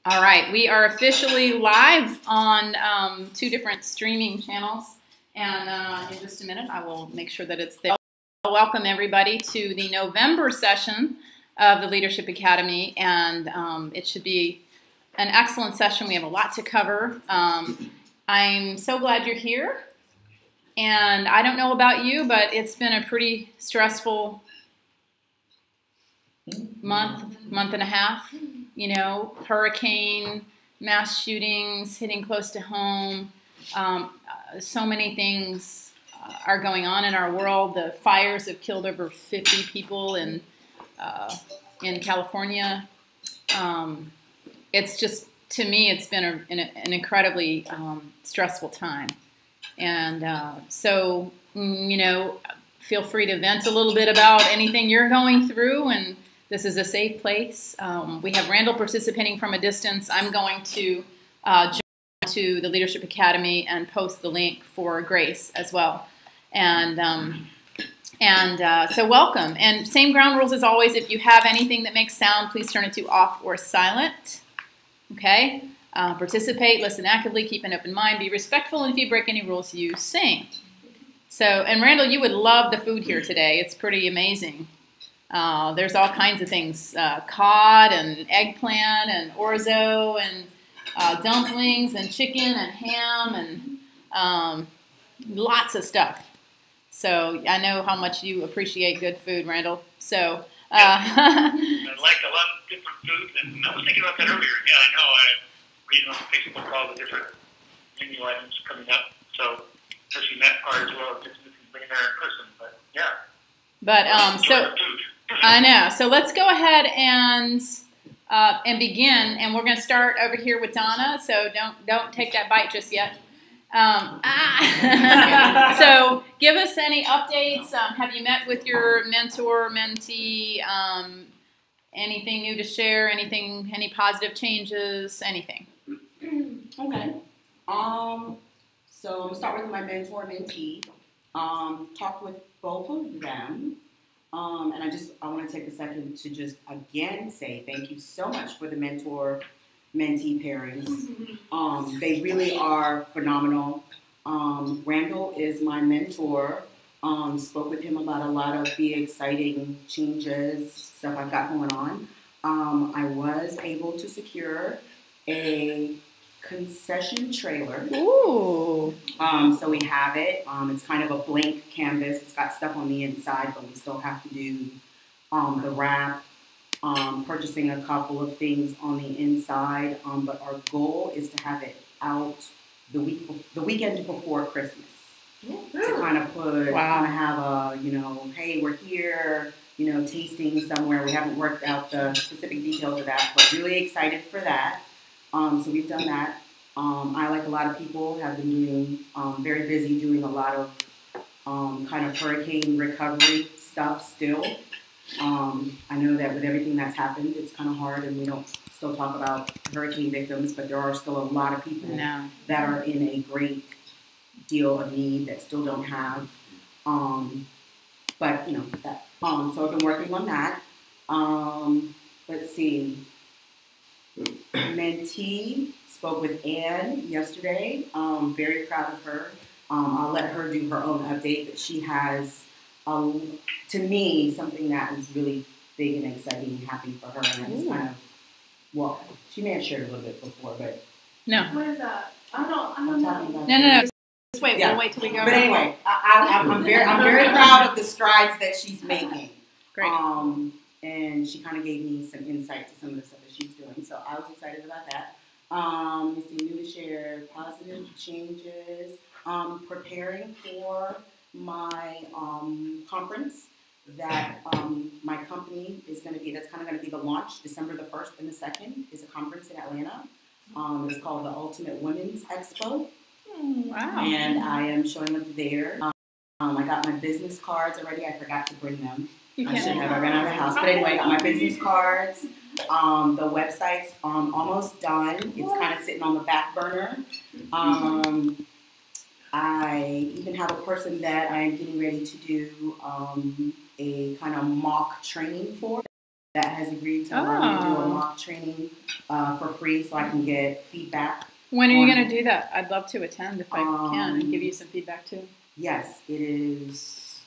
All right, we are officially live on two different streaming channels, and in just a minute I will make sure that it's there. Welcome everybody to the November session of the Leadership Academy, and it should be an excellent session. We have a lot to cover. I'm so glad you're here, and I don't know about you, but it's been a pretty stressful month and a half. You know, hurricane, mass shootings hitting close to home. So many things are going on in our world. The fires have killed over 50 people in California. It's just, to me, it's been an incredibly stressful time. And so, you know, feel free to vent a little bit about anything you're going through, and this is a safe place. We have Randall participating from a distance. I'm going to jump to the Leadership Academy and post the link for Grace as well. And so welcome. And same ground rules as always. If you have anything that makes sound, please turn it to off or silent. Okay? Participate, listen actively, keep an open mind, be respectful, and if you break any rules, you sing. So, and Randall, you would love the food here today. It's pretty amazing. There's all kinds of things, cod and eggplant and orzo and dumplings and chicken and ham and lots of stuff. So I know how much you appreciate good food, Randall. So I like a lot of different foods, and I was thinking about that earlier. Yeah, I know. I'm reading on Facebook all the different menu items coming up. So especially that part as well, just being there in person. But yeah. But so. I know. So let's go ahead and begin, and we're going to start over here with Donna. So don't take that bite just yet. So give us any updates. Have you met with your mentor, mentee? Anything new to share? Anything? Any positive changes? Anything? Okay. So I'm gonna start with my mentor, mentee. Talked with both of them. And I want to take a second to just again say thank you so much for the mentor-mentee pairings. They really are phenomenal. Randall is my mentor. Spoke with him about a lot of the exciting changes, stuff I've got going on. I was able to secure a concession trailer. Ooh. So we have it. It's kind of a blank canvas. It's got stuff on the inside, but we still have to do the wrap, purchasing a couple of things on the inside. But our goal is to have it out the weekend before Christmas. To kind of have a, you know, hey, we're here, you know, tasting somewhere. We haven't worked out the specific details of that, but really excited for that. So we've done that. I, like a lot of people, have been doing, very busy doing a lot of kind of hurricane recovery stuff still. I know that with everything that's happened, it's kind of hard, and we don't still talk about hurricane victims, but there are still a lot of people that are in a great deal of need that still don't have. But, you know, that. So I've been working on that. Let's see. Mentee spoke with Anne yesterday. Very proud of her. I'll let her do her own update, but she has, to me, something that is really big and exciting and happy for her. And it's kind of, well, she may have shared a little bit before, but no. What is that? I don't know. No. Just wait. We'll wait till we go. But anyway, I'm very proud of the strides that she's making. Great. And she kind of gave me some insight to some of the stuff that she's doing. So I was excited about that. Let's see, new to share, positive changes. Preparing for my conference that my company is going to be, that's kind of going to be the launch. December the 1st and the 2nd is a conference in Atlanta. It's called the Ultimate Women's Expo. Wow. And I am showing up there. I got my business cards already. I forgot to bring them. I should have. I ran out of the house. But anyway, I got my business cards. The website's almost done. It's kind of sitting on the back burner. I even have a person that I am getting ready to do a kind of mock training for that has agreed to learn to do a mock training for free so I can get feedback. When are you going to do that? I'd love to attend if I can and give you some feedback too. Yes, it is.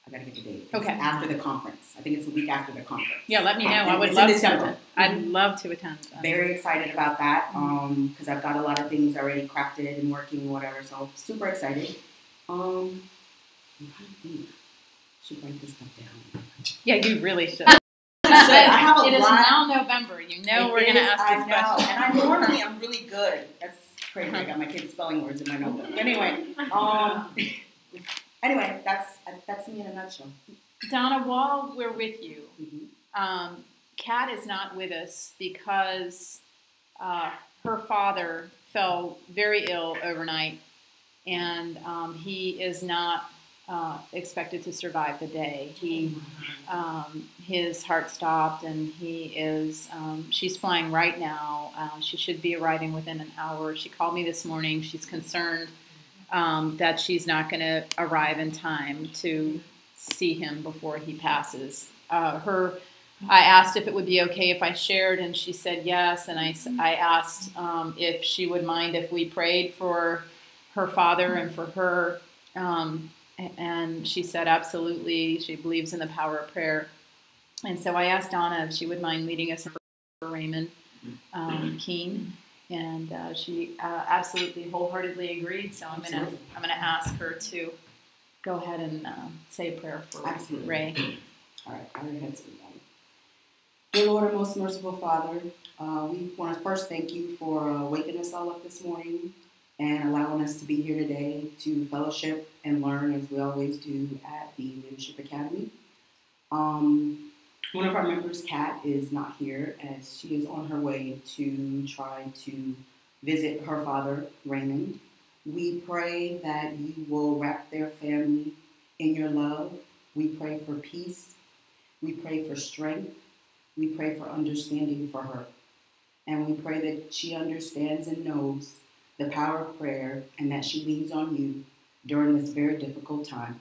I gotta get the date. It's Okay. after the conference. I think it's the week after the conference. Yeah, let me know. I would It's in love to December. attend. I'd love to attend. Very excited about that because I've got a lot of things already crafted and working and whatever. So super excited. I'm trying to think. Should write this stuff down. Yeah, you really should. I have a It is lot. now November. You know we're going to ask this question. And I normally I'm really good. That's crazy. I got my kids spelling words in my notebook. Anyway, anyway, that's me in a nutshell. Donna, while we're with you, Mm-hmm. Kat is not with us because her father fell very ill overnight, and he is not expected to survive the day. His heart stopped, and he is. She's flying right now. She should be arriving within an hour. She called me this morning. She's concerned that she's not going to arrive in time to see him before he passes. I asked if it would be okay if I shared, and she said yes. And I asked if she would mind if we prayed for her father and for her. And she said absolutely. She believes in the power of prayer. And so I asked Donna if she would mind leading us for Raymond Keene. And she absolutely wholeheartedly agreed. So I'm gonna ask her to go ahead and say a prayer for Ray. All right, I already had some. Dear Lord and most merciful Father, we want to first thank you for waking us all up this morning and allowing us to be here today to fellowship and learn as we always do at the Leadership Academy. One of our members, Kat, is not here as she is on her way to try to visit her father, Raymond. We pray that you will wrap their family in your love. We pray for peace. We pray for strength. We pray for understanding for her. And we pray that she understands and knows the power of prayer and that she leans on you during this very difficult time.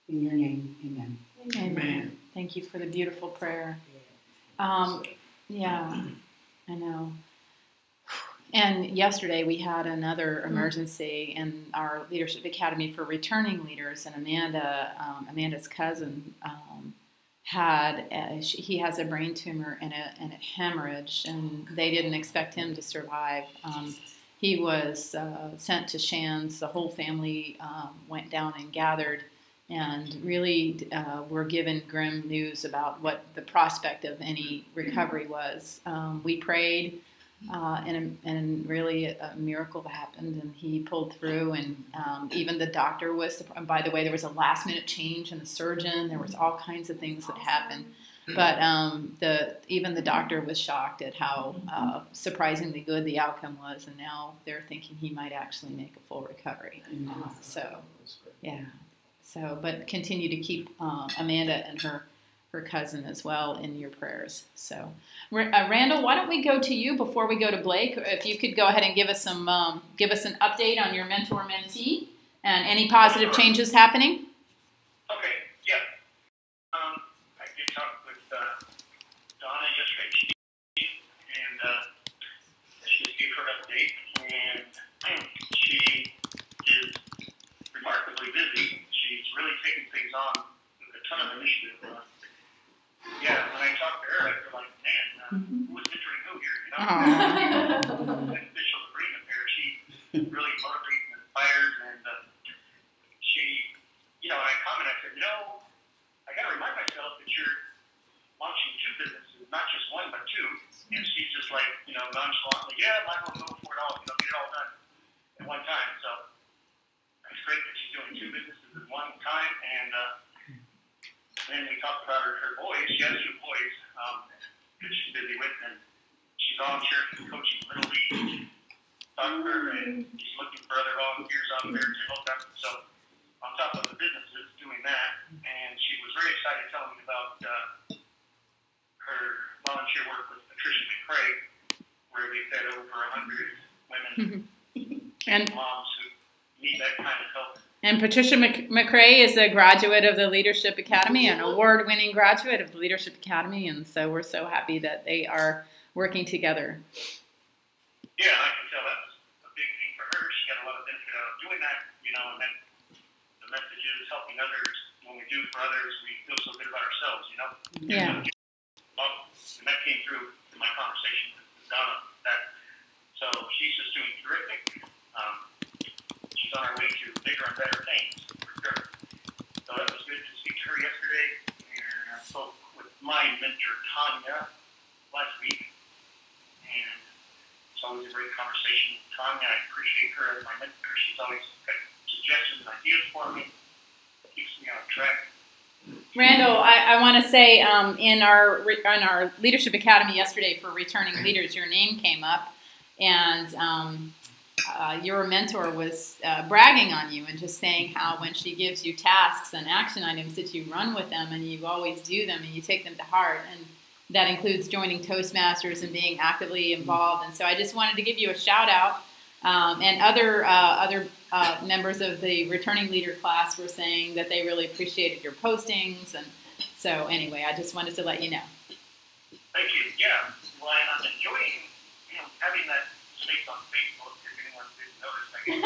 In your name, amen. Amen. Thank you for the beautiful prayer. Yeah, I know. And yesterday we had another emergency in our Leadership Academy for returning leaders, and Amanda's cousin he has a brain tumor and a hemorrhage, and they didn't expect him to survive. He was sent to Shands. The whole family went down and gathered, and really were given grim news about what the prospect of any recovery was. We prayed, and really a miracle happened, and he pulled through. And even the doctor was. And by the way, there was a last-minute change in the surgeon. There was all kinds of things that happened, but even the doctor was shocked at how surprisingly good the outcome was. And now they're thinking he might actually make a full recovery. So, yeah. So, but continue to keep Amanda and her cousin as well in your prayers. So, Randall, why don't we go to you before we go to Blake? If you could go ahead and give us an update on your mentor-mentee and any positive changes happening. Okay, yeah. I did talk with Donna yesterday, and she just gave her an update, and she is remarkably busy. She's really taking things on with a ton of initiative. Yeah, when I talked to her, I feel like, man, who is mentoring who here, you know? Beneficial agreement there. She really motivates and inspires, and she, I commented, I said, I got to remind myself that you're launching 2 businesses, not just one, but 2. And she's just like, nonchalantly, yeah, might as well go for it all, get it all done at one time. So it's great that she's doing 2 businesses at one time, and then we talked about her boys. She has 2 boys that she's busy with, and she's volunteering for coaching Little League. Talked to her, and she's looking for other volunteers out there to help out. So on top of the businesses, doing that, and she was very excited telling me about her volunteer work with Patricia McCrae, where we fed over 100 women and moms who need that kind of help And Patricia McRae is a graduate of the Leadership Academy, an award-winning graduate of the Leadership Academy, and so we're so happy that they are working together. Yeah, I can tell that was a big thing for her. She got a lot of benefit out of doing that, you know, and then the message is helping others. When we do for others, we feel so good about ourselves, you know? Yeah. And that came through in my conversation with Donna. So she's just doing terrific. She's on her way to bigger and better things, for sure. So that was good to speak to her yesterday. And I spoke with my mentor, Tanya, last week. And it's always a great conversation with Tanya. I appreciate her as my mentor. She's always got suggestions and ideas for me. Keeps me on track. Randall, I want to say in our Leadership Academy yesterday for returning leaders, your name came up, and your mentor was bragging on you and just saying how when she gives you tasks and action items that you run with them and you always do them and you take them to heart, and that includes joining Toastmasters and being actively involved. And so I just wanted to give you a shout out. And other members of the returning leader class were saying that they really appreciated your postings, and so anyway, I just wanted to let you know. Thank you. Yeah, well, I'm enjoying, you know, having that space on Facebook. If anyone didn't notice, I guess.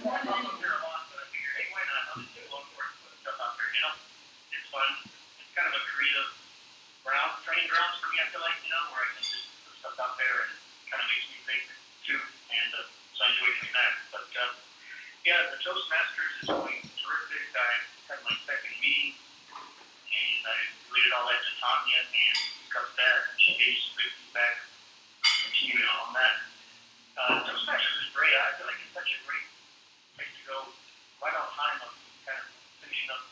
I'm also there a lot, but I figured, hey, why not? I'll just do a little more stuff out there. You know, it's fun. It's kind of a creative training grounds for me. I feel like, you know, where I can just put stuff out there and kind of makes me think too, and so I enjoy doing that. But yeah, the Toastmasters is going terrific. I had my second meeting, and I related all that to Tanya and discussed that, and she gave some good feedback. Continuing on that, Toastmasters is great. I feel like it's such a great place to go right on time of kind of finishing up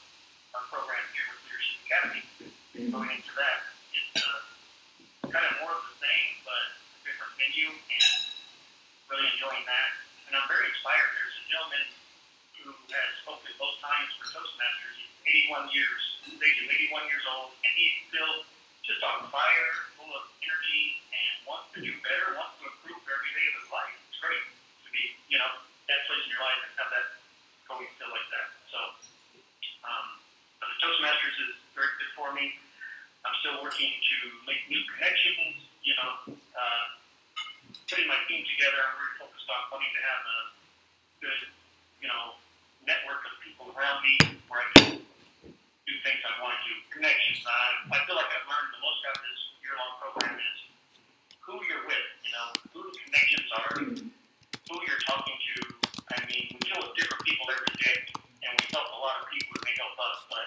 our program here with Leadership Academy. Going into that, it's kind of more of the same, but different venue, and really enjoying that. And I'm very inspired. There's a gentleman who has spoken both times for Toastmasters. He's 81 years, age of 81 years old, and he's still just on fire, full of energy, and wants to do better, wants to improve every day of his life. It's great to be, you know, that place in your life and have that going still like that. So, but the Toastmasters is very good for me. I'm still working to make new connections, you know, putting my team together. I'm very focused on wanting to have a good, you know, network of people around me where I can do things I want to do. Connections. I feel like I've learned the most out of this year-long program is who you're with, you know, who the connections are, who you're talking to. I mean, we deal with different people every day, and we help a lot of people who may help us, but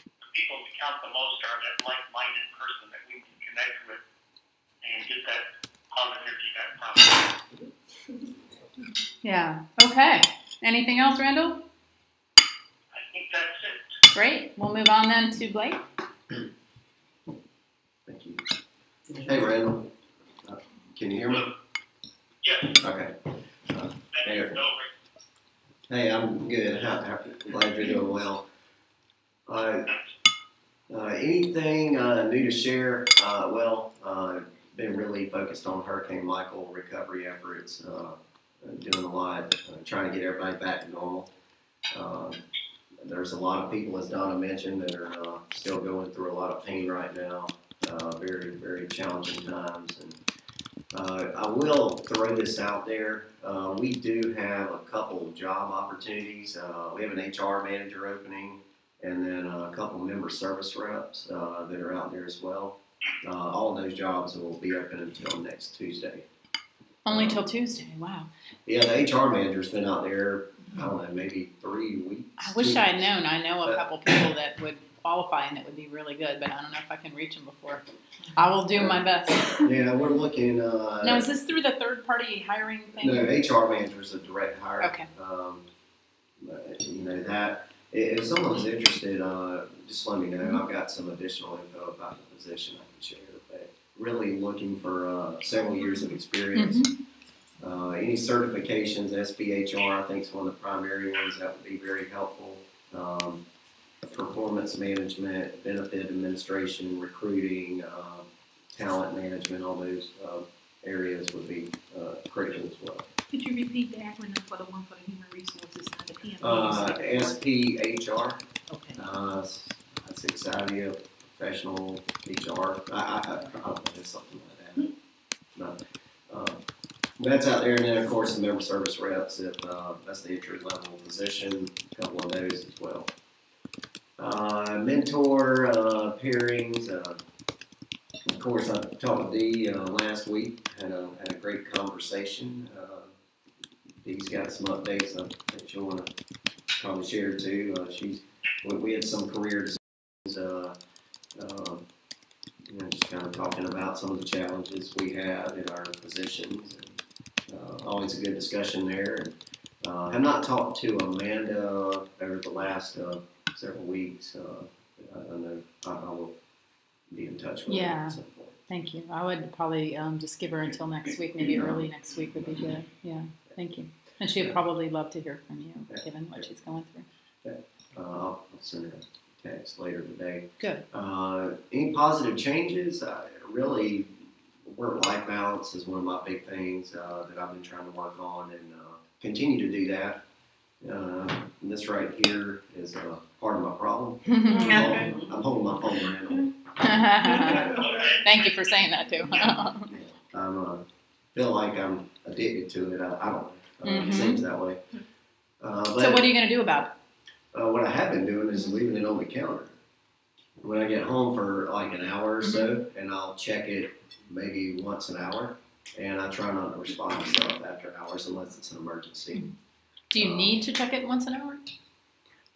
the people we count the most are that like-minded person that we can connect with and get that positive energy back from. Yeah. Okay. Anything else, Randall? I think that's it. Great. We'll move on then to Blake. Thank you. Hey, Randall. Can you hear me? Yes. Okay. Hey, Hey, I'm good. Glad you're doing well. Anything new to share? Been really focused on Hurricane Michael recovery efforts, doing a lot, trying to get everybody back to normal. There's a lot of people, as Donna mentioned, that are still going through a lot of pain right now. Very, very challenging times. And I will throw this out there. We do have a couple of job opportunities. We have an HR manager opening, and then a couple member service reps that are out there as well. All of those jobs will be open until next Tuesday. Only till Tuesday. Wow. Yeah, the HR manager's been out there, I don't know, maybe 3 weeks. I wish I had known. I know a couple people that would qualify and it would be really good, but I don't know if I can reach them before. I will do my best. Yeah, we're looking. Now, is this through the third-party hiring thing? No, HR manager's a direct hire. Okay. You know, that if someone's interested, just let me know. I've got some additional info about the position I can share. But really looking for several years of experience. Mm-hmm. Any certifications, SBHR, I think is one of the primary ones that would be very helpful. Performance management, benefit administration, recruiting, talent management, all those areas would be critical as well. Could you repeat the acronym for the one for the human resources and the PM? SPHR. Okay. That's exciting. Professional HR. I it's something like that. No. That's out there, and then of course the member service reps. If that's the entry level position, a couple of those as well. Mentor pairings. Of course, I talked with Dee last week. Had a great conversation. Dee's got some updates that she'll want to probably share too. We had some career discussions. Just kind of talking about some of the challenges we have in our positions. And, always a good discussion there. And, have not talked to Amanda over the last several weeks. I know I will be in touch with her at some point. Thank you. I would probably just give her until next week, maybe early next week would be good. Yeah, thank you. And she would probably love to hear from you, given what she's going through. I'll send her a text later today. Good. Any positive changes? Really, work-life balance is one of my big things that I've been trying to work on and continue to do that. This right here is part of my problem. I'm holding my phone around. Thank you for saying that too. I feel like I'm addicted to it. I don't know. It seems that way. So what are you going to do about it? What I have been doing is leaving it on the counter. When I get home for like an hour or so, and I'll check it maybe once an hour, and I try not to respond to stuff after hours unless it's an emergency. Do you need to check it once an hour?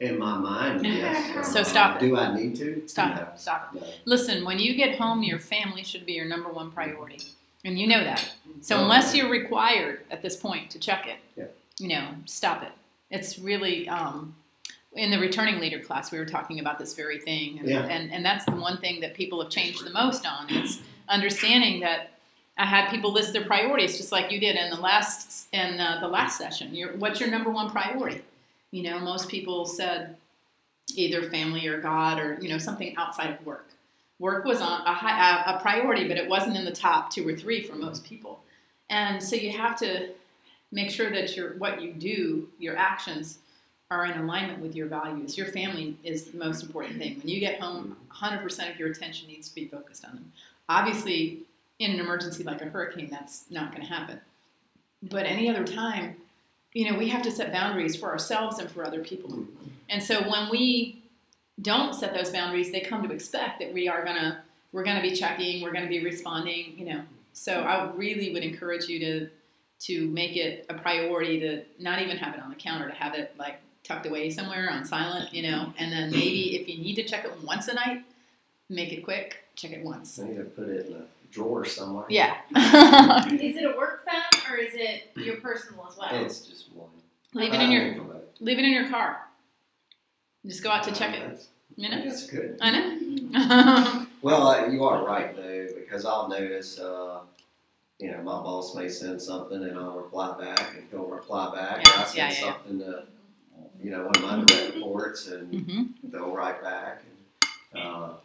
In my mind, yes. So stop it. Do I need to? Stop No. it. Stop it. No. Listen, when you get home, your family should be your number one priority. And you know that. So unless you're required at this point to check it, stop it. It's really, in the returning leader class, we were talking about this very thing. And that's the one thing that people have changed the most on is understanding that I had people list their priorities just like you did in the last session. What's your number one priority? Most people said either family or God or, something outside of work. Work was on a priority, but it wasn't in the top 2 or 3 for most people. And so you have to make sure that what you do, your actions, are in alignment with your values. Your family is the most important thing. When you get home, 100% of your attention needs to be focused on them. Obviously, in an emergency like a hurricane, that's not going to happen. But any other time, we have to set boundaries for ourselves and for other people. And so when we don't set those boundaries, they come to expect that we're gonna be checking, we're gonna be responding, So I really would encourage you to make it a priority to not even have it on the counter, to have it like tucked away somewhere on silent, and then maybe if you need to check it once a night, make it quick, check it once. I need to put it in a drawer somewhere. Yeah. Is it a work phone or is it your personal as well? It's just one. Leave it in your car. Just go out to check it. That's good. I know. Well, you are right though, because I'll notice, my boss may send something and I'll reply back, and he'll reply back. I send something to, one of my direct reports, and they'll write back. And,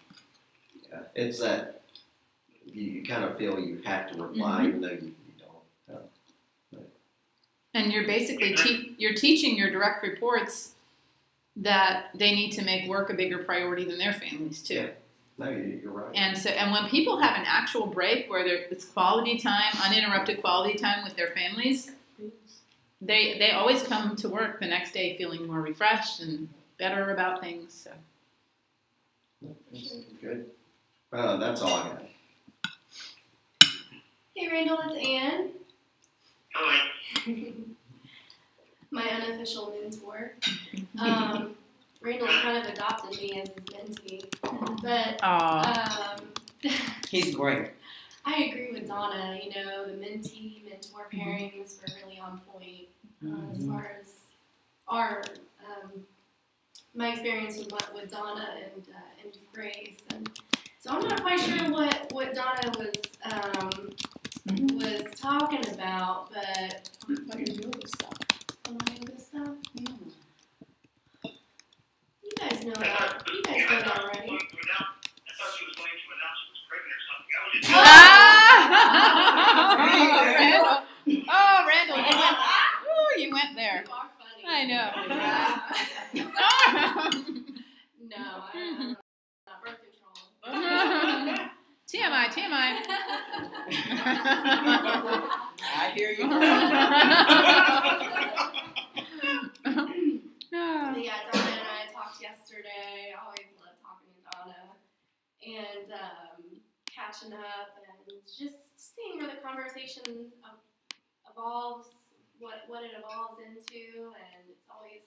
it's that you kind of feel you have to reply, even though you don't. And you're basically you're teaching your direct reports that they need to make work a bigger priority than their families too. Yeah. No, you're right. And when people have an actual break where it's quality time, uninterrupted quality time with their families, they always come to work the next day feeling more refreshed and better about things. So. Good. That's all I got. Hey Randall, it's Ann. Hello. My unofficial mentor. Randall kind of adopted me as his mentee, but He's great. I agree with Donna. The mentee-mentor pairings were really on point as far as my experience with Donna and Grace. And so I'm not quite sure what Donna was talking about, but What is yoga stuff? yoga stuff. Yeah. You guys know that. You guys know that already. I thought she was going to announce she was pregnant or something. Randall. Oh, Randall. know. No, I'm not birth control. TMI, TMI. I hear you. But yeah, Donna and I talked yesterday. I always love talking to Donna and catching up and just seeing where the conversation evolves, what it evolves into, and it's always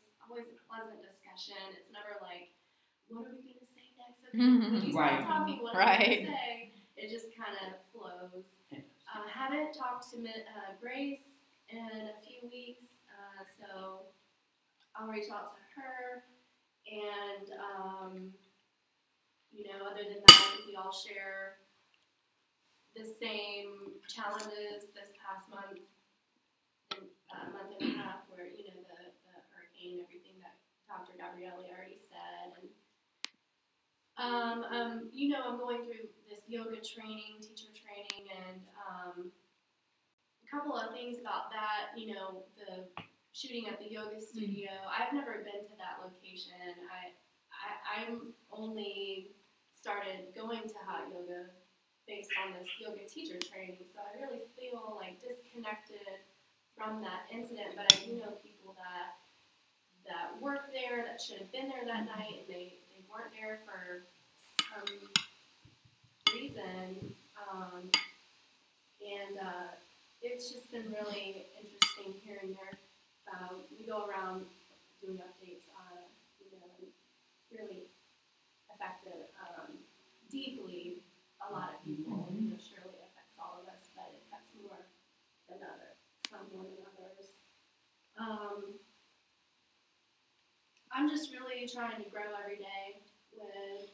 a pleasant discussion. It's never like, what are we gonna say next? Okay, when you start talking, what are we gonna say? It just kind of flows. Haven't talked to Grace in a few weeks, so I'll reach out to her, and other than that, I think we all share the same challenges this past month and a half, where the hurricane, everything that Dr. Gabrielli already said, and I'm going through this yoga training, teacher training, and a couple of things about that. The shooting at the yoga studio. I've never been to that location. I'm only started going to hot yoga based on this yoga teacher training, so I really feel like disconnected from that incident. But I do know people that work there that should have been there that night, and they weren't there for some reason, and it's just been really interesting hearing their. We go around doing updates, and really affected deeply a lot of people. Surely it affects all of us, but it affects more than some more than others. I'm just really trying to grow every day with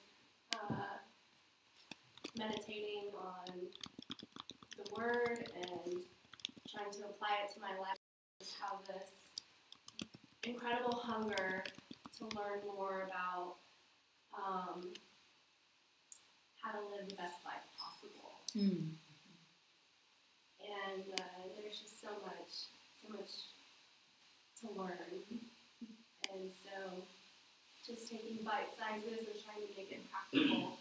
meditating on the Word and trying to apply it to my life. Just have this incredible hunger to learn more about how to live the best life possible. And there's just so much to learn. And so just taking bite sizes and trying to make it practical.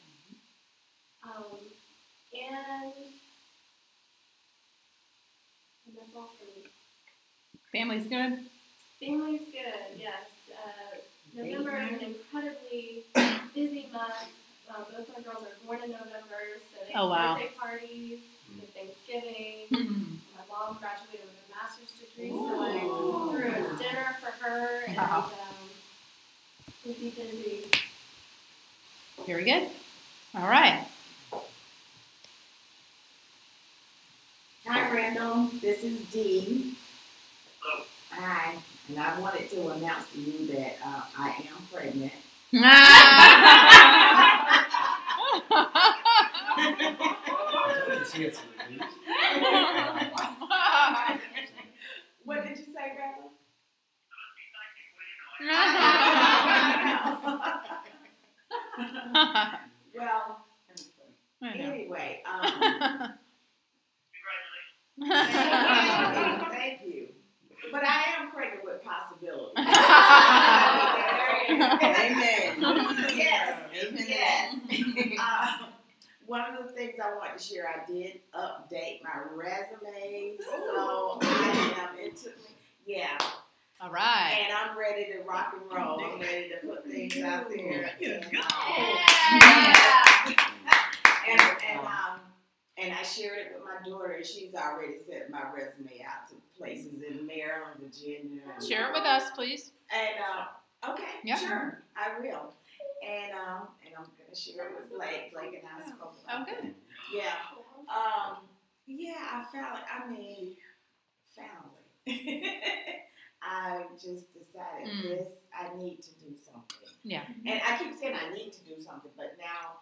And that's all for me. Family's good? Family's good, yes. November is an incredibly busy month. Both my girls are born in November, so they have birthday parties, and Thanksgiving. My mom graduated with a master's degree, so I threw a dinner for her, and busy. Very good. All right. Hi, Randall. This is Dee. Hi. And I wanted to announce to you that I am pregnant. What did you say, Randall? Well, anyway, thank you. But I am pregnant with possibilities. Amen. Yes. One of the things I want to share, I did update my resume, so I am into, All right. and I'm ready to rock and roll. I'm ready to put things out there. And I shared it with my daughter. She's already sent my resume out to places in Maryland, Virginia. Share it with us, please. And okay, Yeah. sure, I will. And I'm gonna share it with Blake. Blake and I spoke about Okay. that. Yeah. I found. I just decided I need to do something. Yeah. And I keep saying I need to do something, but now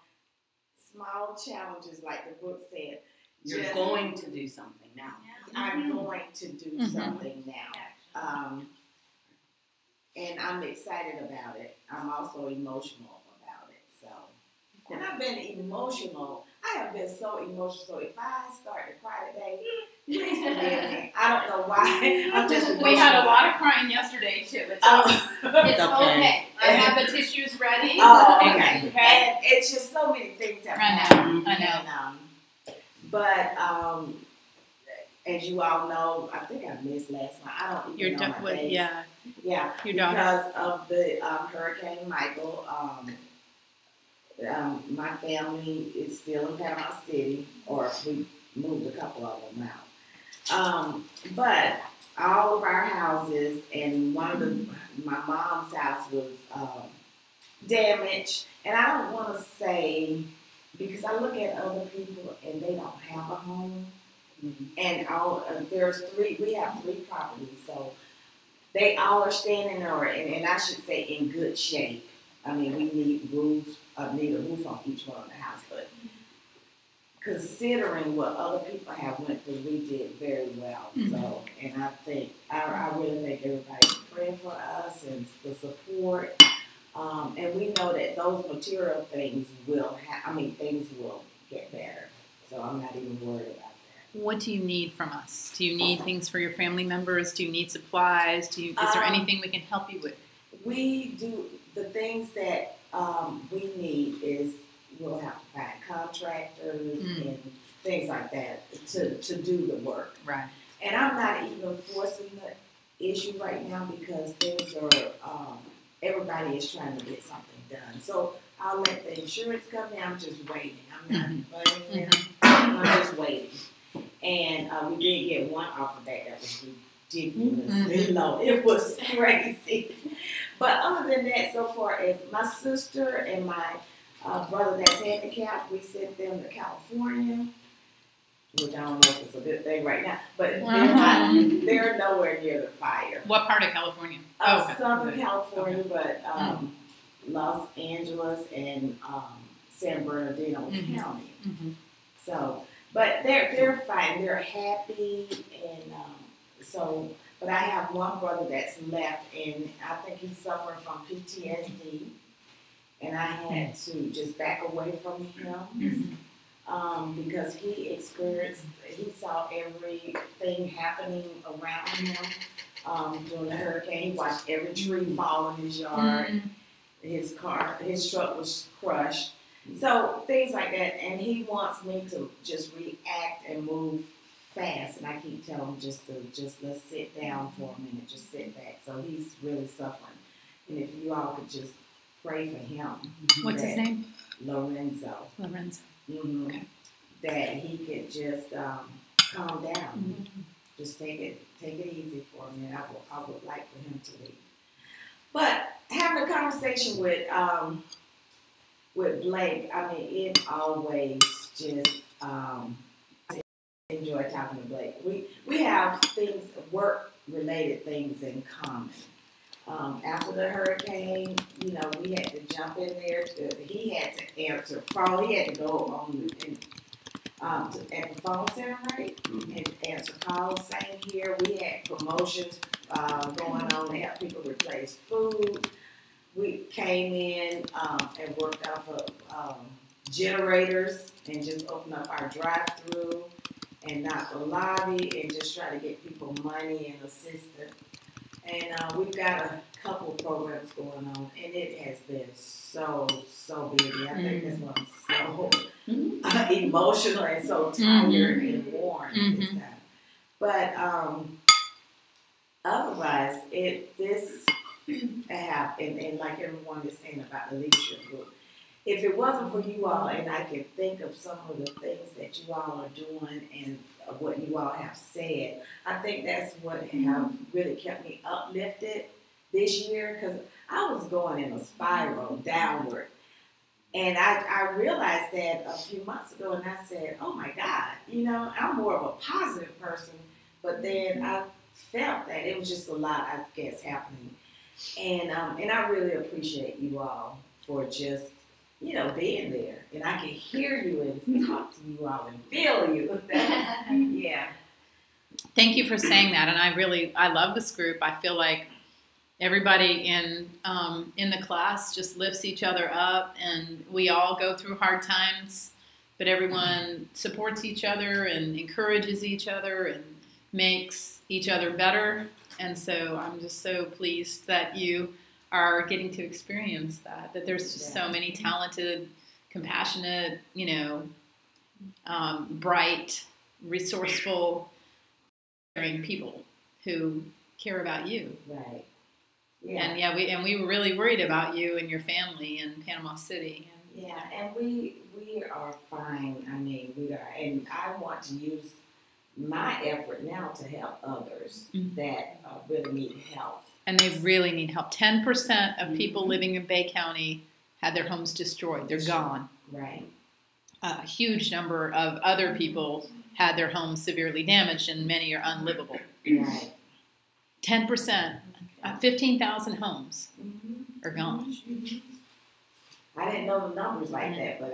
small challenges, like the book said. You're going to do something now. I'm going to do something now. And I'm excited about it. I'm also emotional about it. So, and I've been emotional. I have been so emotional. So if I start to cry today, Please forgive me. I don't know why. I'm just. We had a lot of crying yesterday too. It's it's okay. I have the tissues ready. Oh, okay. Okay. And it's just so many things that I know. happen. I know. And, but as you all know, I think I missed last night. I don't even know my days. Yeah. Yeah, Your daughter. because of the Hurricane Michael. My family is still in Panama City, or we moved a couple of them out. But all of our houses, and my mom's house was damaged. And I don't want to say, because I look at other people and they don't have a home. And we have 3 properties, so they all are standing there, and I should say in good shape. I mean, we need a roof on each one of the house, but considering what other people have went through, we did very well. So, and I think, I really think everybody's praying for us and the support. And we know that those material things things will get better. So I'm not even worried about that. What do you need from us? Do you need things for your family members? Do you need supplies? Is there anything we can help you with? We do the things that we need is we'll have to find contractors and things like that to do the work. Right. And I'm not even forcing the issue right now because things are everybody is trying to get something done. So I'll let the insurance company. I'm just waiting. I'm not blaming them. I'm just waiting. And we did get one offer back that was ridiculously low. It was crazy. But other than that, so far as my sister and my brother that's handicapped, we sent them to California, which I don't know if it's a good thing right now, but they're nowhere near the fire. What part of California? Southern California, but Los Angeles and San Bernardino County. So, but they're fine. They're happy, and but I have one brother that's left, and I think he's suffering from PTSD, and I had to just back away from him because he saw everything happening around him during the hurricane. He watched every tree fall in his yard. His truck was crushed. So things like that, and he wants me to just react and move fast, and I keep telling him just let's sit down for a minute, just sit back. So he's really suffering, and if you all could just pray for him. What's his name? Lorenzo. Okay. That he could just calm down, just take it easy for him, and I would like for him to leave. But having a conversation with Blake, I mean, it always just I enjoy talking to Blake. We have things, work-related things in common. After the hurricane, we had to jump in there. He had to answer phone. He had to go on at the phone center, right? And answer calls. Same here. We had promotions going on to help people replace food. We came in and worked off of generators and just opened up our drive-through and not the lobby and just try to get people money and assistance. And we've got a couple of programs going on, and it has been so busy. I think that's why I'm so emotional and so tired and worn this time. But otherwise, and like everyone is saying about the leadership group, if it wasn't for you all, and I can think of some of the things that you all are doing and what you all have said, I think that's what have really kept me uplifted this year, because I was going in a spiral downward. And I realized that a few months ago, and I said, oh my God, I'm more of a positive person, but then I felt that it was just a lot, I guess, happening. And I really appreciate you all for just, being there. And I can hear you and talk to you all and feel you. Yeah. Thank you for saying that. And I love this group. I feel like everybody in the class just lifts each other up, and we all go through hard times. but everyone supports each other and encourages each other and makes each other better. And so I'm just so pleased that you are getting to experience that there's just so many talented, compassionate, bright, resourceful, caring people who care about you. Right. Yeah. And we were really worried about you and your family in Panama City. Yeah, and we are fine. I mean, we are, and I want to use my effort now to help others that really need help. And they really need help. 10% of people living in Bay County had their homes destroyed. They're gone. Right. A huge number of other people had their homes severely damaged, and many are unlivable. Right. 10%, 15,000 homes are gone. I didn't know the numbers like that, but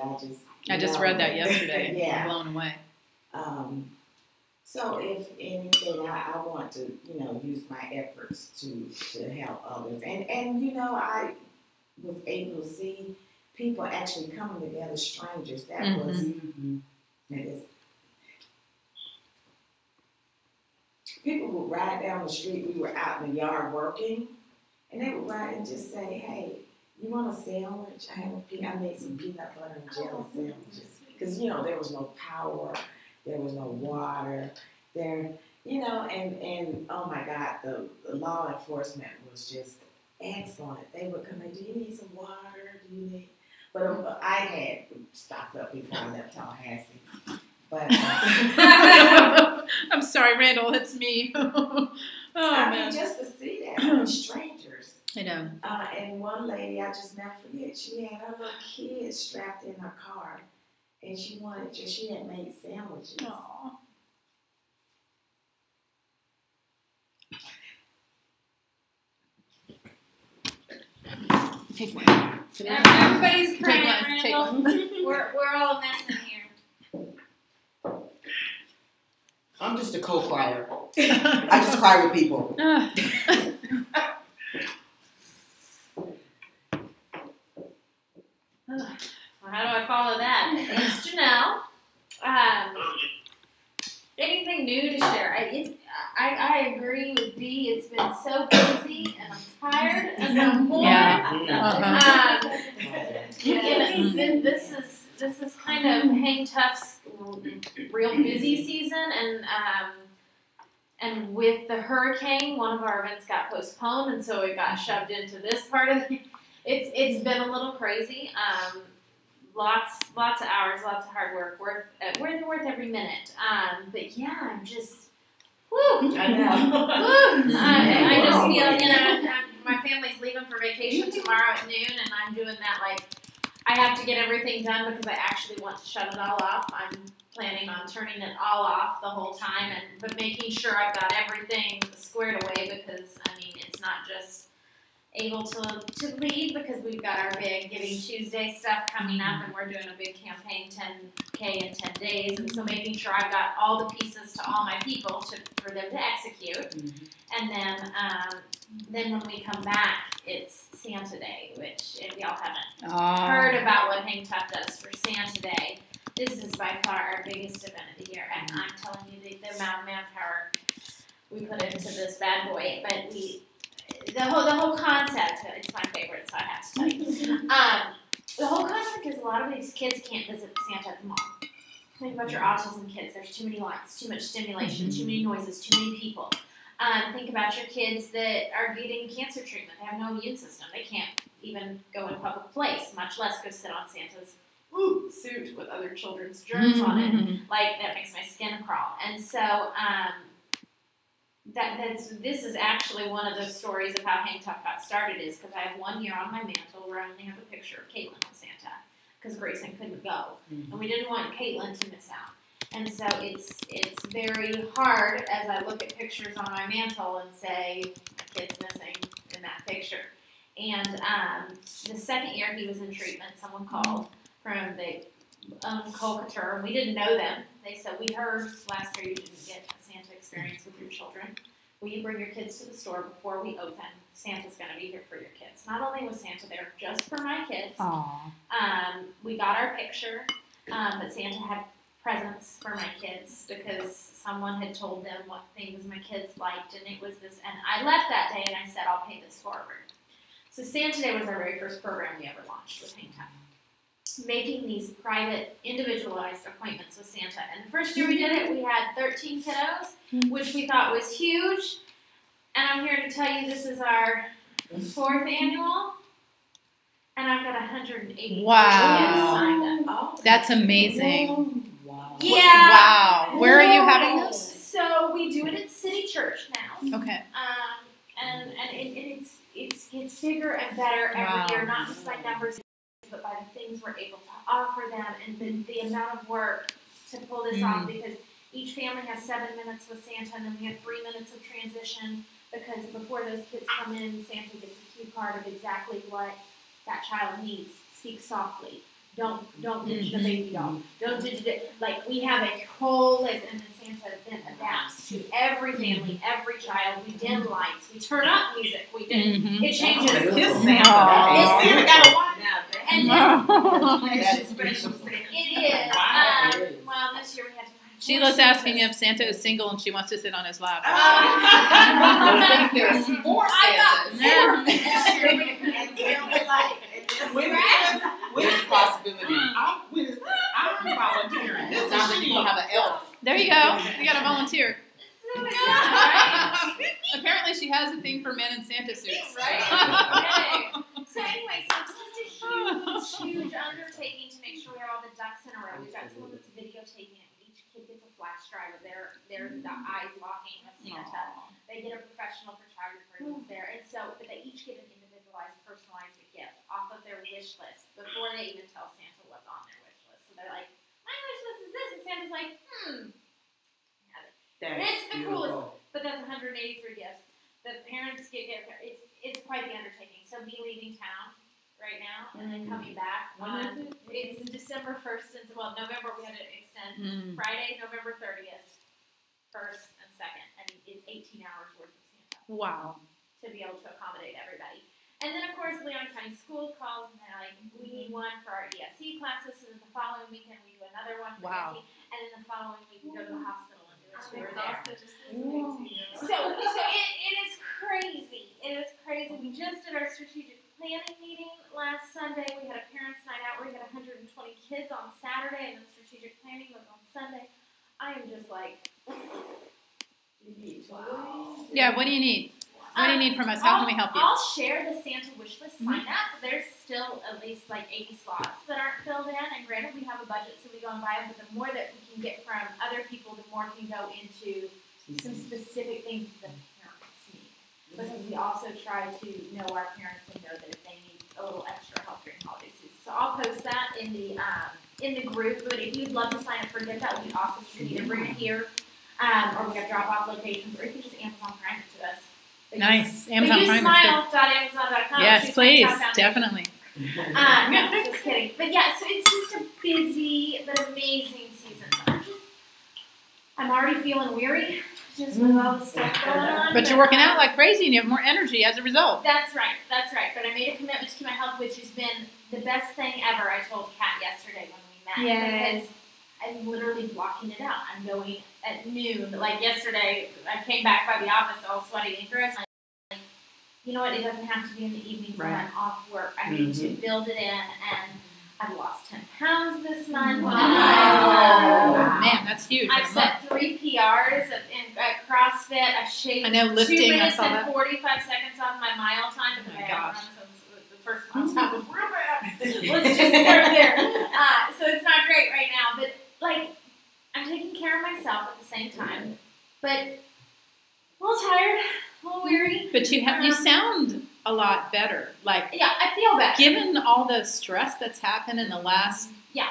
I just read that yesterday. Yeah. I'm blown away. So if anything, I want to, use my efforts to help others. And I was able to see people actually coming together, strangers. That was, that is. People would ride down the street. We were out in the yard working, and they would ride and just say, "Hey, you want a sandwich? I made some peanut butter and jelly sandwiches." Because, there was no power, there was no water, and oh my God, the law enforcement was just excellent. They would come in, "Do you need some water? Do you need?" But I had stocked up before I left Tallahassee. But I'm sorry, Randall, it's me. I mean, just to see that, strangers. I know. And one lady, I just never forget, she had her little kid strapped in her car, and she had made sandwiches. Aww. Take one. Everybody's crying, Take Randall. one. We're all a mess in here. I'm just a co-crier. I just cry with people. Well, how do I follow that? It's Janelle. Anything new to share? I agree with B. It's been so busy, and I'm tired, and I'm bored. Yeah. This is kind of Hang Tough's real busy season, and with the hurricane, one of our events got postponed, and so it got shoved into this part of the. It's been a little crazy. Lots of hours, lots of hard work, worth every minute. But yeah, I'm just, woo. I know. Woo. I just feel, my family's leaving for vacation tomorrow at noon, and I'm doing that like, I have to get everything done because I actually want to shut it all off. I'm planning on turning it all off the whole time, but making sure I've got everything squared away because, it's not just able to leave because we've got our big Giving Tuesday stuff coming up, and we're doing a big campaign, 10K in 10 days, and so making sure I've got all the pieces to all my people for them to execute. And then when we come back, it's Santa Day, which if y'all haven't heard about what Hang Tough does for Santa Day, this is by far our biggest event of the year, and I'm telling you the amount of manpower we put into this bad boy, but the whole concept, it's my favorite, so I have to tell you. The whole concept is a lot of these kids can't visit Santa at the mall. Think about your autism kids. There's too many lights, too much stimulation, too many noises, too many people. Think about your kids that are getting cancer treatment. They have no immune system. They can't even go in a public place, much less go sit on Santa's suit with other children's germs on it. Like, that makes my skin crawl. And so, this is actually one of the stories of how Hang Tough got started is because I have one year on my mantle where I only have a picture of Caitlin on Santa because Grayson couldn't go. And we didn't want Caitlin to miss out. And so it's very hard as I look at pictures on my mantle and say, my kid's missing in that picture. And the second year he was in treatment, someone called from the Colcateur, and we didn't know them. They said, we heard last year you didn't get a Santa experience with your children. Will you bring your kids to the store before we open? Santa's going to be here for your kids. Not only was Santa there just for my kids, we got our picture. but Santa had presents for my kids because someone had told them what things my kids liked, and it was this. And I left that day, and I said, I'll pay this forward. So Santa Day was our very first program we ever launched with Hang Time, making these private, individualized appointments with Santa. And the first year we did it, we had 13 kiddos, which we thought was huge. And I'm here to tell you this is our 4th annual, and I've got 180 Wow. kids signed up. Oh. That's amazing. Wow. Yeah. Wow. Where are you having this? So we do it at City Church now, Okay. and it gets bigger and better every Wow. year, not just by numbers, but by the things we're able to offer them, and the amount of work to pull this off, because each family has 7 minutes with Santa, and then we have 3 minutes of transition, because before those kids come in, Santa gets a cue card of exactly what that child needs. Speak softly. Don't ditch the baby doll. Don't ditch it. Like, we have a whole list, and then Santa then adapts to every family, every child. We dim lights. We turn up music. We did. It changes. His Aw. Santa. Santa got a watch. And That is special Santa. it is. Wow. Well, this year we had to find Sheila's asking if Santa is single and she wants to sit on his lap. I think there's more I Santas. Yeah. This year we can feel like. Where's the possibility? I'm volunteering. This sounds like you gonna have an elf. There you go. You got to volunteer. Right? Apparently she has a thing for men in Santa suits. Right? Okay. So anyway, so it's just a huge undertaking to make sure we have all the ducks in a row. We've got someone that's videotaping it. Each kid gets a flash drive of their the eyes locking with Santa. They get a professional photographer who's there, and so but they each get an individualized, personalized gift off of their wish list before they even tell Santa what's on their wish list. So they're like, my wish list is this, and Santa's like, have it. It's the coolest. But that's 183 gifts. The parents get it's quite the undertaking. So me leaving town right now and then coming back. It's December 1st and November we had to extend. Friday, November 30th, 1st and 2nd. I mean, it's 18 hours worth of Santa Wow. to be able to accommodate everybody. And then of course Leon County School calls and they're like, we need one for our ESE classes, and then the following weekend we do another one for ESE, and then the following week we go to the hospital and do a tour there. So it is crazy. It is crazy. We just did our strategic planning meeting last Sunday. We had a parents' night out where we had 120 kids on Saturday, and the strategic planning was on Sunday. I am just like, wow. Yeah, what do you need? What do you need from us? How can we help you? I'll share the Santa wish list sign up. There's still at least like 80 slots that aren't filled in, and granted we have a budget so we go and buy them, but the more that we can get from other people, the more can go into some specific things that the parents need. Because we also try to know our parents and know that if they need a little extra help during holiday season. So I'll post that in the group, but if you'd love to sign up for it, that would be awesome. You can either bring it here, or we have drop-off locations, or you can just Amazon Prime it to us. Nice. Amazon Use Prime is good. smile.amazon.com. Yes, please. Definitely. Just kidding. But yeah, so it's just a busy but amazing season. So I'm already feeling weary just with all the stuff going on. But you're working out like crazy and you have more energy as a result. That's right. That's right. But I made a commitment to keep my health, which has been the best thing ever. I told Kat yesterday when we met. Yes. Because I'm literally blocking it out. I'm going at noon. Like yesterday, I came back by the office all sweaty and gross. I'm like, you know what? It doesn't have to be in the evenings when I'm off work. I need to build it in, and I've lost 10 pounds this month. Wow. Man, that's huge. I've set 3 PRs at CrossFit. I've shaved I know, 2 lifting, I minutes saw and that. 45 seconds off my mile time because Oh my I haven't gosh. run since the first month. I was real bad. Let's just start there. So it's not great right now, but like I'm taking care of myself at the same time, but a little tired, a little weary. But you sound a lot better. Like, Yeah, I feel better. given all the stress that's happened in the last, Yeah.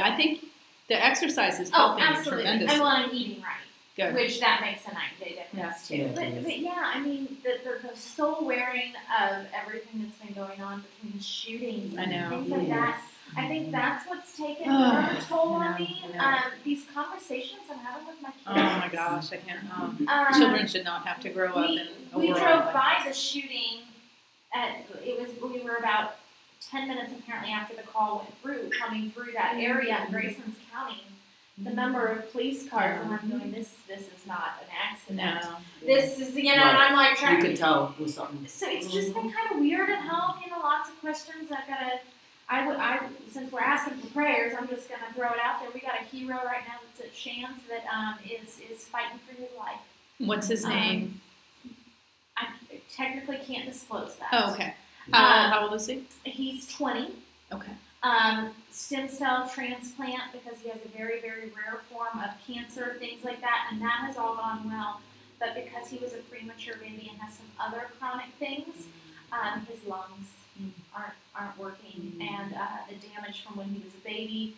I think the exercise is Oh, helping you absolutely. tremendously. And I'm eating right. Good. Which that makes a night and day difference Yeah. too. But yeah, I mean the soul wearing of everything that's been going on between shootings I and know. things like that. I think that's what's taken Oh, a toll I on know, me. I know. These conversations I'm having with my kids. Oh my gosh, I can't. Children should not have to grow up in a we world drove like by this. the shooting. We were about 10 minutes apparently after the call went through, coming through that area in Grayson's County, the number of police cars, and I'm going, this is not an accident. No. This is, you know, and I'm like You trying. could tell it was something. So it's just been kind of weird at home, you know, lots of questions. Since we're asking for prayers, I'm just gonna throw it out there. We got a hero right now that's at Shands that is fighting for his life. What's his name? I technically can't disclose that. Oh, okay. How old is he? He's 20. Okay. Stem cell transplant because he has a very, very rare form of cancer, things like that, and that has all gone well. But because he was a premature baby and has some other chronic things, his lungs aren't working, and the damage from when he was a baby,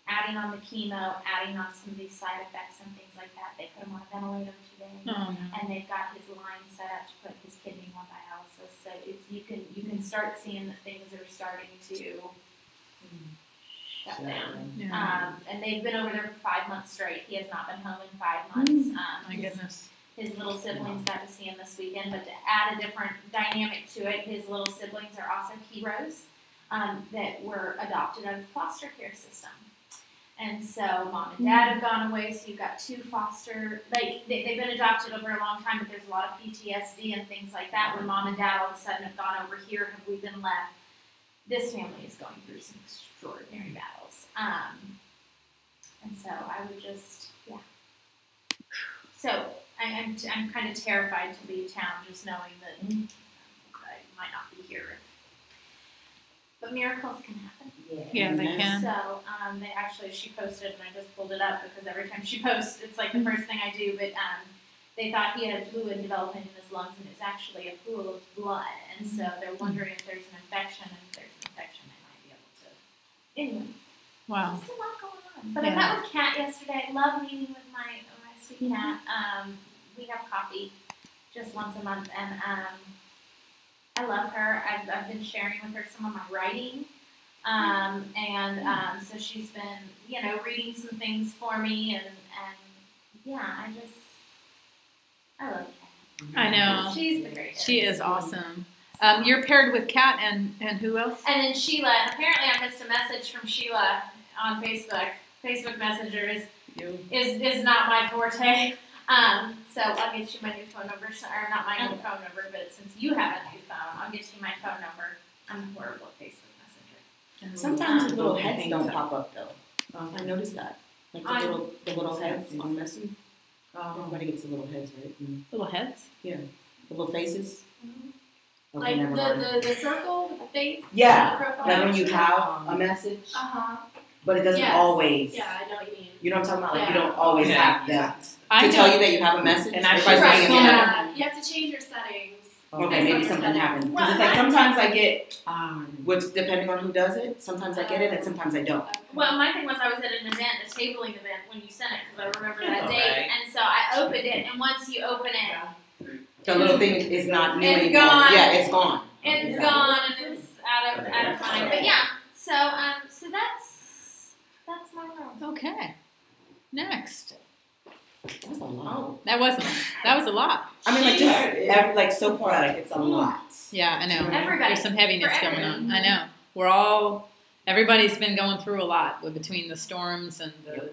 adding on the chemo, adding on some of these side effects and things like that. They put him on a ventilator today, and they've got his line set up to put his kidney on dialysis. So you can start seeing that things are starting to shut down. Yeah. And they've been over there for 5 months straight. He has not been home in 5 months. My goodness. His little siblings got to see him this weekend, but to add a different dynamic to it, his little siblings are also heroes that were adopted out of the foster care system. And so mom and dad have gone away, so you've got 2 foster, they've been adopted over a long time, but there's a lot of PTSD and things like that. When mom and dad all of a sudden have gone over here, have we been left? This family is going through some extraordinary battles. And so I would just, yeah. So I'm kind of terrified to leave town just knowing that I might not be here. But miracles can happen. Yeah, they can. So she posted, and I just pulled it up because every time she posts, it's like the first thing I do. But they thought he had fluid development in his lungs, and it's actually a pool of blood. And so they're wondering if there's an infection, and if there's an infection, they might be able to. Anyway. Wow. Just a lot going on. But I met with Kat yesterday. I love meeting with my sweet cat. We have coffee just once a month, and I love her. I've been sharing with her some of my writing, so she's been, reading some things for me, and yeah, I love Kat. I know. She's the greatest. She is awesome. You're paired with Kat and who else? And then Sheila. And apparently I missed a message from Sheila on Facebook. Facebook Messenger is not my forte. So I'll get you my new phone number, or not my new phone number, but since you have a new phone, I'll get you my phone number. I'm horrible at Facebook Messenger. Sometimes the little heads don't pop up though. I noticed that. Like the little heads on Messenger. Everybody gets the little heads, right? Little heads? Yeah. The little faces. Like never mind. the circle with the face? Yeah. The profile Like when you picture? have a message, but it doesn't Yes. always. Yeah, I know what you mean. You know what I'm talking about? Like you Yeah. don't always have that. I To tell know. you that you have a message. And I everybody's should looking at me like, Yeah, you have to change your settings. okay, maybe something happened. Because it's like sometimes I get, what's depending on who does it, sometimes I get it and sometimes I don't. Well, my thing was I was at an event, a tabling event, when you sent it, because I remember that That's date, alright. and so I opened it, and once you open it, The little thing is not new It's anymore. gone. Yeah, it's gone. it's gone, and it's out of mind. But yeah, so that's my role. Okay. Next. That's a lot. That was a lot. I mean, like just so far, like it's a lot. Yeah, I know. Everybody. There's some heaviness For going on. I know. Everybody's been going through a lot between the storms and the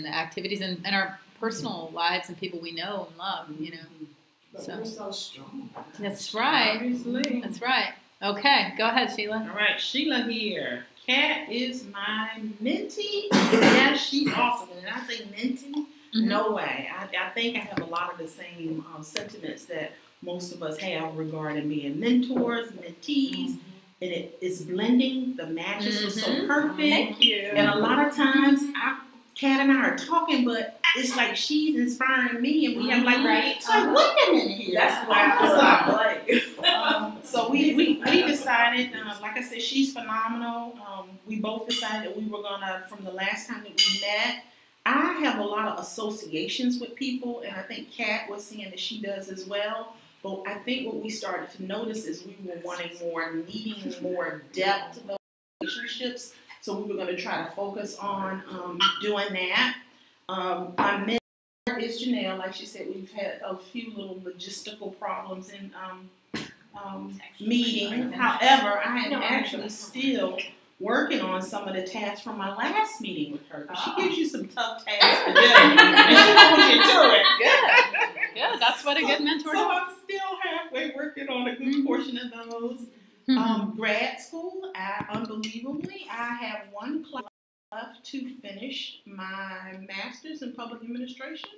activities and our personal lives and people we know and love, But So. we're so strong. That's right. Obviously. That's right. Okay, go ahead, Sheila. All right, Sheila here. Kat is my mentee. Yeah, she's awesome. And I say mentee, no way. I think I have a lot of the same sentiments that most of us have regarding being mentors, mentees. And it's blending. The matches are so perfect. Thank you. And a lot of times, Kat and I are talking, but it's like she's inspiring me, and we have like, it's like, wait a minute here. That's why I feel like. So we decided, like I said, she's phenomenal. We both decided that we were gonna, from the last time that we met, I have a lot of associations with people, and I think Kat was saying that she does as well. But I think what we started to notice is we were needing more depth to those relationships. So we were going to try to focus on doing that. My mentor is Janelle. Like she said, we've had a few little logistical problems in meeting. However, I am actually still working on some of the tasks from my last meeting with her. She gives you some tough tasks to do, and she wants you to it. Good. That's what a good mentor So does. I'm still halfway working on a good portion of those. Grad school, unbelievably, I have one class left to finish my master's in public administration.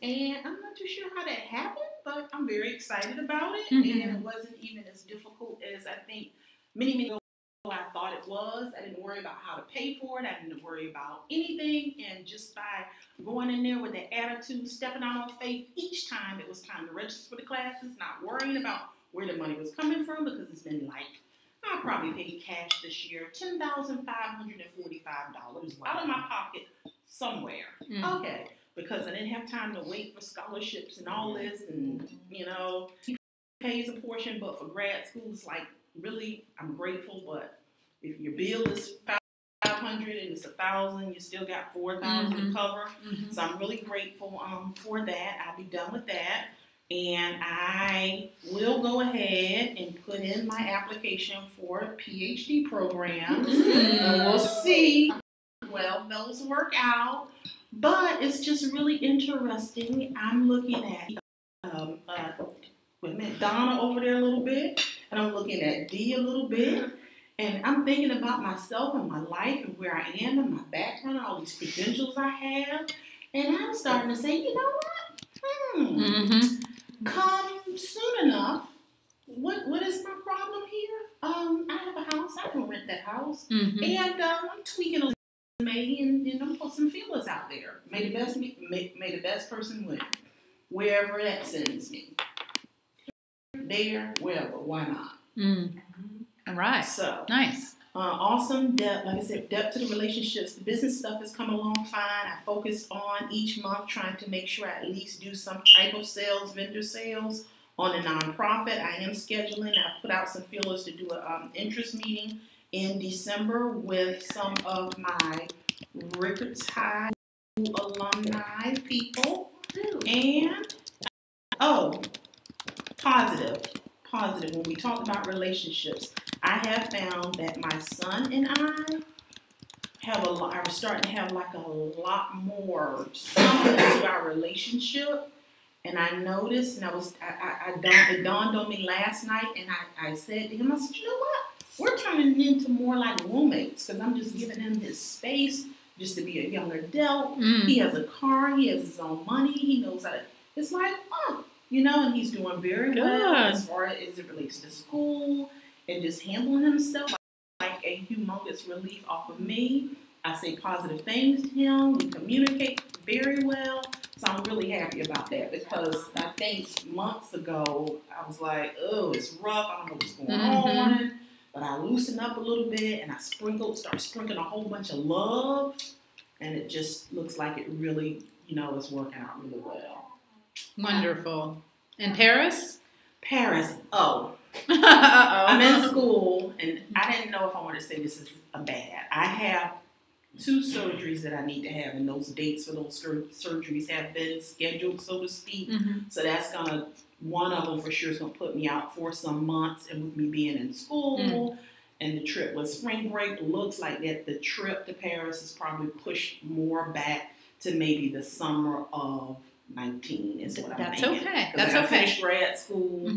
And I'm not too sure how that happened, but I'm very excited about it. And it wasn't even as difficult as I think many ago I thought it was. I didn't worry about how to pay for it. I didn't worry about anything. And just by going in there with that attitude, stepping out on faith each time it was time to register for the classes, not worrying about where the money was coming from, because it's been like, I probably paid cash this year, $10,545 out of my pocket somewhere. Okay. Because I didn't have time to wait for scholarships and all this, and he pays a portion, but for grad school, it's like, really, I'm grateful, but if your bill is $500 and it's $1,000, you still got $4,000 to cover. So I'm really grateful for that. I'll be done with that, and I will go ahead and put in my application for PhD programs, and we'll see. Well, those work out. But it's just really interesting. I'm looking at Donna over there a little bit, and I'm looking at Dee a little bit, and I'm thinking about myself and my life and where I am and my background and all these credentials I have, and I'm starting to say, you know what? Come soon enough. What is my problem here? I have a house. I can rent that house, and I'm tweaking a and put some feelers out there. May the best person win. Wherever that sends me. There, wherever, why not? All right. So nice. Awesome depth, like I said, depth to the relationships. The business stuff is coming along fine. I focused on each month trying to make sure I at least do some type of sales, vendor sales on a nonprofit. I am scheduling. I put out some feelers to do an interest meeting in December with some of my Rickards High alumni people. And, positive. When we talk about relationships, I have found that my son and I are starting to have like a lot more substance to our relationship. And I noticed, and it dawned on me last night, and I said to him, I said, you know what? We're turning into more like roommates, because I'm just giving him his space just to be a young adult. He has a car. He has his own money. He knows how to, it's like, and he's doing very well as far as it relates to school and just handling himself like a humongous relief off of me. I say positive things to him. We communicate very well. So I'm really happy about that, because I think months ago, I was like, oh, it's rough. I don't know what's going on. But I loosened up a little bit, and I started sprinkling a whole bunch of love, and it just looks like it really, is working out really well. Wonderful. And Paris? I'm in school, and I didn't know if I wanted to say this is bad. I have 2 surgeries that I need to have, and those dates for those surgeries have been scheduled, so to speak. So that's one of them for sure is going to put me out for some months, and with me being in school, and the trip was spring break, looks like that the trip to Paris is probably pushed more back to maybe the summer of 19 is what I'm thinking. That's I okay. finished grad school,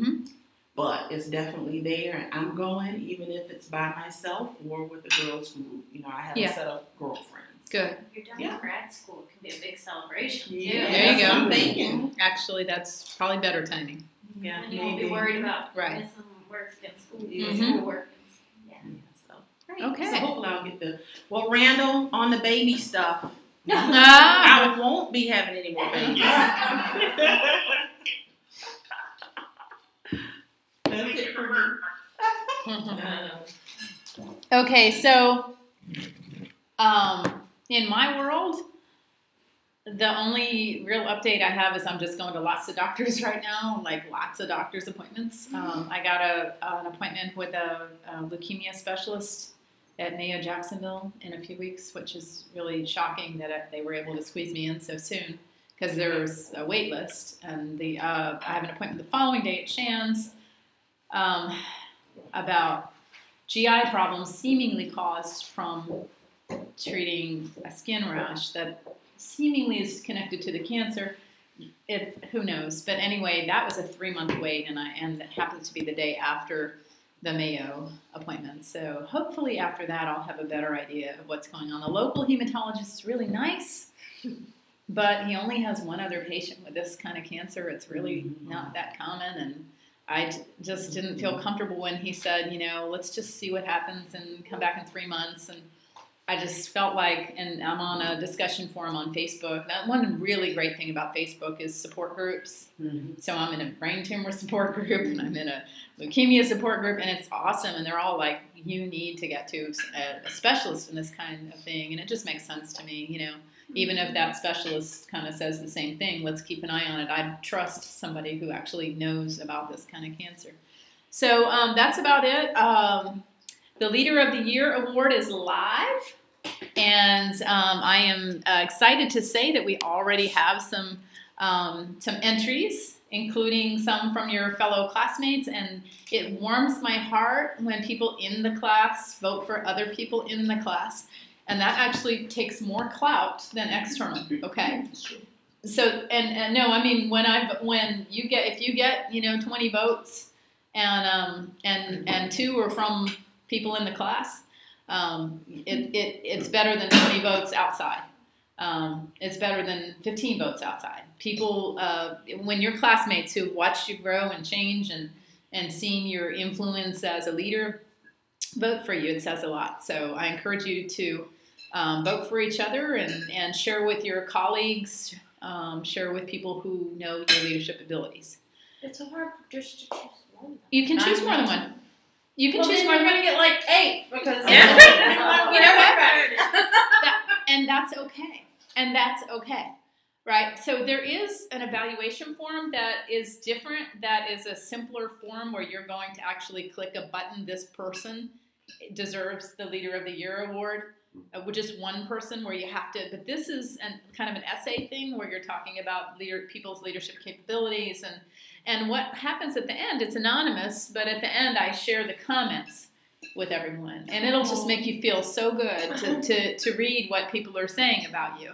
but it's definitely there, and I'm going, even if it's by myself or with a girls group. I have a set of girlfriends. Good. If you're done with grad school, it can be a big celebration too. There you go. I'm thinking. Actually, that's probably better timing. Yeah, and you won't be worried about missing work in school. Okay. So hopefully I'll get Randall, on the baby stuff. Ah. I won't be having any more babies. That's it for me. Okay, so in my world, the only real update I have is I'm just going to lots of doctors right now, like lots of doctor's appointments. I got an appointment with a leukemia specialist at Mayo Jacksonville in a few weeks, which is really shocking that they were able to squeeze me in so soon, because there's a wait list. And I have an appointment the following day at Shands. about GI problems seemingly caused from treating a skin rash that seemingly is connected to the cancer. Who knows? But anyway, that was a 3-month wait, and that happened to be the day after the Mayo appointment. So hopefully after that, I'll have a better idea of what's going on. The local hematologist is really nice, but he only has one other patient with this kind of cancer. It's really not that common, and I just didn't feel comfortable when he said, you know, let's just see what happens and come back in 3 months. And I just felt like, and I'm on a discussion forum on Facebook. That one really great thing about Facebook is support groups. So I'm in a brain tumor support group, and I'm in a leukemia support group, and it's awesome. And they're all like, you need to get to a specialist in this kind of thing. And it just makes sense to me, you know, even if that specialist kind of says the same thing, let's keep an eye on it. I trust somebody who actually knows about this kind of cancer. So that's about it. The Leader of the Year award is live, and I am excited to say that we already have some entries, including some from your fellow classmates, and it warms my heart when people in the class vote for other people in the class, and that actually takes more clout than external. Okay. So and no, I mean if you get you know 20 votes and 2 are from people in the class, it's better than 20 votes outside. It's better than 15 votes outside. People, when your classmates who've watched you grow and change and seen your influence as a leader vote for you, it says a lot. So I encourage you to vote for each other and share with your colleagues, share with people who know your leadership abilities. It's so hard just to choose one. You can choose more than one. You can choose more. We're gonna get like 8 because you know what? And that's okay. And that's okay, right? So there is an evaluation form that is different. That is a simpler form where you're going to actually click a button. This person deserves the Leader of the Year award, with just one person where you have to. But this is kind of an essay thing where you're talking about people's leadership capabilities and what happens at the end. It's anonymous, but at the end I share the comments with everyone, and it'll just make you feel so good to read what people are saying about you.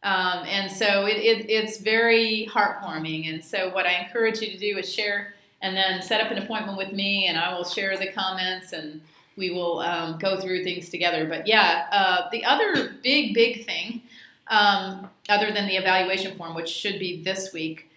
And so it's very heartwarming. And so what I encourage you to do is share, and then set up an appointment with me, and I will share the comments, and we will go through things together. But yeah, the other big thing, other than the evaluation form, which should be this week,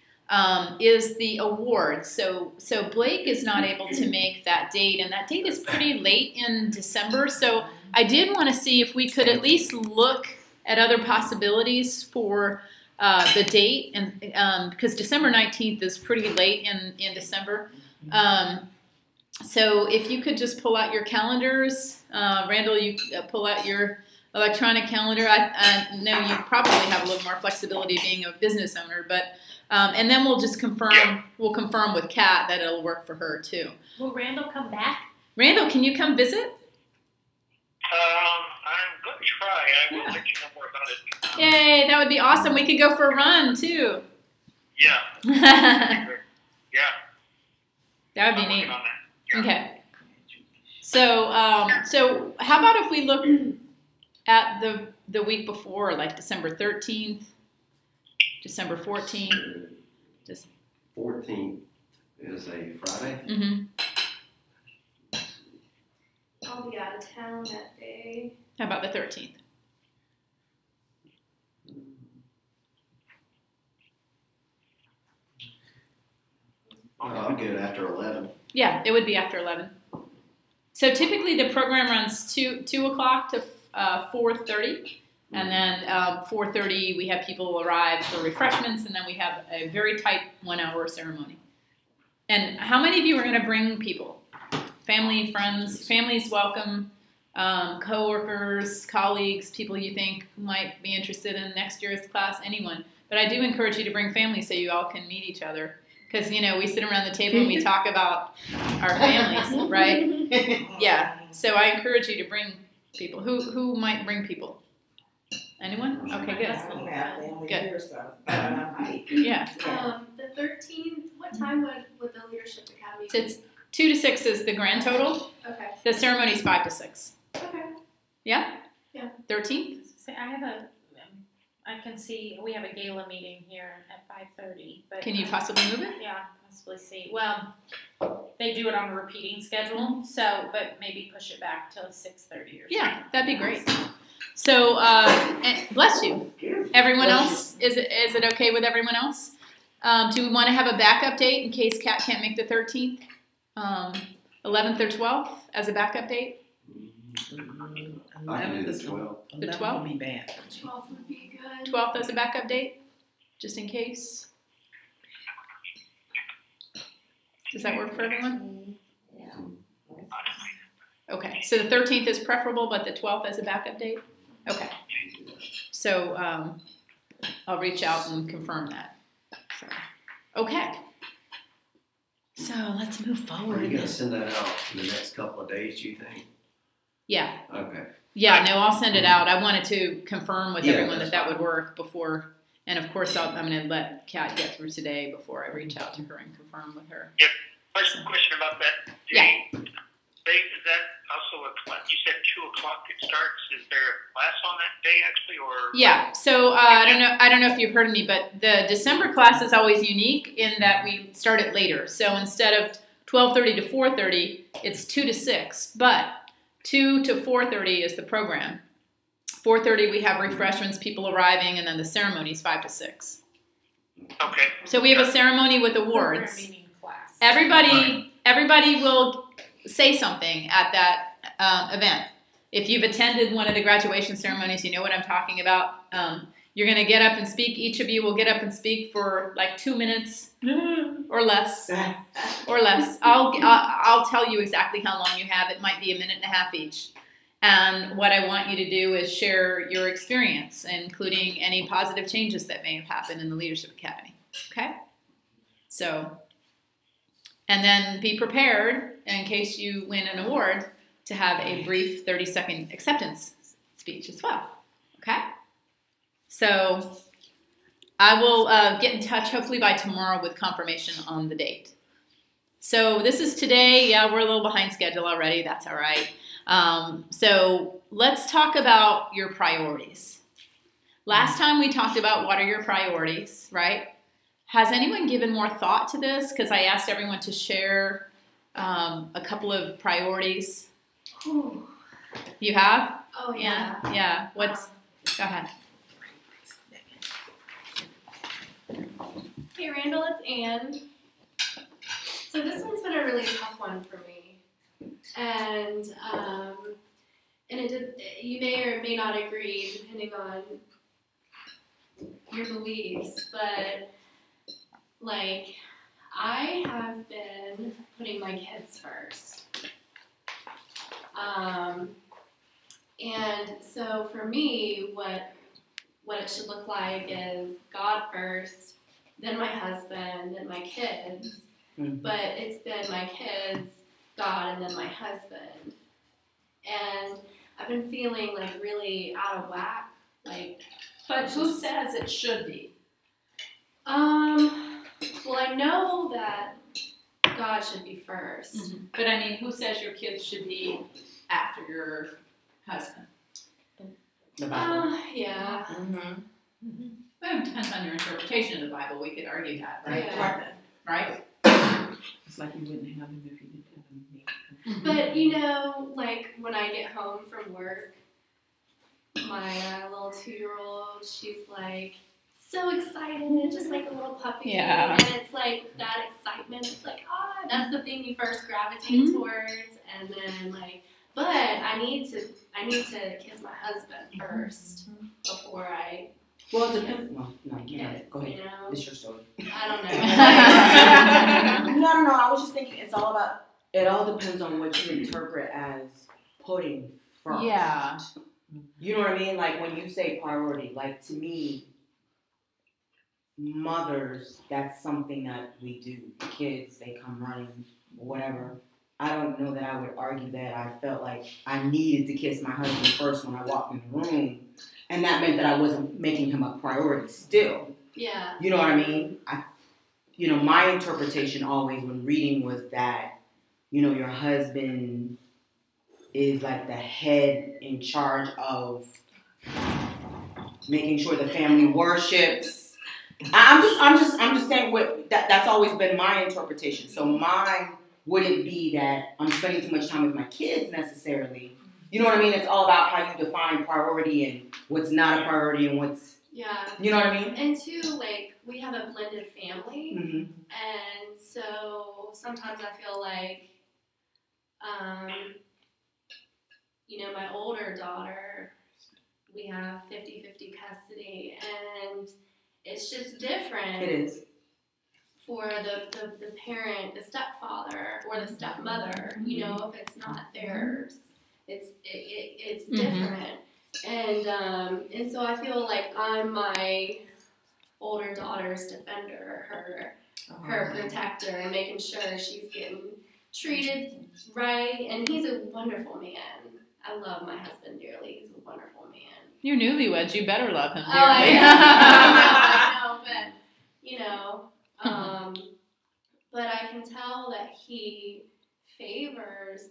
is the awards. So Blake is not able to make that date, and that date is pretty late in December. So I did want to see if we could at least look at other possibilities for the date, and because December 19th is pretty late in December. So if you could just pull out your calendars, Randall, you pull out your electronic calendar. I know you probably have a little more flexibility being a business owner, but and then we'll just confirm. We'll confirm with Kat that it'll work for her too. Will Randall come back? Randall, can you come visit? I'm going to try. I will let you know more about it. Yay, that would be awesome. We could go for a run too. Yeah. Yeah. That would be I'm neat. working on that. Yeah. Okay. So, so how about if we look at the week before, like December 13th, December 14th? 14th is a Friday. Mm-hmm. I'll be out of town that day. How about the 13th? I'm good after 11. Yeah, it would be after 11. So typically the program runs 2 o'clock to 4:30, and then 4:30 we have people arrive for refreshments, and then we have a very tight 1-hour ceremony. And how many of you are going to bring people? Family, friends, families welcome, co-workers, colleagues, people you think might be interested in next year's class, anyone. But I do encourage you to bring families so you all can meet each other. Because, you know, we sit around the table and we talk about our families, right? Yeah. So I encourage you to bring people. Who might bring people? Anyone? Okay, good. Good. Yeah. The 13th, what time would the Leadership Academy So it's 2 to 6 is the grand total. Okay. The ceremony's 5 to 6. Okay. Yeah? Yeah. 13th? So I can see, we have a gala meeting here at 5:30, but. Can you possibly move it? Yeah, possibly see. Well, they do it on a repeating schedule, so, but maybe push it back to 6:30 or something. Yeah, that'd be great. So, and bless you. Everyone else, is it okay with everyone else? Do we want to have a backup date in case Kat can't make the 13th? 11th or 12th as a backup date? I can do the 12. The 12th? would be bad. 12 would be good. 12th as a backup date, just in case. Does that work for everyone? Yeah. Okay, so the 13th is preferable, but the 12th as a backup date? Okay. So I'll reach out and confirm that. So, okay. So let's move Are forward. you going to send that out in the next couple of days, do you think? Yeah. Okay. Yeah, no, I'll send it out. I wanted to confirm with Yeah, everyone that's that would fine. work before, and of course I'm going to let Kat get through today before I reach out to her and confirm with her. Question about that Yeah. date. Is that also you said 2 o'clock it starts? Is there a class on that day actually, or? Yeah, so I don't know if you've heard of me, but the December class is always unique in that we start it later. So instead of 12:30 to 4:30, it's 2 to 6, but 2 to 4:30 is the program. 4:30 we have refreshments, people arriving, and then the ceremony is 5 to 6. Okay. So we have a ceremony with awards. Programming class. Everybody will say something at that event. If you've attended one of the graduation ceremonies, you know what I'm talking about. You're going to get up and speak. Each of you will get up and speak for like 2 minutes or less. Or less. I'll tell you exactly how long you have. It might be a minute and a half each. And what I want you to do is share your experience, including any positive changes that may have happened in the Leadership Academy. Okay? So, and then be prepared, in case you win an award, to have a brief 30-second acceptance speech as well. Okay? So I will get in touch hopefully by tomorrow with confirmation on the date. So this is today. Yeah, we're a little behind schedule already. That's all right. So let's talk about your priorities. Last time we talked about what are your priorities, right? Has anyone given more thought to this? Because I asked everyone to share a couple of priorities. Whew. You have? Oh, yeah. Yeah. Go ahead. Hey, Randall, it's Anne. So this one's been a really tough one for me. And you may or may not agree, depending on your beliefs, but like, I have been putting my kids first. And so for me, what it should look like is God first, then my husband, then my kids. Mm-hmm. But it's been my kids, God, and then my husband. And I've been feeling like really out of whack. But who says it should be? Well, I know that God should be first. Mm-hmm. But I mean, who says your kids should be after your husband? The Bible. Yeah. Mm-hmm. Well, it depends on your interpretation of the Bible. We could argue that, right? Yeah. Right? It's like you wouldn't have them if you didn't have them. But, you know, like when I get home from work, my little 2-year-old, she's like so excited, just like a little puppy. Yeah. And it's like that excitement, it's like, that's the thing you first gravitate towards. And then like, but I need to kiss my husband first before I Well, it depends. No, you kiss, know, go ahead. you know? It's your story. I don't know. No. I was just thinking it all depends on what you interpret as putting first. Yeah. You know what I mean? Like when you say priority, like to me, mothers, that's something that we do. Kids, they come running, whatever. I don't know that I would argue that I felt like I needed to kiss my husband first when I walked in the room. And that meant that I wasn't making him a priority still. Yeah. You know what I mean? My interpretation always when reading was that, your husband is like the head in charge of making sure the family worships. I'm just saying that's always been my interpretation. So mine wouldn't be that I'm spending too much time with my kids necessarily. You know what I mean? It's all about how you define priority and what's not a priority and what's, you know what I mean? And two, like, we have a blended family, Mm-hmm. and so sometimes I feel like, my older daughter, we have 50-50 custody, and it's just different. It is. For the parent, the stepfather, or the stepmother, if it's not theirs, it's different. And so I feel like I'm my older daughter's defender, her protector, and making sure she's getting treated right. And he's a wonderful man. I love my husband dearly. He's a wonderful man. You're newlyweds. You better love him dearly. Oh, I know, but but I can tell that he favors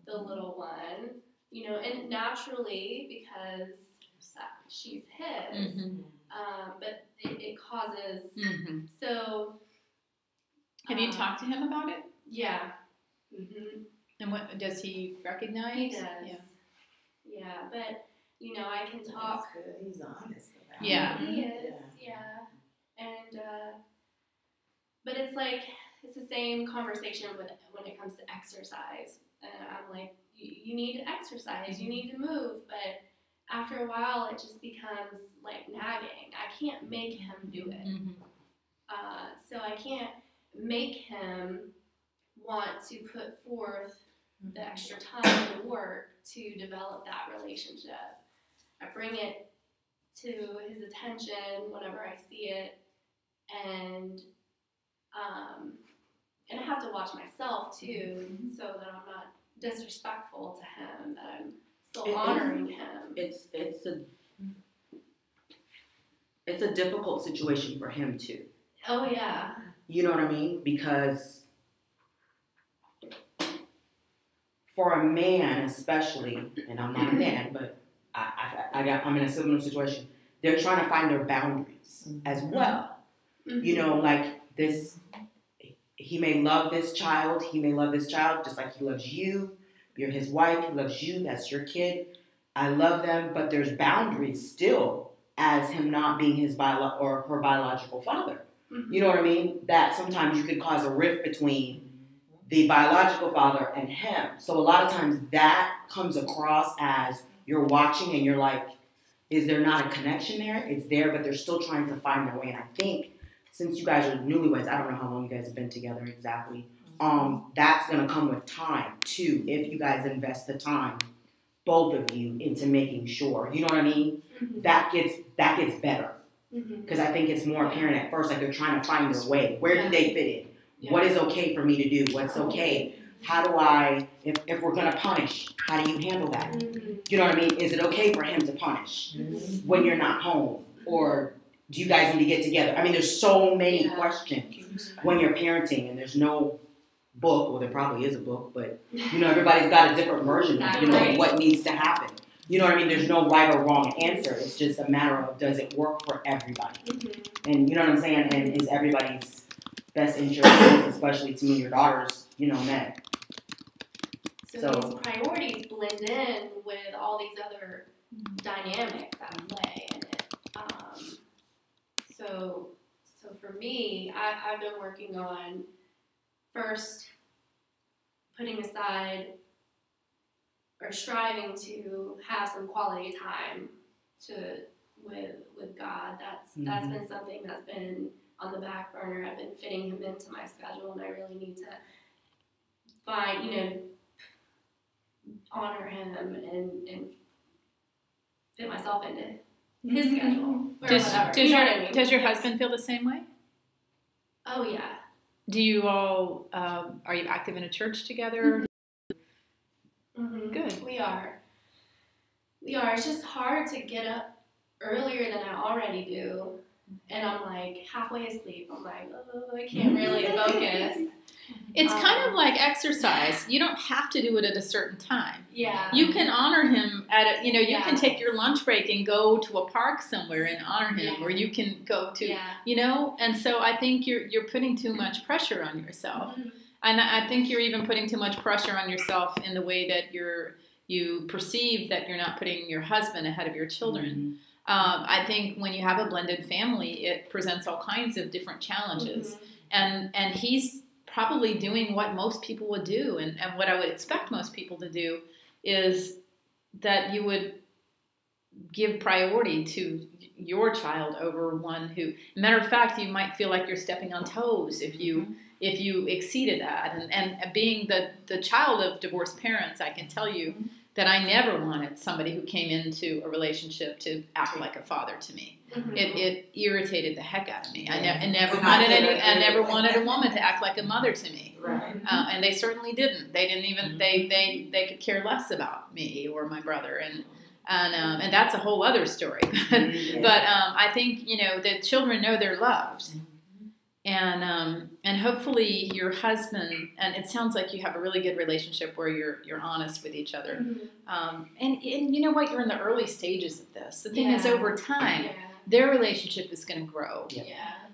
the little one, and naturally because she's his. But it causes. So. Have you talked to him about it? Yeah. Mm-hmm. And what does he recognize? He does. Yeah. Yeah, but I can talk. That's good. He's honest about it. Yeah. He is. Yeah. And but it's like it's the same conversation when it comes to exercise. And I'm like, you need to exercise. You need to move. But after a while, it just becomes like nagging. I can't make him do it. So I can't make him want to put forth the extra time and work to develop that relationship. I bring it to his attention whenever I see it, and I have to watch myself too, so that I'm not disrespectful to him, that I'm still honoring him. It's a difficult situation for him too. Oh yeah. You know what I mean? Because for a man especially, and I'm not a man, but I'm in a similar situation, they're trying to find their boundaries as well. Like this, he may love this child just like he loves you. You're his wife, he loves you, that's your kid. I love them, but there's boundaries still as him not being his or her biological father. You know what I mean? That sometimes you could cause a rift between the biological father and him. So a lot of times that comes across as you're watching and you're like, is there not a connection there? It's there, but they're still trying to find their way. And I think since you guys are newlyweds, I don't know how long you guys have been together exactly. That's gonna come with time too, if you guys invest the time, both of you, into making sure. You know what I mean? That gets better. Because I think it's more apparent at first, like they're trying to find their way. Where do they fit in? Yeah. What is okay for me to do? What's okay? How do I, if we're going to punish, how do you handle that? You know what I mean? Is it okay for him to punish when you're not home? Or do you guys need to get together? I mean, there's so many questions when you're parenting, and there's no book. Well, there probably is a book, but, everybody's got a different version of, what needs to happen. You know what I mean? There's no right or wrong answer. It's just a matter of, does it work for everybody? And you know what I'm saying? And is everybody's best interest, especially to me, your daughters, met? So these priorities blend in with all these other dynamics at play in it. So for me, I've been working on first putting aside or striving to have some quality time with God. That's been something that's been on the back burner. I've been fitting him into my schedule, and I really need to find, honor him and fit myself into his schedule or whatever. Does your husband feel the same way? Oh yeah. Do you all are you active in a church together? Good. We are. It's just hard to get up earlier than I already do and I'm like halfway asleep. I'm like, oh, I can't really focus. It's kind of like exercise. You don't have to do it at a certain time. Yeah. You can honor him at you can take your lunch break and go to a park somewhere and honor him, or you can go to, and so I think you're putting too much pressure on yourself. Mm-hmm. And I think you're even putting too much pressure on yourself in the way that you perceive that you're not putting your husband ahead of your children. Mm-hmm. I think when you have a blended family, it presents all kinds of different challenges. Mm-hmm. And he's probably doing what most people would do, and what I would expect most people to do is that you would give priority to your child over one who, matter of fact, you might feel like you're stepping on toes if you exceeded that. And being the child of divorced parents, I can tell you that I never wanted somebody who came into a relationship to act like a father to me. Mm-hmm. It irritated the heck out of me. I never wanted a woman to act like a mother to me. Right. And they certainly didn't. They didn't even they could care less about me or my brother, and that's a whole other story. But I think the children know they're loved. And hopefully your husband, and it sounds like you have a really good relationship where you're honest with each other. Mm-hmm. And you know what, you're in the early stages of this. The thing is, over time, their relationship is going to grow. Yeah.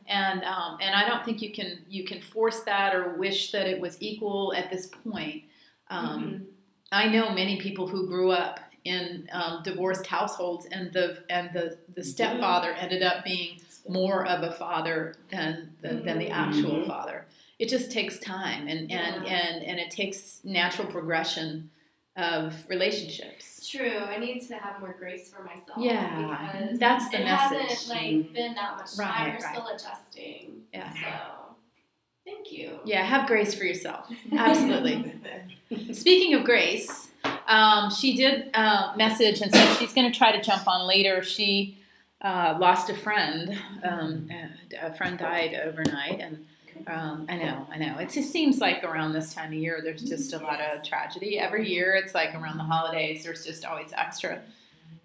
And I don't think you can force that or wish that it was equal at this point. I know many people who grew up in divorced households, and the stepfather ended up being more of a father than the actual father. It just takes time, and it takes natural progression of relationships. True. I need to have more grace for myself. Yeah, because that's the message. It hasn't been that much time. Right. We're still adjusting. Yeah. So, thank you. Yeah, have grace for yourself. Absolutely. Speaking of grace, she did message and said she's going to try to jump on later. She lost a friend. A friend died overnight, and I know. It just seems like around this time of year, there's just a lot of tragedy. Every year, it's like around the holidays, there's just always extra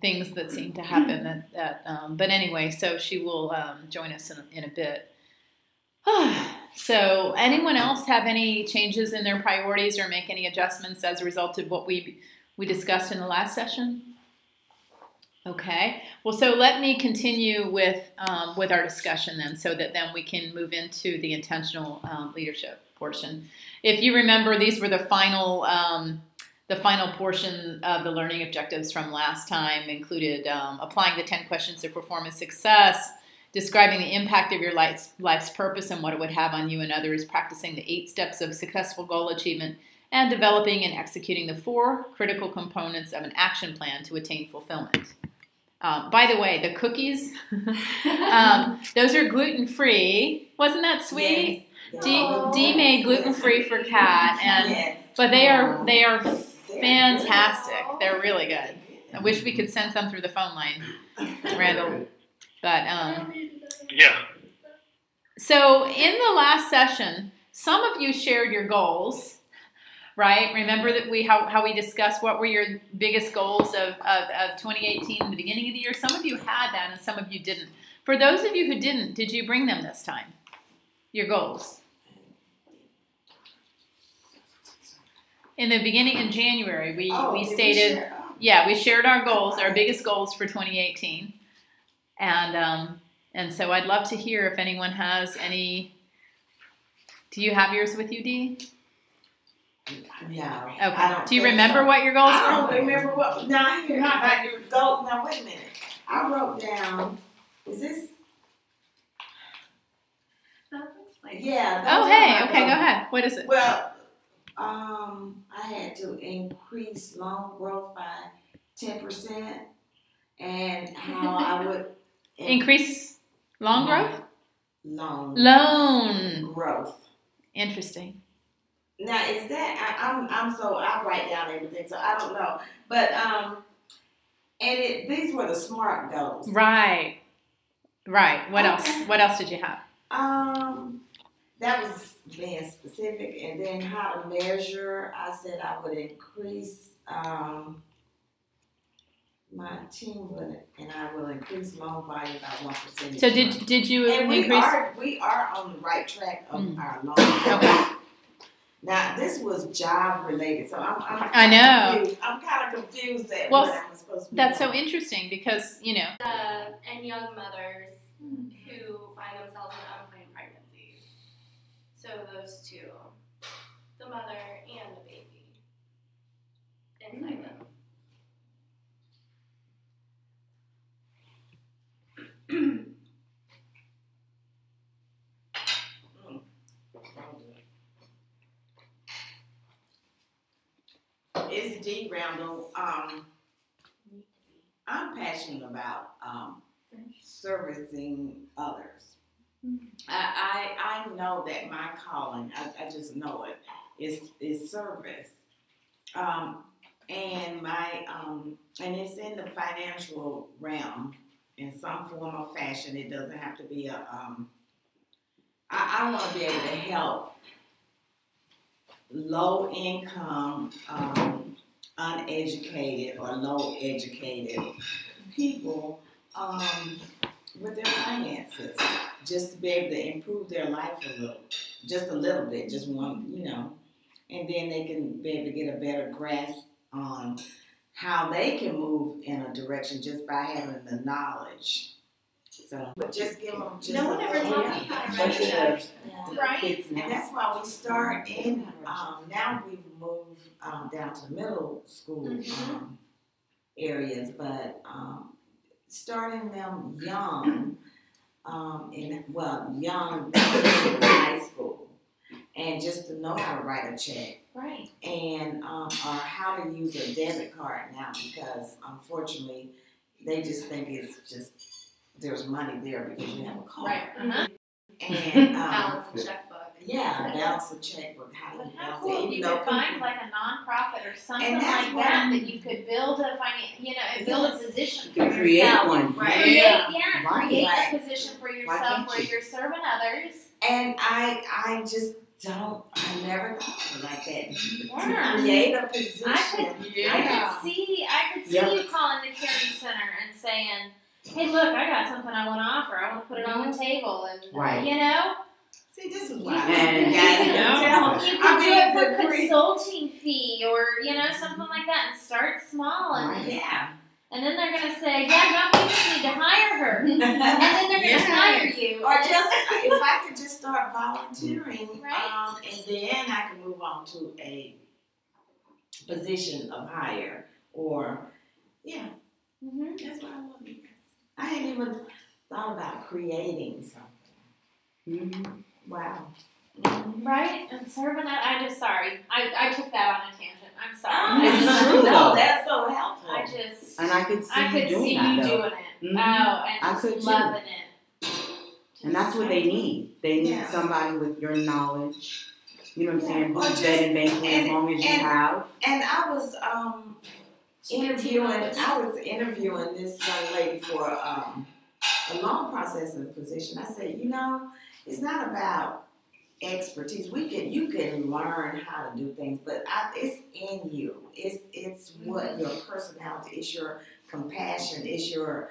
things that seem to happen. But anyway, so she will join us in a bit. So, anyone else have any changes in their priorities or make any adjustments as a result of what we discussed in the last session? Okay. Well, so let me continue with our discussion then, so that then we can move into the intentional leadership portion. If you remember, these were the final portion of the learning objectives from last time. Included applying the 10 questions of performance success, describing the impact of your life's purpose and what it would have on you and others, practicing the 8 steps of successful goal achievement, and developing and executing the 4 critical components of an action plan to attain fulfillment. By the way, the cookies, those are gluten-free. Wasn't that sweet? Yes. Dee made gluten-free for Kat, but they are fantastic. They're really good. I wish we could send some through the phone line, Randall. But yeah. So in the last session, some of you shared your goals. Right? Remember that how we discussed what were your biggest goals of 2018 in the beginning of the year? Some of you had that and some of you didn't. For those of you who didn't, did you bring them this time? Your goals. In the beginning in January, we stated, we shared our goals, our biggest goals for 2018. And so I'd love to hear if anyone has any. Do you have yours with you, Dee? No. Okay. Do you remember what your goals were? I don't remember what. Now, you're not about your goals. Now, wait a minute. I wrote down. Is this? That looks like. Yeah. Oh, hey. Okay, go ahead. What is it? Well, I had to increase loan growth by 10%, and how I would increase loan growth. Loan growth. Interesting. Now is that I write down everything, so I don't know. But and these were the SMART goals. Right. What else? What else did you have? That was being specific, and then how to measure. I said I would increase my team will, and I will increase loan volume by 1%. So did you and increase? we are on the right track of our loan. Okay. Now this was job related, so I know. Confused. I'm kind of confused at Well, what I'm supposed to be That's doing. so interesting because, you know. And young mothers who find themselves in unplanned pregnancies. So those two, the mother and the baby, inside them. It's D. Randall. I'm passionate about servicing others. I know that my calling, I just know it, is service. And my and it's in the financial realm in some form or fashion. It doesn't have to be a I want to be able to help low income, uneducated or low educated people with their finances, just to be able to improve their life just a little bit, just one, and then they can be able to get a better grasp on how they can move in a direction just by having the knowledge. So, but just give them just No one ever taught me how to write a check. Right? And that's why we start in, now we've moved down to middle school areas, but starting them young, young high school, and just to know how to write a check. Right. And or how to use a debit card now, because unfortunately they just think it's just there's money there because you have a card. Right. Uh-huh. And Balance a checkbook. yeah, balance a checkbook. How do But you how balance cool it? if you could find like a nonprofit or something And that's like that you could build a build a position for You create yourself. one. Right. Yeah. Create Right. a position for can't yourself where you? you're serving others. And I just don't. I never thought of it like that. Yeah. To create a position. I could see Yep. you calling the Caring Center and saying, "Hey, look, I got something I want to offer. I want to put it on the table," and Right. See, this is why And- you guys don't tell. You I could do mean, it for the pre- consulting fee or something like that, and start small, and Yeah. and then they're gonna say, "Yeah, no, we just need to hire her," and then they're gonna hire you. Or And just if I could just start volunteering, Right. and then I can move on to a position of hire, or Mhm. that's what I want to do. I hadn't even thought about creating something. Wow. Right, and serving that. I took that on a tangent. I'm Oh, sorry. It's true, no, though. that's so helpful. And I could see you doing see that, you though. doing it. Mhm. Oh, and I just could too. loving it. And that's what they need. They need Yeah. somebody with your knowledge. You know what I'm saying? Or Who's just- vetted banking as long as you and- have. And I was interviewing this young lady for a loan processing position. I said, it's not about expertise. You can learn how to do things, but it's in you. It's what your personality, it's your compassion, it's your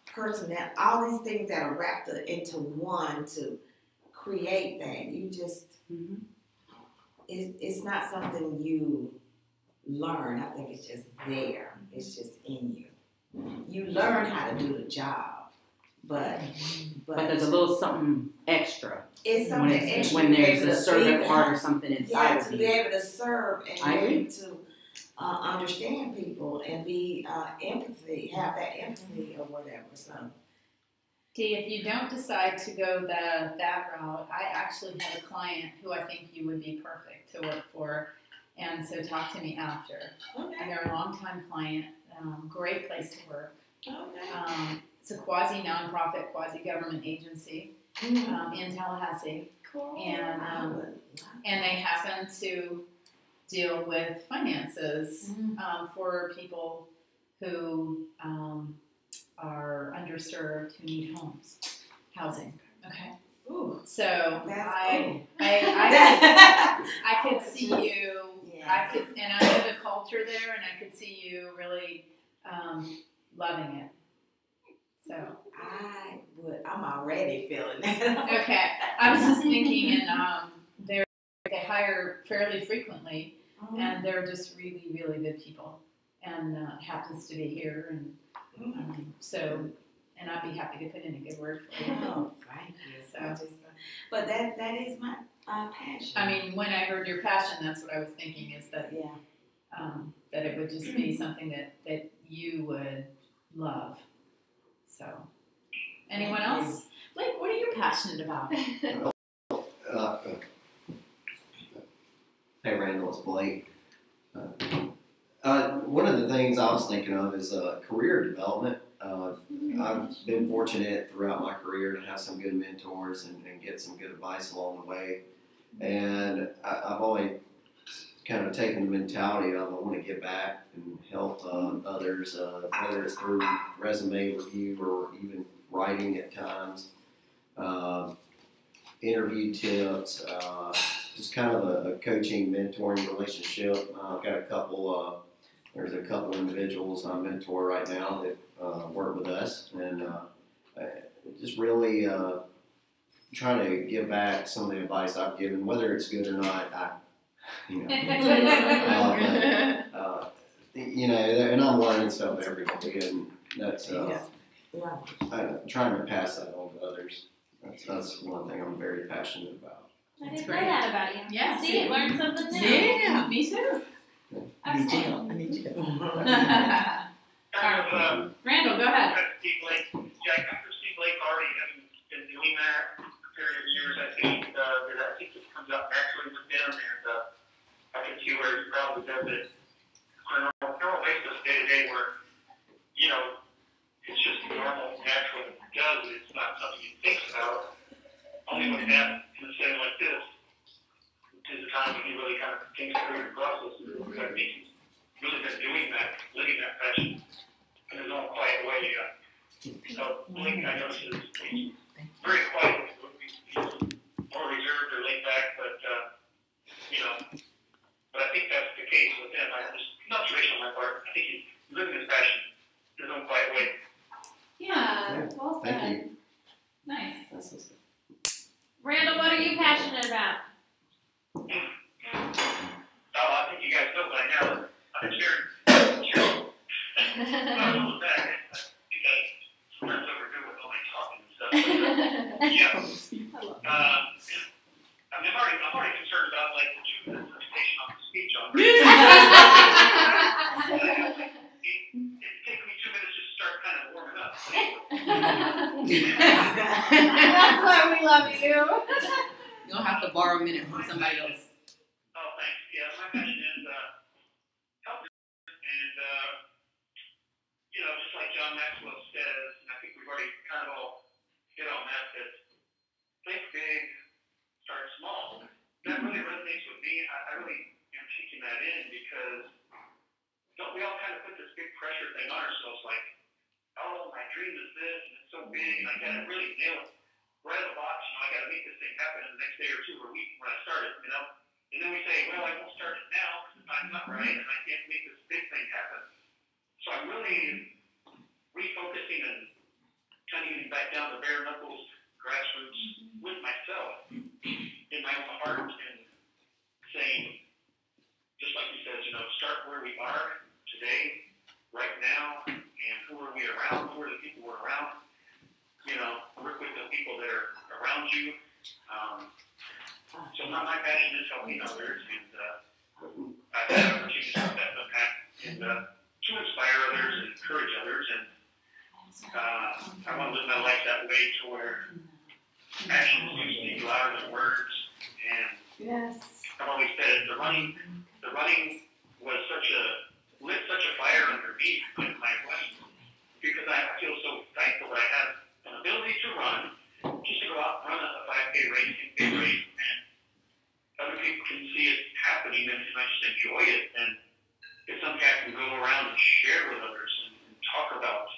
personality. All these things that are wrapped into one to create that. You just it's not something you learn. I think it's just there. It's just in you. You learn how to do the job, but But there's a little something extra it's something when extra. when there's to be a servant able- heart or something inside Yeah, of to you. be able to serve and I be agree. able to understand people and be empathy, have that empathy or whatever. So Dee, if you don't decide to go that route, I actually have a client who I think you would be perfect to work for, and so talk to me after. okay, They're a longtime client, great place to work. okay. It's a quasi-nonprofit, quasi-government agency in Tallahassee, Cool. and they happen to deal with finances for people who are underserved, who need housing. Okay. Ooh, So that's I cool. I could see you Yeah. I could, and I know the culture there, and I could see you really loving it. So I'm already feeling that. okay, I was just thinking, and they hire fairly frequently, and they're just really, really good people, and happens to be here, and so, and I'd be happy to put in a good word for you. Oh, thank you. So. But that is my passion. I mean, when I heard your passion, that's what I was thinking, is that that it would just be something that you would love. So, anyone else? Blake, what are you passionate about? Hey Randall, it's Blake. One of the things I was thinking of is career development. I've been fortunate throughout my career to have some good mentors and get some good advice along the way. And I've always kind of taken the mentality of I want to give back and help others, whether it's through resume review or even writing at times, interview tips, just kind of a coaching, mentoring relationship. I've got a couple, there's a couple individuals I mentor right now that work with us, and just really trying to give back some of the advice I've given, whether it's good or not. You know, and I'm learning stuff every day, and that's I'm trying to pass that on to others. That's one thing I'm very passionate about. I didn't know that about you. Yeah. See, learn something new. Yeah, me too. I need you to. Randall, go ahead. Steve Blake. Jack, after Steve Blake already having been doing that for a period of years, I think it comes out naturally with him, and I can see where he probably does it on a normal basis, day to day, where, you know, it's just normal, natural, he does it. It's not something he thinks about. Only when it happens in a setting like this is the time when he really kind of thinks through the process. I think he's really been doing that, living that passion in his own quiet way. So Blake, I notice, he's very quiet. He's more reserved or laid back, but you know. But I think that's the case with him. Just an observation on my part. I think he's living his passion in his own quiet way. Yeah, well said. Thank you. Nice. Randall, what are you passionate about? Oh, I think you guys know by now. I'm sure. I'm a little back. I think I sometimes overdo with all my talking and stuff. Yeah. I'm already concerned about like the 2 minutes limitation on the speech on. It takes me 2 minutes just to start kind of warming up. That's why we love you. You'll have to borrow a minute from somebody else. Oh, thanks. Yeah, my passion is helping, and you know, just like John Maxwell says, and I think we've already kind of all hit on that. That think big, start small. That really resonates with me. I really am taking that in because don't we all kind of put this big pressure thing on ourselves, like, oh, my dream is this, and it's so big, and I gotta really nail it right out of the box. You know, I gotta make this thing happen in the next day or two or week when I start it. You know. And then we say, well, I won't start it now because the time's not right and I can't make this big thing happen. So I'm really refocusing and kind of getting back down to bare knuckles, grassroots with myself in my own heart and saying, just like you said, you know, start where we are today, right now, and who are we around, who are the people we're around, you know, work with the people that are around you. So my passion is helping others, and I've had opportunities to step in the path and to inspire others and encourage others, and I want to live my life that way to where actions speak louder than words, and I've always said the running was lit such a fire under me in my life, because I feel so thankful that I have an ability to run, just to go out and run a 5K race, a big race, and other people can see it happening, and I just enjoy it. And it's something I can go around and share with others and talk about.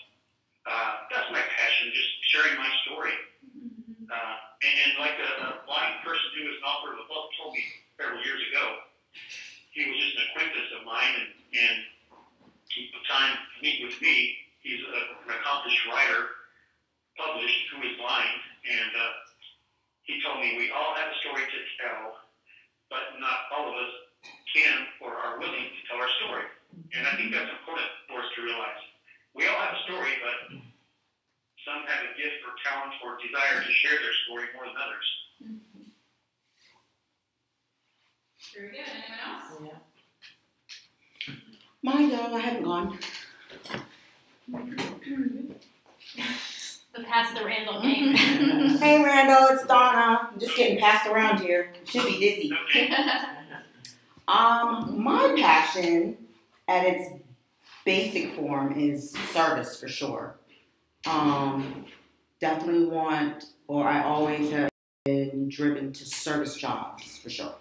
That's my passion, just sharing my story. And like a blind person who was an author of the book told me several years ago, he was just in a legally blind, and he told me we all have a story to tell, but not all of us can or are willing to tell our story. And I think that's important for us to realize. We all have a story, but some have a gift or talent or desire to share their story more than others. Very good. Anyone else? Yeah. Mine go. I haven't gone. The Pass the Randall game. Hey, Randall, it's Donna. I'm just getting passed around here. Should be dizzy. My passion at its basic form is service for sure. Definitely I always have been driven to service jobs for sure.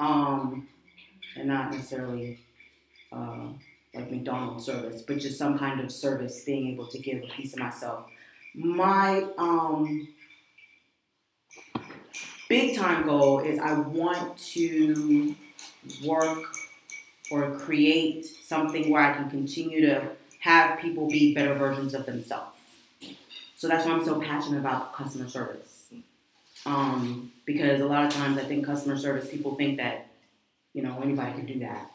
And not necessarily like McDonald's service, but just some kind of service, being able to give a piece of myself. My big time goal is I want to work or create something where I can continue to have people be better versions of themselves. So that's why I'm so passionate about customer service. Because a lot of times I think customer service, people think that, anybody can do that.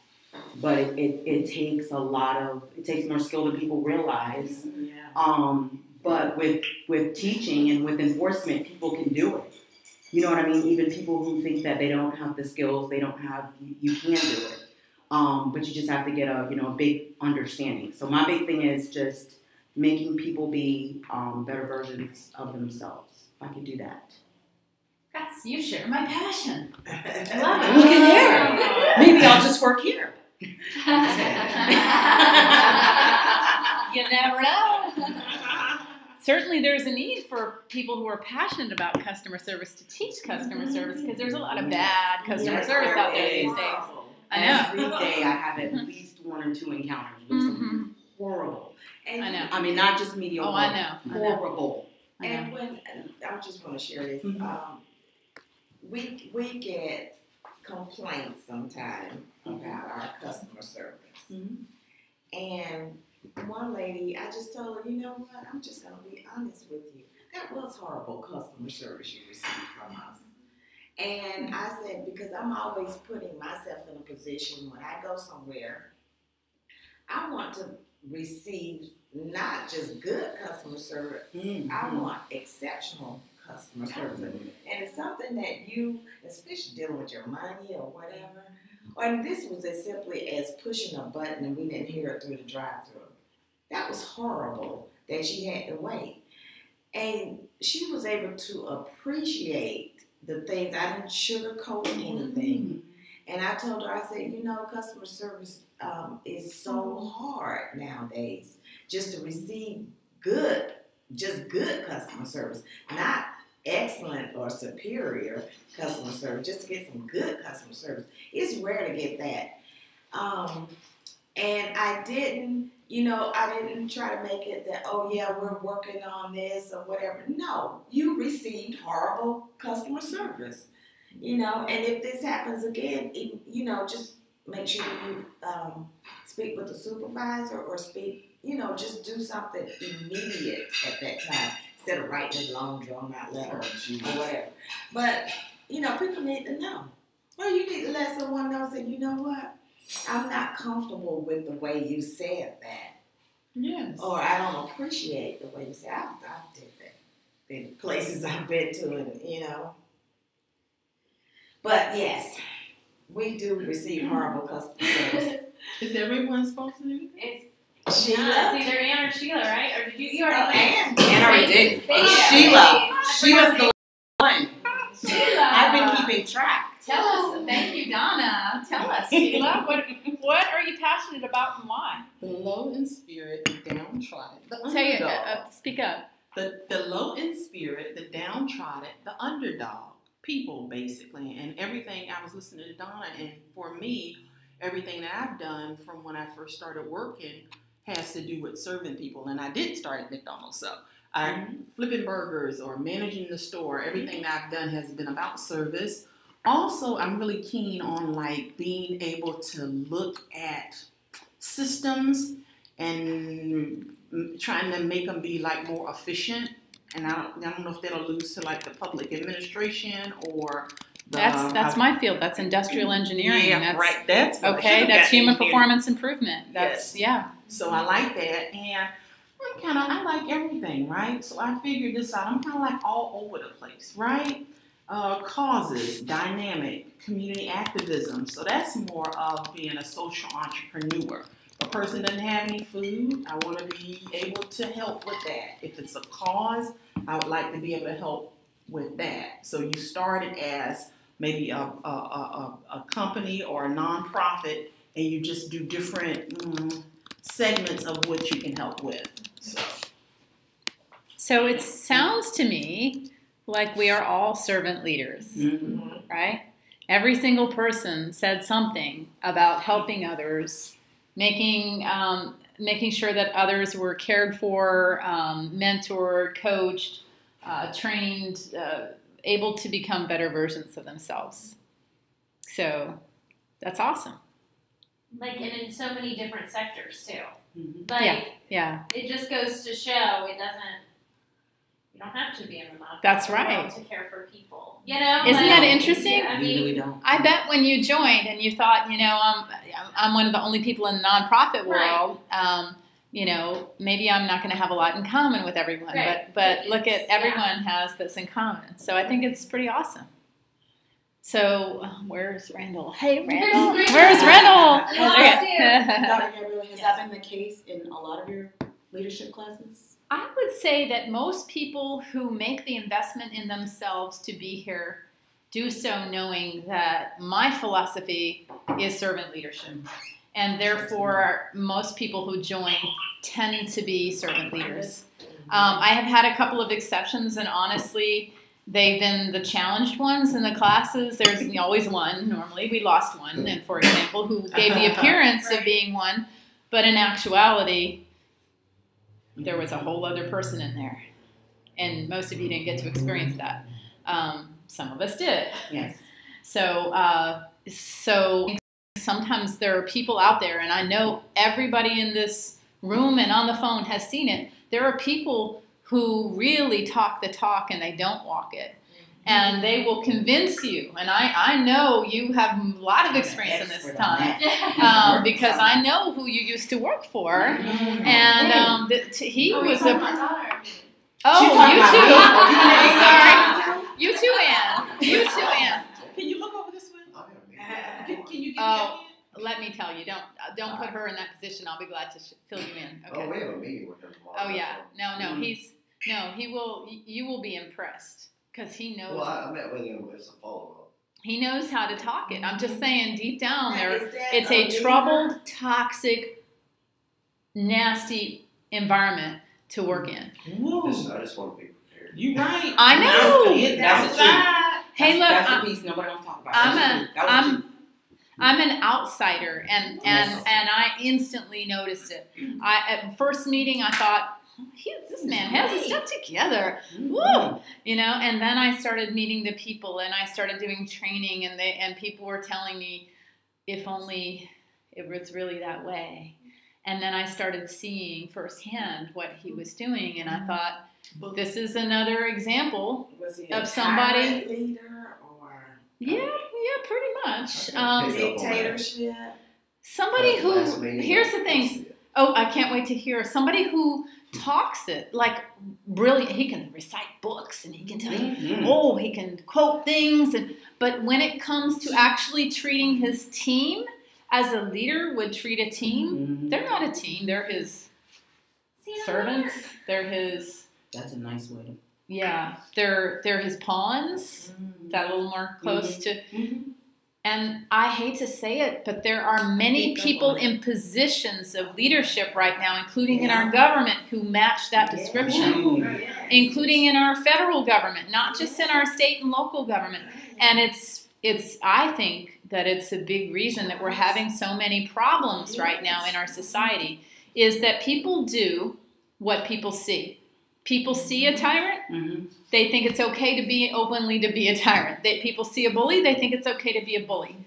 But it takes it takes more skill than people realize. Yeah. But with teaching and with enforcement, people can do it. You know what I mean? Even people who think that they don't have the skills, you can do it. But you just have to get a big understanding. So my big thing is just making people be better versions of themselves. If I could do that. You share my passion. I love it. Look at there. Maybe I'll just work here. You never know. Certainly there's a need for people who are passionate about customer service to teach customer service, because there's a lot of bad customer service out there these days. I know. Every day I have at least 1 or 2 encounters with something horrible. And I know. I mean, not just mediocre. Oh, I know. Horrible. And I just want to share this. We get complaints sometimes about our customer service. And one lady, I just told her, you know what, I'm just going to be honest with you. That was horrible customer service you received from us. And I said, because I'm always putting myself in a position when I go somewhere, I want to receive not just good customer service, I want exceptional customer service. And it's something that you, especially dealing with your money or whatever, and this was as simply as pushing a button and we didn't hear it through the drive-thru. That was horrible that she had to wait. And she was able to appreciate the things. I didn't sugarcoat anything. And I told her, I said, customer service is so hard nowadays just to receive good customer service, not excellent or superior customer service, just to get some good customer service. It's rare to get that. And I didn't try to make it that, oh yeah, we're working on this or whatever. No, you received horrible customer service, and if this happens again, just make sure you speak with the supervisor or just do something immediate at that time instead of writing a long drawn out letter or whatever. But, people need to know. Well, you need to let someone know, say, you know what? I'm not comfortable with the way you said that. Yes. Or I don't appreciate the way you said I did that in places I've been to, and But yes, we do receive horrible customer service. Is everyone supposed to do that? It's Sheila? it's either Ann or Sheila, right? Or did you already went? Ann already did. Sheila. She was the one. Sheila. I've been keeping track. Tell us. Thank you, Donna. Tell us, Sheila. What are you passionate about and why? The low in spirit, the downtrodden, the Tell you, underdog. speak up. The low in spirit, the downtrodden, the underdog people, basically. And everything, I was listening to Donna, and for me, everything that I've done from when I first started working has to do with serving people. And I did start at McDonald's, so flipping burgers or managing the store, everything that I've done has been about service. Also, I'm really keen on being able to look at systems and trying to make them be more efficient and I don't know if that'll lose to like the public administration or the, That's my field. That's industrial engineering. Yeah, that's, right. That's what I okay. should've That's got human engineering. performance improvement. That's yeah. So I like that, and I like everything, right? So I figured this out. I'm kind of like all over the place, right? Causes, dynamic, community activism. So that's more of being a social entrepreneur. A person doesn't have any food, I want to be able to help with that. If it's a cause, I would like to be able to help with that. So you started as maybe a company or a nonprofit, and you just do different segments of what you can help with. So it sounds to me like we are all servant leaders, right? Every single person said something about helping others, making sure that others were cared for, mentored, coached, trained, able to become better versions of themselves. So that's awesome. Like, and in so many different sectors too. Like, yeah. It just goes to show you don't have to be in the nonprofit That's right. world to care for people. You know, isn't that interesting? I mean, really don't. I bet when you joined and you thought, I'm one of the only people in the nonprofit world. Maybe I'm not going to have a lot in common with everyone, right. but look at everyone has this in common. So I think it's pretty awesome. So where's Randall? Hey, Randall. Where's Randall? Dr. Gabrielle, has that been the case in a lot of your leadership classes? I would say that most people who make the investment in themselves to be here do so knowing that my philosophy is servant leadership. And therefore, most people who join tend to be servant leaders. I have had a couple of exceptions, and honestly, they've been the challenged ones in the classes. There's always one. Normally, we lost one, and for example, who gave the appearance of being one, but in actuality, there was a whole other person in there. And most of you didn't get to experience that. Some of us did. Yes. So sometimes there are people out there, and I know everybody in this room and on the phone has seen it. There are people who really talk the talk and they don't walk it. And they will convince you, and I know you have a lot of experience in this time, because I know who you used to work for, and he was a... Oh, you too, Ann. You too, Ann. Can you look over this way? Can you get let me tell you, don't put her in that position. I'll be glad to fill you in. Okay. Oh, we have a meeting with him tomorrow. Oh yeah, he will. You will be impressed because he knows. Well, I met with him as a follow-up. He knows how to talk it. I'm just saying, deep down there, it's a troubled, toxic, nasty environment to work in. I just want to be prepared. You're right. I know. That's the truth. Hey, look, that's the piece nobody wants to talk about. I'm an outsider, and I instantly noticed it. At first meeting, I thought, this man has his stuff together. Woo! And then I started meeting the people, and I started doing training, and people were telling me, if only it was really that way. And then I started seeing firsthand what he was doing, and I thought, this is another example of somebody. Leader or Yeah, pretty much. dictatorship. Somebody who, here's the thing. Oh, I can't wait to hear. Somebody who talks it like brilliant. He can recite books and he can tell you, he can quote things. But when it comes to actually treating his team as a leader would treat a team, they're not a team. They're his servants. They're his... That's a nice way to... Yeah, they're his pawns. That a little more close to... And I hate to say it, but there are many people in positions of leadership right now, including in our government, who match that description, including in our federal government, not just in our state and local government. And I think that it's a big reason that we're having so many problems right now in our society, is that people do what people see. People see a tyrant, they think it's okay to be openly to be a tyrant. People see a bully, they think it's okay to be a bully.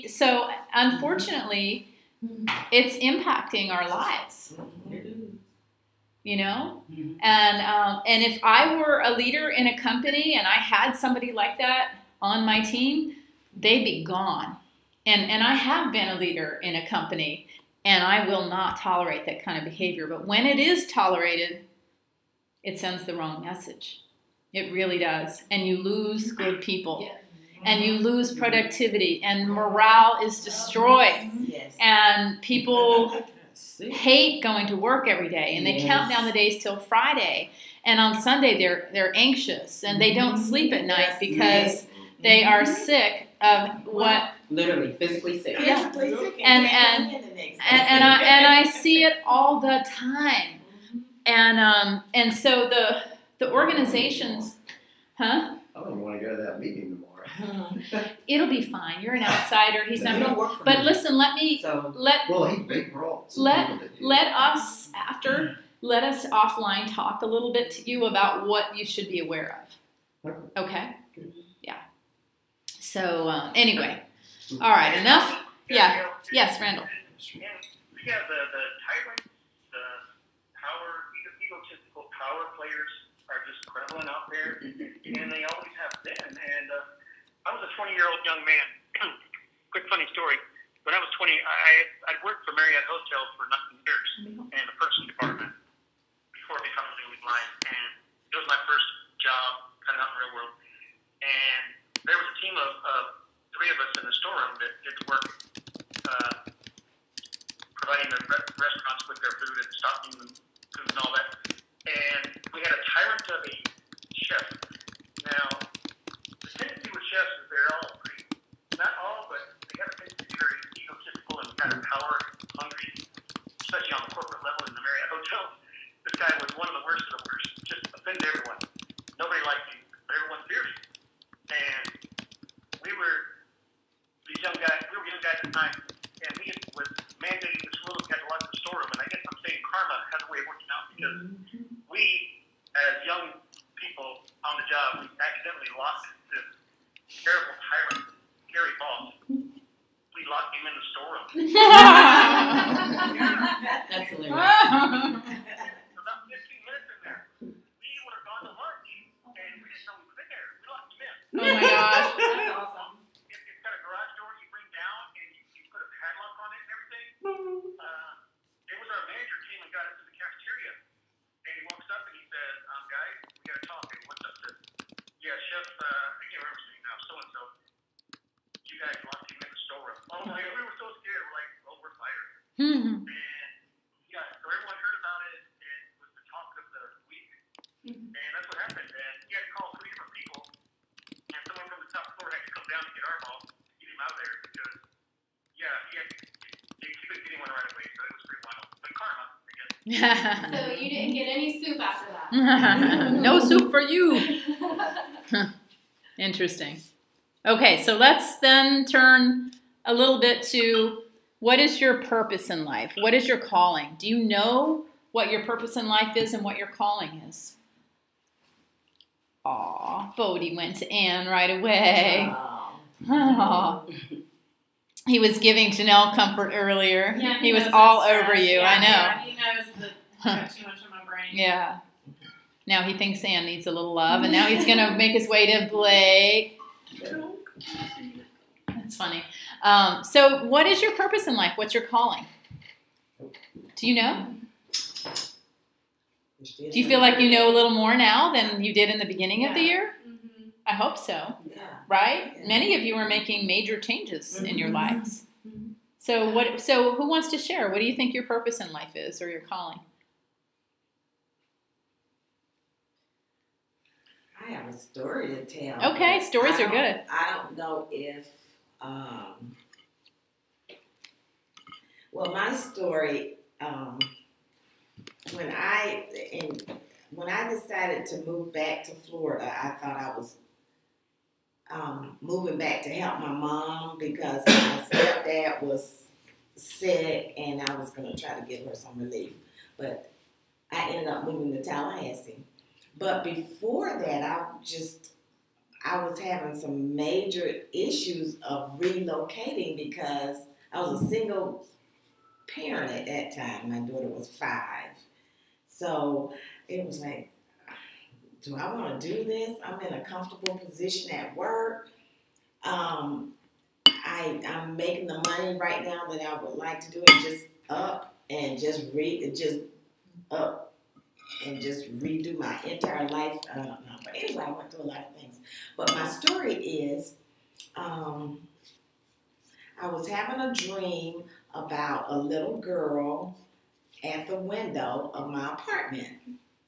So unfortunately, it's impacting our lives. you know? Mhm. And if I were a leader in a company and I had somebody like that on my team, they'd be gone. And I have been a leader in a company, and I will not tolerate that kind of behavior. But when it is tolerated, it sends the wrong message. It really does. And you lose good people. And you lose productivity. And morale is destroyed. Yes. And people hate going to work every day. And they count down the days till Friday. And on Sunday, they're anxious. And they don't sleep at night because they are sick of what... Literally, physically sick. Yeah. Physically sick And I see it all the time. And so the organizations, huh? I don't even want to go to that meeting tomorrow. It'll be fine. You're an outsider. He's not Don't going. work for But me. listen, let me So let Well, he brought some let people that do. let us let us offline talk a little bit to you about what you should be aware of. Okay. Yeah. So anyway, all right. Enough. Yeah. Yes, Randall. Yeah, the tyrants, the egotistical power players are just prevalent out there, and they always have been. And I was a 20-year-old young man. Quick funny story. When I was 20, I'd worked for Marriott Hotel for 9 years in the purchasing department before becoming legally blind. And it was my first job, kind of out in the real world. And there was a team of 3 of us in the storeroom that did the work, providing the restaurants with their food and stocking the food and all that. And we had a tyrant of a chef. Now, the tendency with chefs is they're all pretty, not all, but they have a tendency to be very egotistical and kind of power hungry, especially on the corporate level in the Marriott Hotel. This guy was one of the worst of the worst. Just offended everyone. Nobody liked him, but everyone feared him. And we were young guys at the time, and he was mandating this rule that we had to lock the storeroom. And I guess I'm saying karma has a way of working out because we, as young people on the job, we accidentally locked this terrible tyrant, Gary Boss. We locked him in the storeroom. That's hilarious. About 15 minutes in there. We would have gone to lunch, and we didn't know he was in there. We locked him in. Oh my gosh. That's awesome. It's got a garage door you bring down, and you put a padlock on it and everything. It was our manager came and got us to the cafeteria, and he walks up and he says, guys, we got to talk. And he what's up to, yeah, chef, I can't remember his name now, so-and-so. You guys locked him in the storeroom. Oh my God, we were so scared. We're like, oh, we're fired. And yeah, so everyone heard about it. It was the talk of the week. And that's what happened. And he had to call 3 different people. And someone from the top floor had to come down and get our boss to get him out of there because, yeah, he couldn't get anyone right away. So it was pretty wild. But karma, I guess. So you didn't get any soup after that. No soup for you. Interesting. Okay, so let's then turn a little bit to what is your purpose in life? What is your calling? Do you know what your purpose in life is and what your calling is? Aw, Bodie went to Anne right away. Aw. He was giving Janelle comfort earlier. Yeah, he was knows all that over stress. you, Yeah, I know. yeah, he knows that I got too much on my brain. Yeah. Now he thinks Anne needs a little love, and now he's going to make his way to Blake. That's funny. So what is your purpose in life? What's your calling? Do you know? Do you feel like you know a little more now than you did in the beginning of the year? Mm-hmm. I hope so. Yeah. Right? Yeah. Many of you are making major changes in your lives. Mhm. So who wants to share? What do you think your purpose in life is or your calling? I have a story to tell. Okay, but stories I are good. I don't know if, well, my story, when I decided to move back to Florida, I thought I was moving back to help my mom because my stepdad was sick and I was going to try to give her some relief. But I ended up moving to Tallahassee. But before that, I was having some major issues of relocating because I was a single parent at that time. My daughter was 5. So it was like, do I want to do this? I'm in a comfortable position at work. I'm making the money right now that I would like to do it, just up and just up and just redo my entire life. I don't know. But anyway, I went through a lot of things. But my story is, I was having a dream about a little girl at the window of my apartment.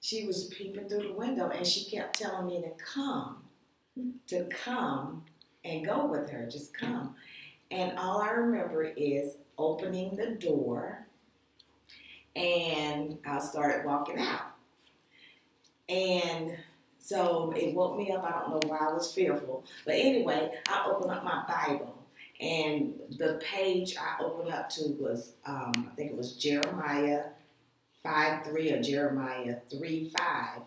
She was peeping through the window, and she kept telling me to come and go with her, just come. And all I remember is opening the door, and I started walking out. And so it woke me up. I don't know why I was fearful. But anyway, I opened up my Bible. And the page I opened up to was, I think it was Jeremiah 5:3 or Jeremiah 3:5.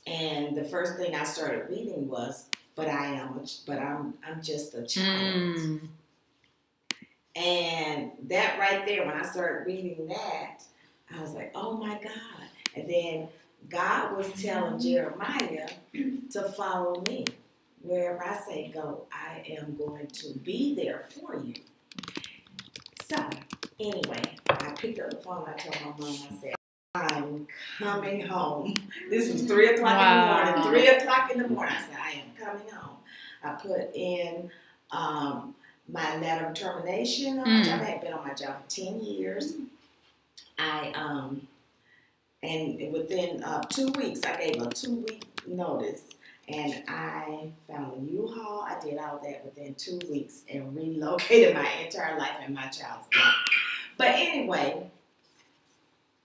And the first thing I started reading was, I'm just a child. And that right there, when I started reading that, I was like, oh my God. And then God was telling Jeremiah to follow me. Wherever I say go, I am going to be there for you. So, anyway, I picked up the phone. I told my mom, I said, I'm coming home. This was 3 o'clock in the morning. 3 o'clock in the morning. I said, I am coming home. I put in my letter of termination on my job. I had been on my job for 10 years. And within 2 weeks, I gave a 2-week notice. And I found a U-Haul. I did all that within 2 weeks and relocated my entire life and my child's life. But anyway,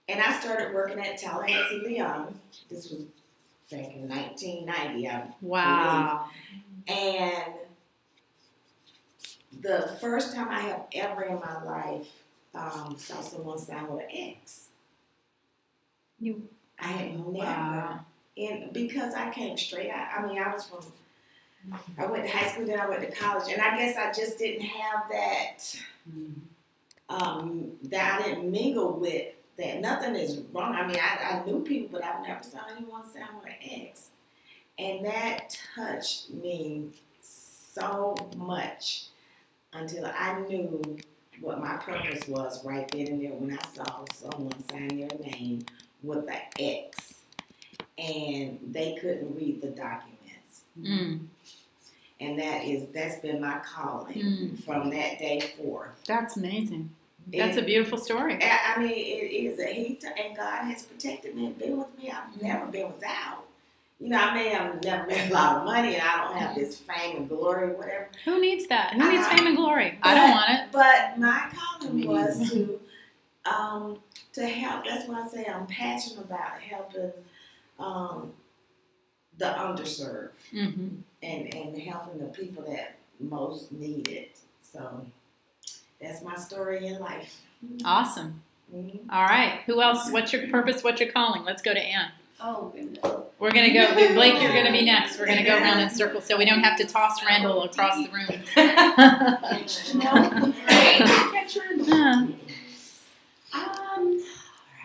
and I started working at Tallahassee Leon. This was back in 1990, I believe. And the first time I have ever in my life saw someone sign with an X. I had never. And because I came straight out, I went to high school, then I went to college, and I guess I just didn't have that, that I didn't mingle with that. Nothing is wrong. I mean, I knew people, but I've never saw anyone sign with an X. And that touched me so much until I knew what my purpose was right then and there when I saw someone sign their name with an X. And they couldn't read the documents. And that's been my calling from that day forth. That's amazing. That's a beautiful story. I mean, it is. And God has protected me and been with me. I've never been without. You know, I may have never made a lot of money, and I don't have this fame and glory, whatever. Who needs that? Who needs fame and glory? I don't want it. But my calling was to help. That's why I say I'm passionate about helping the underserved and helping the people that most need it. So that's my story in life. Awesome. All right. Who else? What's your purpose? What's your calling? Let's go to Ann. Oh, goodness. We're going to go. Blake, you're going to be next. We're going to go around in circles so we don't have to toss Randall across the room. All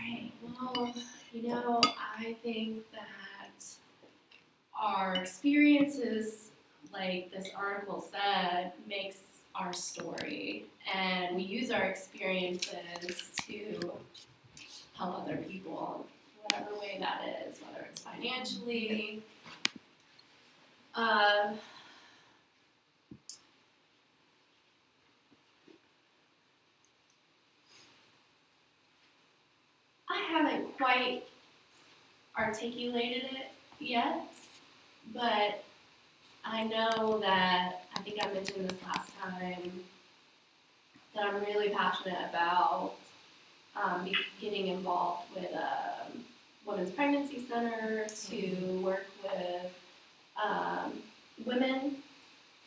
right. Well, you know, I think that our experiences, like this article said, makes our story. And we use our experiences to help other people, whatever way that is, whether it's financially. I haven't quite articulated it yet, but I know that, I think I mentioned this last time, that I'm really passionate about getting involved with a women's pregnancy center to work with women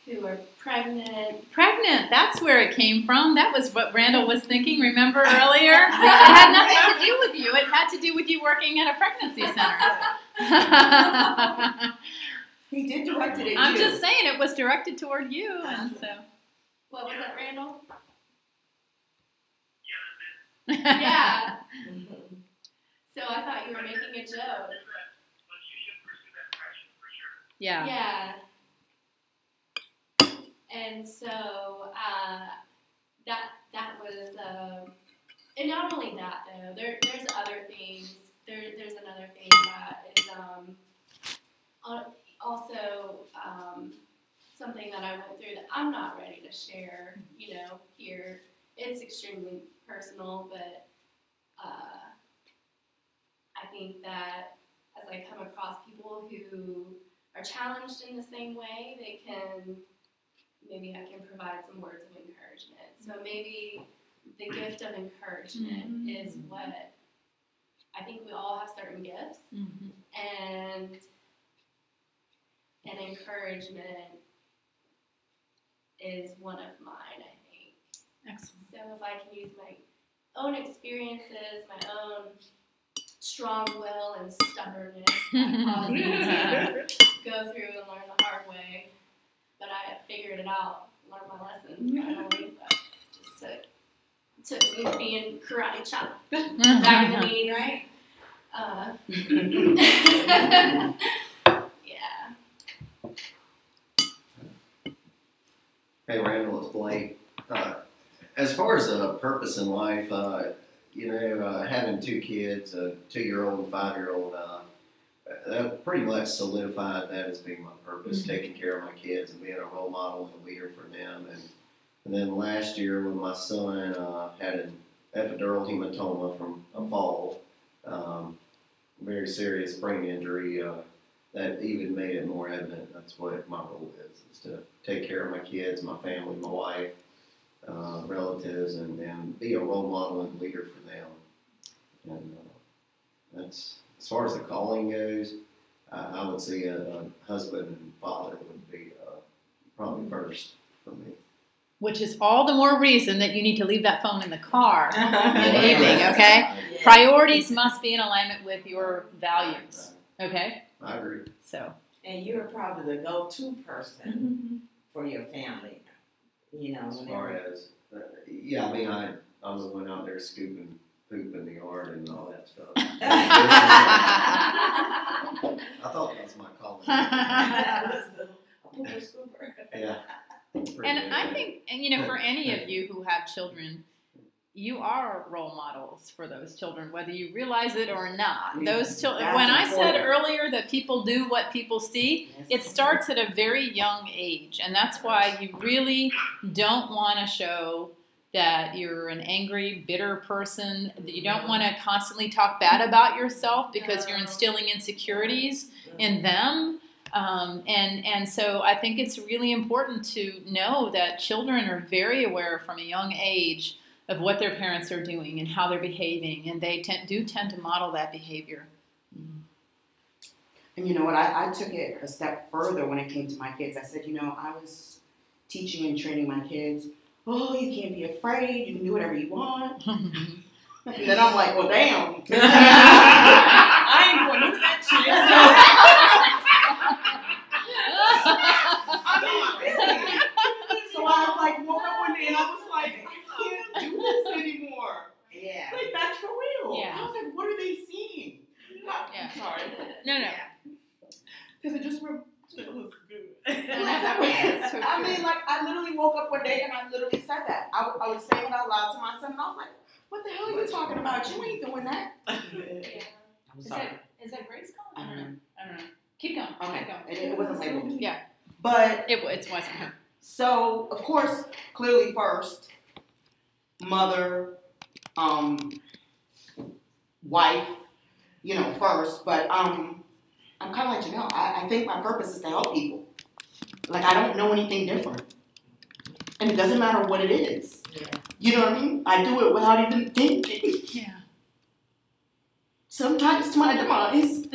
who are pregnant. Pregnant, that's where it came from. That was what Randall was thinking, remember earlier? It had nothing to do with you. It had to do with you working at a pregnancy center. He did direct it at I'm you. just saying it was directed toward you. And so. What was that, Randall? Yeah. Yeah. So I thought you were making a joke. But you should pursue that passion for sure. Yeah. Yeah. And so that was, and not only that though. There's other things. There's another thing that is also something that I went through that I'm not ready to share. Here it's extremely personal, but I think that as I come across people who are challenged in the same way, maybe I can provide some words of encouragement. So maybe the gift of encouragement is what I think we all have certain gifts, and encouragement is one of mine, I think. Excellent. So if I can use my own experiences, my own strong will and stubbornness that caused me to go through and learn the hard way, but I figured it out, learned my lesson finally, but just took me being karate chop back in the knees, right? Yeah. Hey, Randall, it's Blake. As far as a purpose in life, having two kids, a 2-year-old and 5-year-old, that pretty much solidified that as being my purpose, taking care of my kids and being a role model and a leader for them. And then last year when my son had an epidural hematoma from a fall, very serious brain injury, that even made it more evident. That's what my role is to take care of my kids, my family, my wife, relatives, and be a role model and leader for them. And that's, as far as the calling goes, I would say a husband and father would be probably first for me. Which is all the more reason that you need to leave that phone in the car in the evening, Yes. okay? Yes. Priorities must be in alignment with your values, okay? I agree. So. And you're probably the go-to person for your family. As far as, I was the one out there scooping poop in the yard and all that stuff. I thought that was my calling. Yeah. And I think, for any of you who have children, you are role models for those children, whether you realize it or not. Those children. When I said earlier that people do what people see, it starts at a very young age, and that's why you really don't want to show that you're an angry, bitter person. You don't want to constantly talk bad about yourself because you're instilling insecurities in them. And so I think it's really important to know that children are very aware from a young age of what their parents are doing and how they're behaving, and they do tend to model that behavior. And you know what, I took it a step further when it came to my kids. I said, I was teaching and training my kids, you can't be afraid, you can do whatever you want. And then I'm like, well, damn. I ain't going to do that shit. So I woke up one day and I was like, I can't do this anymore. Yeah. Like, that's for real. Yeah. I was like, what are they seeing? Yeah. I'm sorry. No. Because it just feels good. So I mean, I literally woke up one day and I literally said that. I was saying it out loud to my son and I was like, what the hell are you talking about? You ain't doing that. I'm sorry. Is that Grace calling? I don't know. Keep going. Okay. Keep going. It wasn't labeled. Yeah. But It wasn't her. so, of course, clearly first, mother, wife, first. But I'm kind of like Janelle. I think my purpose is to help people. I don't know anything different. And it doesn't matter what it is. Yeah. You know what I mean? I do it without even thinking. Yeah. Sometimes to my demise.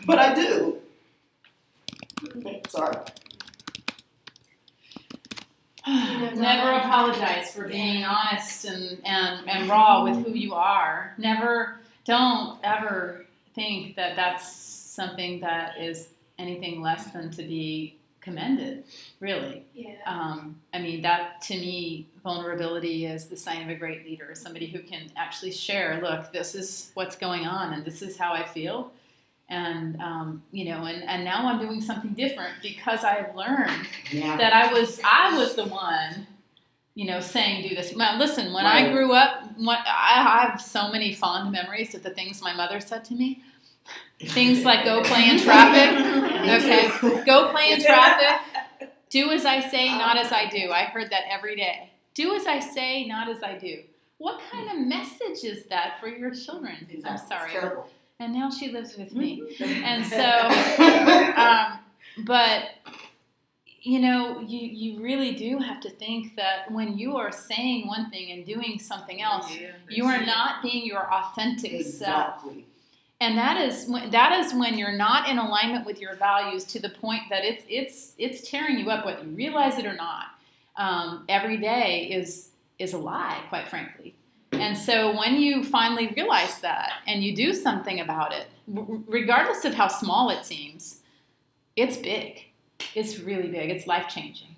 But I do. Sorry. Never apologize for being honest and raw with who you are. Don't ever think that that's something that is anything less than to be commended, really. Yeah. I mean, that to me, vulnerability is the sign of a great leader, somebody who can actually share, look, this is what's going on and this is how I feel. And, you know, and now I'm doing something different because I have learned that I was the one, you know, saying do this. Now, listen, when I grew up, I have so many fond memories of the things my mother said to me. Things like go play in traffic. Okay, go play in traffic. Do as I say, not as I do. I heard that every day. Do as I say, not as I do. What kind of message is that for your children? I'm sorry. And now she lives with me. And so, but, you know, you really do have to think that when you are saying one thing and doing something else, you are not being your authentic self. And that is when you're not in alignment with your values to the point that it's tearing you up, whether you realize it or not. Every day is a lie, quite frankly. And so when you finally realize that and you do something about it, regardless of how small it seems, it's big. It's really big. It's life-changing.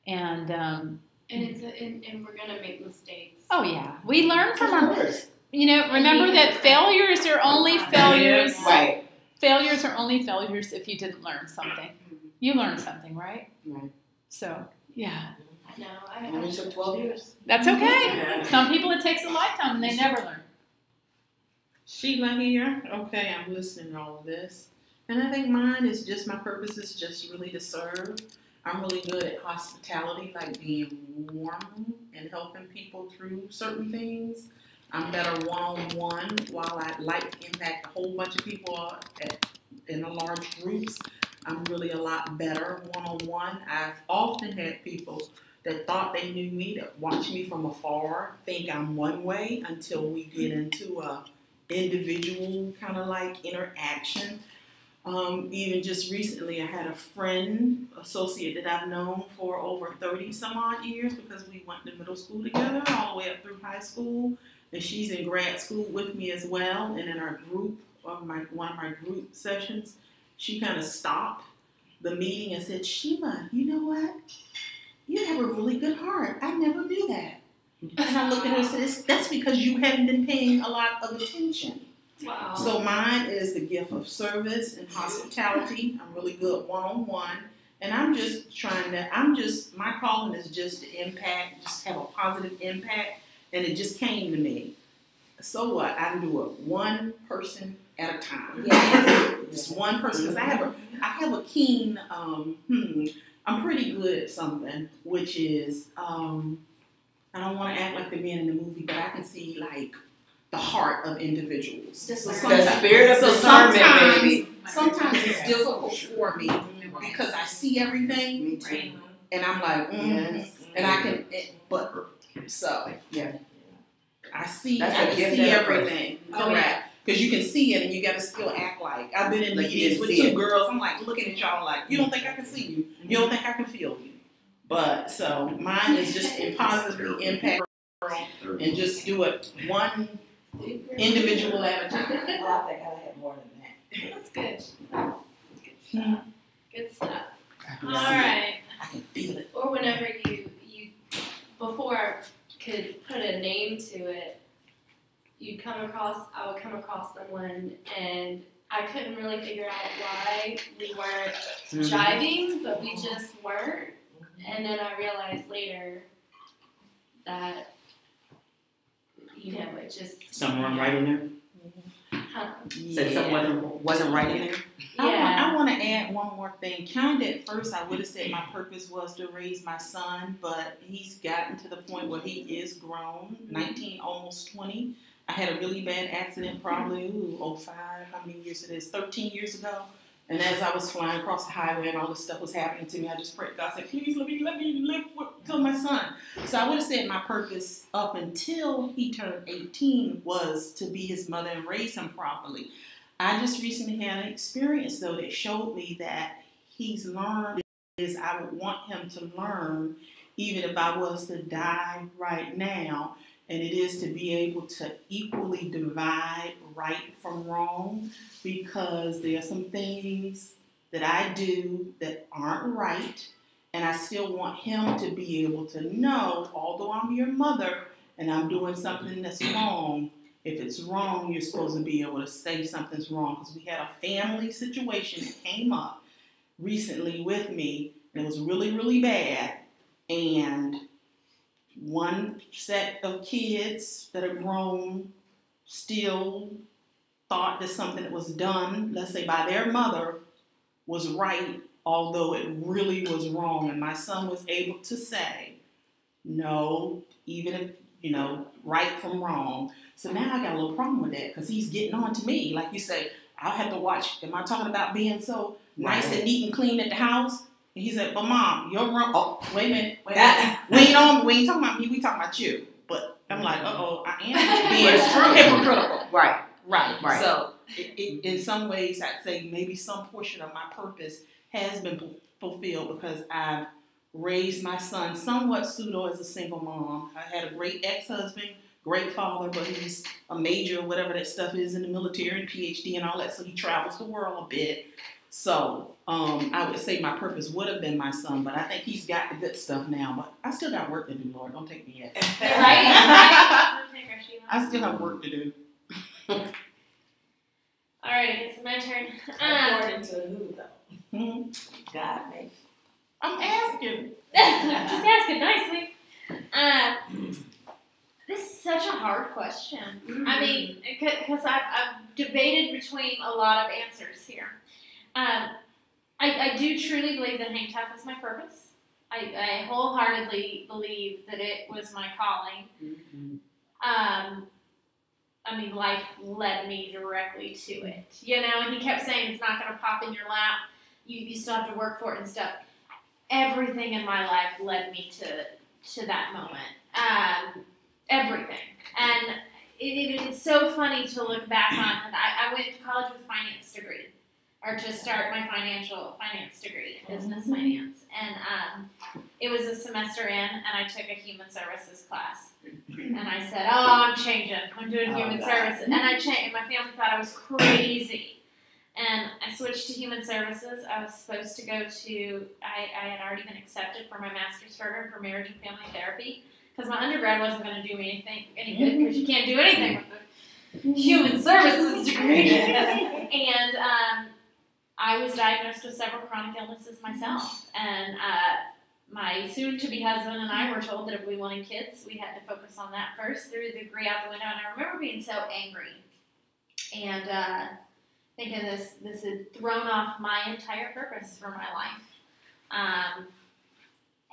And we're gonna make mistakes. Oh yeah, we learn from our. You know, remember that failures are only failures. Right. Failures are only failures if you didn't learn something. You learned something, right? Right. So yeah. No, It took 12 years. That's okay. Some people it takes a lifetime and they never learn. Sheila here. Okay, I'm listening to all of this. And I think mine is just, my purpose is just really to serve. I'm really good at hospitality, like being warm and helping people through certain things. I'm better one-on-one, while I like to impact a whole bunch of people in a large groups. I'm really a lot better one-on-one. I've often had people that thought they knew me, that watch me from afar, think I'm one way until we get into a individual kind of like interaction. Even just recently, I had a friend, associate that I've known for over 30 some odd years because we went to middle school together all the way up through high school. And she's in grad school with me as well. And in our group, one of my group sessions, she kind of stopped the meeting and said, Sheila, you know what? You have a really good heart. I never knew that. And I looked at her and said, that's because you haven't been paying a lot of attention. Wow. So mine is the gift of service and hospitality. I'm really good one-on-one. And my calling is just to impact, just have a positive impact. And it just came to me. So what? I do it one person at a time. Yes. Just one person. Because I have a keen, I'm pretty good at something, which is, I don't want to act like the man in the movie, but I can see like the heart of individuals. The spirit of discernment, baby. Sometimes it's difficult for me because I see everything. Right. And I'm like, and I can, so yeah, I see everything. Correct. Because you can see it and you got to still act like. I've been in meetings with two girls. I'm like looking at y'all like, you don't think I can see you? You don't think I can feel you? But so mine is just in positive impact and just do it one individual at a time. I think I had more than that. That's good. Good stuff. Good stuff. All right. I can feel it. Or whenever you before I could put a name to it, I would come across someone and I couldn't really figure out why we weren't jiving, but we just weren't. And then I realized later that, it just... Someone right in there? Said someone wasn't right in there? Yeah. I want to add one more thing. Kind of at first I would have said my purpose was to raise my son, but he's gotten to the point where he is grown, 19, almost 20. I had a really bad accident probably, 05, how many years it is, 13 years ago. And as I was flying across the highway and all this stuff was happening to me, I just prayed, God said, please let me live till my son. So I would have said my purpose up until he turned 18 was to be his mother and raise him properly. I just recently had an experience, though, that showed me that he's learned is I would want him to learn, even if I was to die right now, and it is to be able to equally divide right from wrong, because there are some things that I do that aren't right, and I still want him to be able to know, although I'm your mother and I'm doing something that's wrong, if it's wrong, you're supposed to be able to say something's wrong. Because we had a family situation that came up recently with me that was really, really bad. And one set of kids that are grown still thought that something that was done, let's say by their mother, was right, although it really was wrong. And my son was able to say, no, even if, right from wrong. So now I got a little problem with that because he's getting on to me. Like you say, I'll have to watch. Am I talking about being so nice and neat and clean at the house? And he said, but Mom, you're wrong. Oh, wait a minute. We ain't talking about me. We talking about you. But I'm like, I am being hypocritical. Right. So in some ways, I'd say maybe some portion of my purpose has been fulfilled because I've raised my son somewhat pseudo as a single mom. I had a great ex-husband, great father, but he's a major, whatever that stuff is in the military and PhD and all that, so he travels the world a bit. So I would say my purpose would have been my son, but I think he's got the good stuff now. But I still got work to do, Lord. Don't take me yet. Right? I still have work to do. All right, it's my turn. According to who, though? Hmm? God, maybe. I'm asking. Just ask it nicely. This is such a hard question. Mm-hmm. I mean, because I've debated between a lot of answers here. I do truly believe that Hang Tough is my purpose. I wholeheartedly believe that it was my calling. Mm-hmm. I mean, life led me directly to it, and he kept saying it's not going to pop in your lap. You still have to work for it and stuff. Everything in my life led me to that moment. Everything. And it's so funny to look back on. I went to college with a finance degree, or to start my finance degree, business finance. And it was a semester in, and I took a human services class. And I said, I'm changing. I'm doing human services. And I changed. And my family thought I was crazy. And I switched to human services. I was supposed to go to, I had already been accepted for my master's program for marriage and family therapy. Because my undergrad wasn't going to do me any good, because you can't do anything with a human services degree. And I was diagnosed with several chronic illnesses myself. And my soon-to-be husband and I were told that if we wanted kids, we had to focus on that first. Threw the degree out the window, and I remember being so angry. And thinking this had thrown off my entire purpose for my life.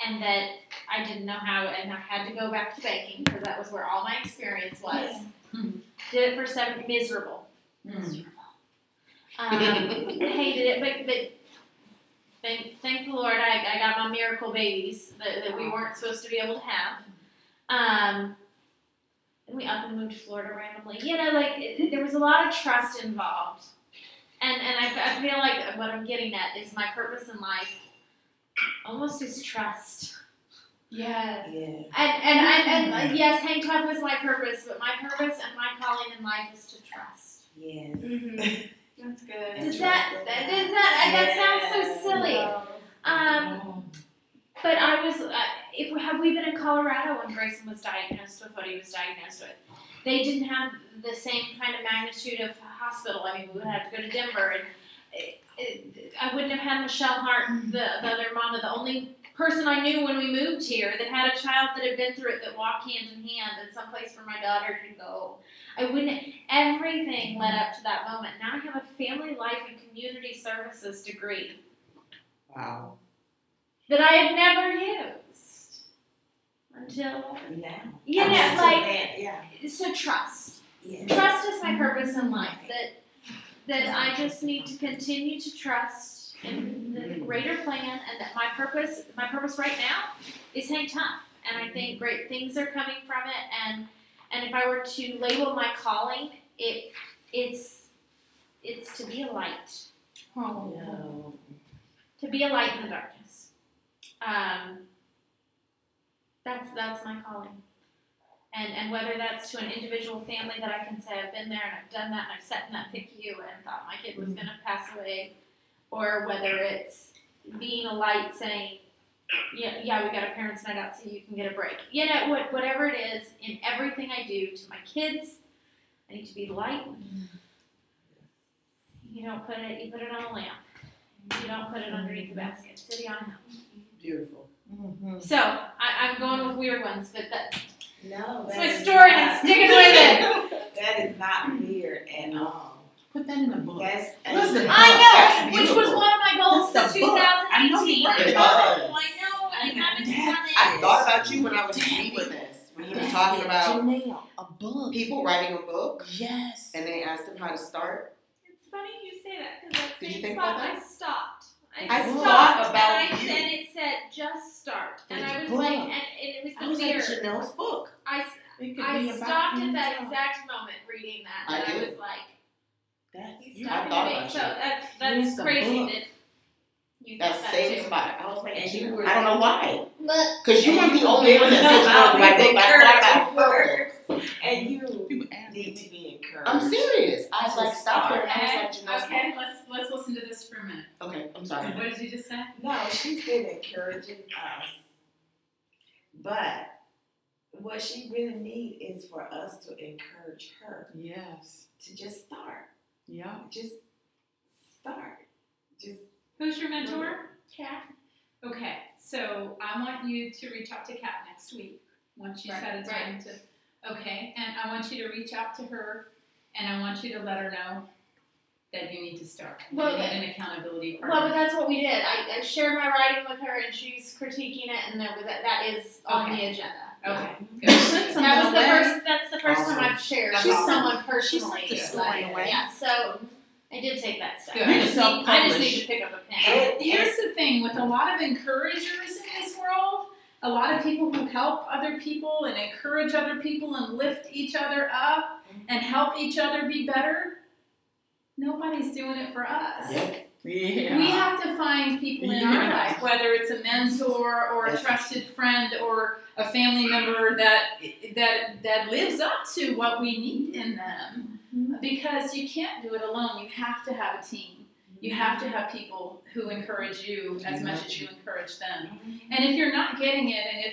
And that I didn't know how, and I had to go back to banking, because that was where all my experience was. Did it for 7 miserable. Hated it, but thank the Lord I got my miracle babies that we weren't supposed to be able to have. And we up and moved to Florida randomly. There was a lot of trust involved. And I feel like what I'm getting at is my purpose in life almost is trust. Yes. And yes, Hang Tough was my purpose, but my purpose and my calling in life is to trust. Yes. Mm-hmm. That's good. Does that sounds so silly? But I was, had we been in Colorado when Grayson was diagnosed with what he was diagnosed with, they didn't have the same kind of magnitude of hospital. I mean, we would have to go to Denver, and I wouldn't have had Michelle Hart, the other mama, the only person I knew when we moved here that had a child that had been through it, that walked hand in hand, and someplace for my daughter to go. Everything led up to that moment. Now I have a family life and community services degree. Wow. That I had never used until now. So trust. Yes. Trust is my purpose in life. That I just need to continue to trust in the greater plan, and that my purpose right now is Hang Tough. And I think great things are coming from it. And if I were to label my calling, it's to be a light. Oh no. To be a light in the darkness. That's my calling. And whether that's to an individual family that I can say I've been there and I've done that and I've sat in that PICU and thought my kid was going to pass away, or whether it's being a light saying, yeah, we got a parents' night out so you can get a break. You know, whatever it is, in everything I do to my kids, I need to be light. You put it on a lamp. You don't put it underneath the basket. City on a hill. Beautiful. So I'm going with weird ones, but that's No, my story and I'm sticking with it. That is not weird at all. Put that in the book. That's Listen, I know, which beautiful. was one of my goals That's for the book. 2018. I know you worked it. I know, I haven't done it. I thought about you when I was meeting with this. When he was talking about Janelle, a book. people writing a book Yes. and they asked them how to start. It's funny you say that because that Did you same think spot about I stopped. I stopped thought about and you. it said just start, and It's I was book. like, and it was I the was fear. like Janelle's book. I It could I be about stopped you at that too. exact moment reading that, I and I did. was like, That's he's you. I talking thought to me. about So you. that's Use the crazy book. that you That thought that same too. spot. I was like, And you you were- I don't know why. But Because you weren't the only one that said no, but I think I thought about it. And you People ask need me. to be encouraged. I'm serious. I To like stopped her and I Okay, was like, Janelle's okay, let's listen to this for a minute. book. Okay, I'm sorry. What did you just say? No, she's been encouraging us. But what she really needs is for us to encourage her Yes. to just start. Yeah. Just start. Just Who's your mentor? Kat. Okay, so I want you to reach out to Kat next week once you set a time to. Okay, and I want you to reach out to her, and I want you to let her know that you need to start. Well, You need an accountability Well, partner. but that's what we did. I shared my writing with her, and she's critiquing it, and that is on the agenda. Okay, You good. sent something That was the away. first. That's the first Awesome. time I've shared That's with awesome. someone personally. She sent the but, story away. Yeah, so I did take that step. Good. You I can just need to self-publish. pick up a pen. And here's the thing, with a lot of encouragers in this world, a lot of people who help other people and encourage other people and lift each other up and help each other be better, nobody's doing it for us. Yep. Yeah. We have to find people in our life, whether it's a mentor or a Yes. trusted friend or a family member that lives up to what we need in them. Because you can't do it alone. You have to have a team. You have to have people who encourage you as much as you encourage them. And if you're not getting it, and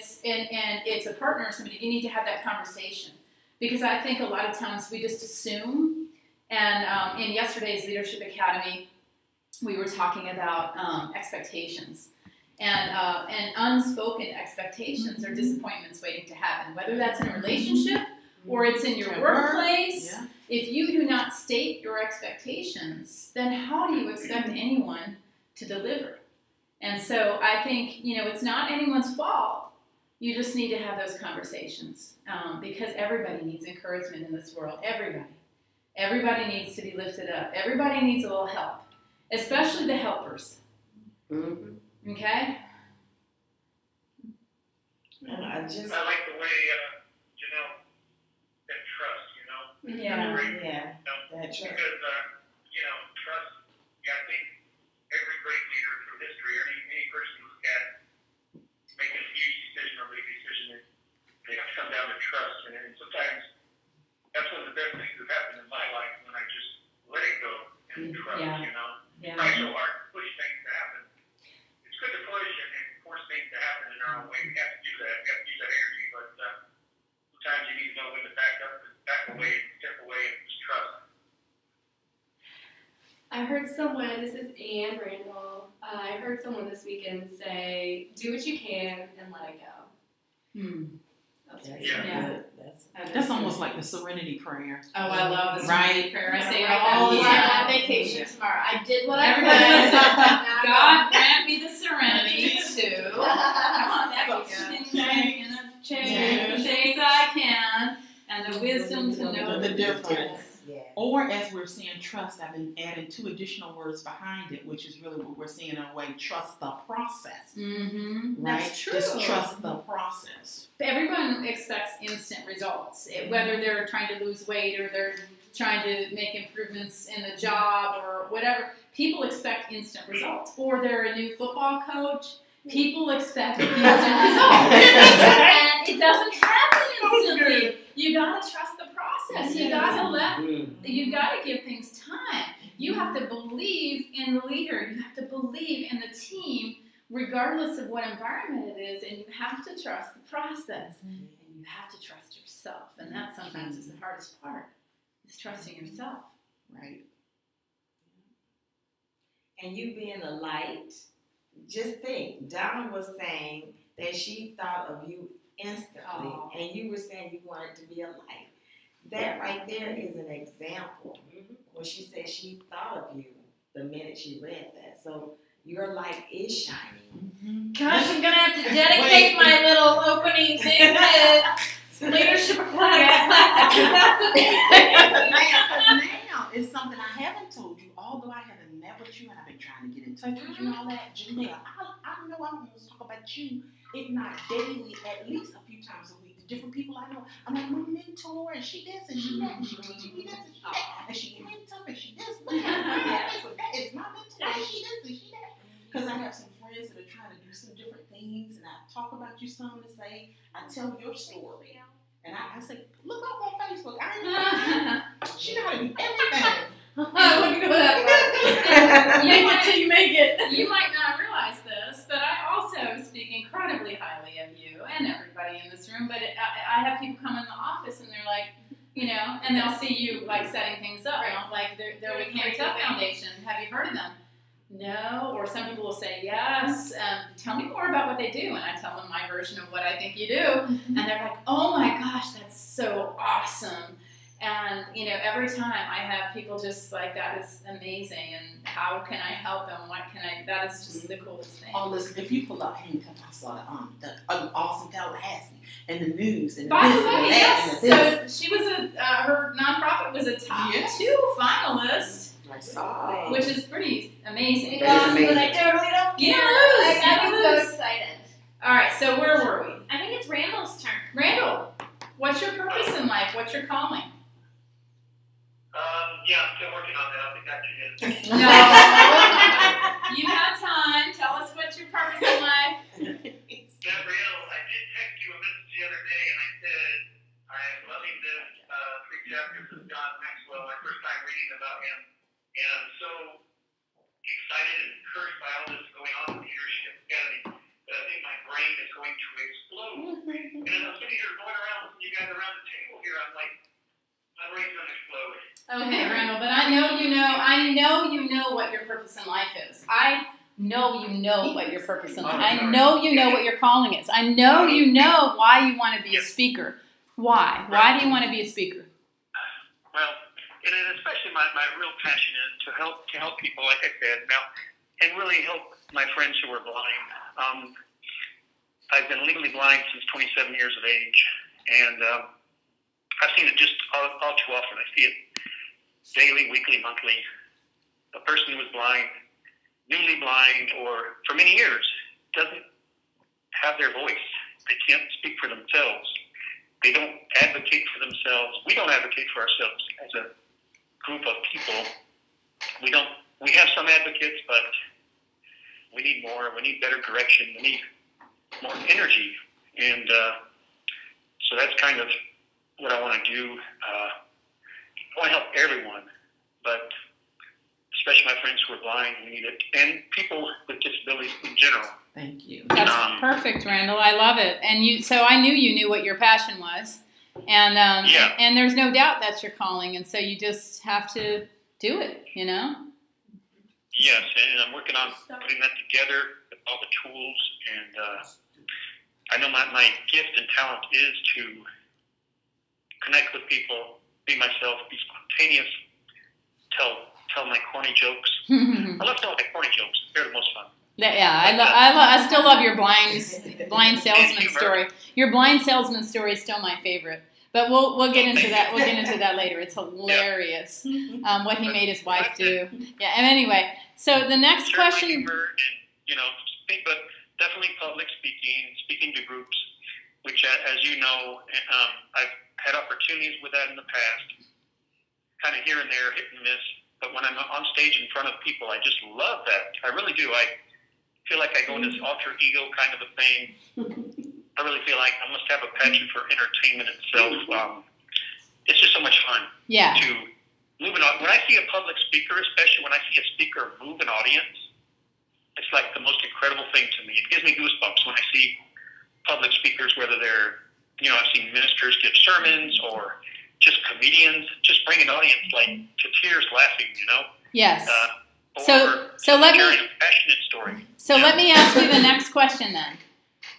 it's a partner or somebody, you need to have that conversation. Because I think a lot of times we just assume. And in yesterday's Leadership Academy, we were talking about expectations. And unspoken expectations or disappointments waiting to happen. Whether that's in a relationship or it's in your workplace. Yeah. If you do not state your expectations, then how do you expect anyone to deliver? And so I think, it's not anyone's fault. You just need to have those conversations because everybody needs encouragement in this world. Everybody. Everybody needs to be lifted up. Everybody needs a little help, especially the helpers. Mm-hmm. Okay? And I just, I like the way Janelle said trust, Yeah. yeah, that trust. Because, trust, I think every great leader through history, or any person who's got making a huge decision or big decision, they have to come down to trust. And sometimes that's one of the best things that happened in my life when I just let it go and trust, Yeah. Try so hard to push things to happen. It's good to push and force things to happen in our own way. We have to do that. We have to use that energy, but sometimes you need to know when to back away, step away, and just trust. I heard someone, this is Anne Randall, I heard someone this weekend say, do what you can and let it go. That's Yeah. good. That's almost like the Serenity Prayer. Oh, I love this Right. prayer. I say it Right all the now, time. I'm on vacation tomorrow. I did what I Everybody could. listen. Now God grant me the serenity to come on, There we go. change things I can, and the wisdom to know The difference. Yes. Or as we're seeing trust, I've been adding 2 additional words behind it, which is really what we're seeing in a way, trust the process. Mm-hmm. Right? That's true. Just trust the process. Everyone expects instant results, whether they're trying to lose weight or they're trying to make improvements in the job or whatever. People expect instant results. Or they're a new football coach. People expect instant results. And it doesn't happen instantly. You gotta trust the process. You gotta give things time. You have to believe in the leader. You have to believe in the team, regardless of what environment it is, and you have to trust the process. And you have to trust yourself. And that sometimes is the hardest part, is trusting yourself. Right. And you being a light, just think, Donna was saying that she thought of you instantly, and you were saying you wanted to be a light. That right there is an example. When she said she thought of you the minute she read that. So your light is shining. Gosh, I'm gonna have to dedicate my little opening thing to leadership class. That's amazing. Now it's something I haven't told you, although I haven't met with you and I've been trying to get in touch with you and all that. Janelle, I know I'm going to talk about you, if not daily, at least a few times a week. The different people I know, I'm like, my mentor, and she this, and she that, and she teaching me this, and she that, and she hints up, and she this, that is my mentor, and she this, and she that. Because I have some friends that are trying to do some different things, and I talk about you some and say, I tell your story. And I say, look up on Facebook. I know she know how to do everything. I wouldn't go that far. You make it. You might not realize this, but I also speak incredibly highly of you and everybody in this room. But I have people come in the office and they're like, you know, and they'll see you like setting things up. And I'm like, they're with Hands Up Foundation. Have you heard of them? No. Or some people will say, yes. Tell me more about what they do. And I tell them my version of what I think you do. And they're like, oh my gosh, that's so awesome. And, you know, every time I have people just like, that is amazing, and how can I help them? What can I, that is just the coolest thing. Oh, listen, if you pull up, hey, I saw the awesome Tallahassee and the news and the By the this way, and that yes, and the so she was her nonprofit was a top 2 finalist, I saw it. which is pretty amazing. That is amazing. But I totally don't You care. lose. I'm You so lose. excited. All right, so where were we? I think it's Randall's turn. Randall, what's your purpose in life? What's your calling? Yeah, I'm still working on that. I'll be back to you. No. You have time. Tell us what's your purpose in life. Gabrielle, I did text you a message the other day, and I said, I'm loving this 3 chapters of John Maxwell, my first time reading about him, and I'm so excited and encouraged by all this going on in the Leadership Academy that I think my brain is going to explode. And as I'm sitting here going around with you guys around the table here, I'm like, my brain's going to explode. Okay, Randall, but I know you know what your purpose in life is. I know you know what your purpose in life is. I know you know what your calling is. I know you know why you want to be a speaker. Why? Why do you want to be a speaker? Well, and especially my real passion is to help people, like I said, now, and really help my friends who are blind. I've been legally blind since 27 years of age, and I've seen it just all too often. I see it daily, weekly, monthly. A person who is blind, newly blind, or for many years, doesn't have their voice. They can't speak for themselves. They don't advocate for themselves. We don't advocate for ourselves as a group of people. We have some advocates, but we need more. We need better direction. We need more energy. And so that's kind of what I want to do. I want to help everyone, but especially my friends who are blind, we need it, and people with disabilities in general. Thank you. That's perfect, Randall. I love it. And so I knew you knew what your passion was, and and there's no doubt that's your calling, and so you just have to do it, you know? Yes, and I'm working on putting that together with all the tools, and I know my gift and talent is to connect with people, be myself, be spontaneous, tell my corny jokes. I love telling my corny jokes. They're the most fun. Yeah, I still love your blind salesman story. Your blind salesman story is still my favorite. But we'll get into that. We'll get into that later. It's hilarious what he made his wife do. Yeah. And anyway, so the next question. Humor and but definitely public speaking to groups, which, as you know, I've had opportunities with that in the past, kind of here and there, hit and miss. But when I'm on stage in front of people, I just love that. I really do. I feel like I go into this alter ego kind of a thing. I really feel like I must have a passion for entertainment itself. It's just so much fun to moving on. When I see a public speaker, especially when I see a speaker move an audience, it's like the most incredible thing to me. It gives me goosebumps when I see public speakers, whether they're, I've seen ministers give sermons or just comedians, just bring an audience like to tears laughing, Yes. So let me a passionate story. So let me ask you the next question then.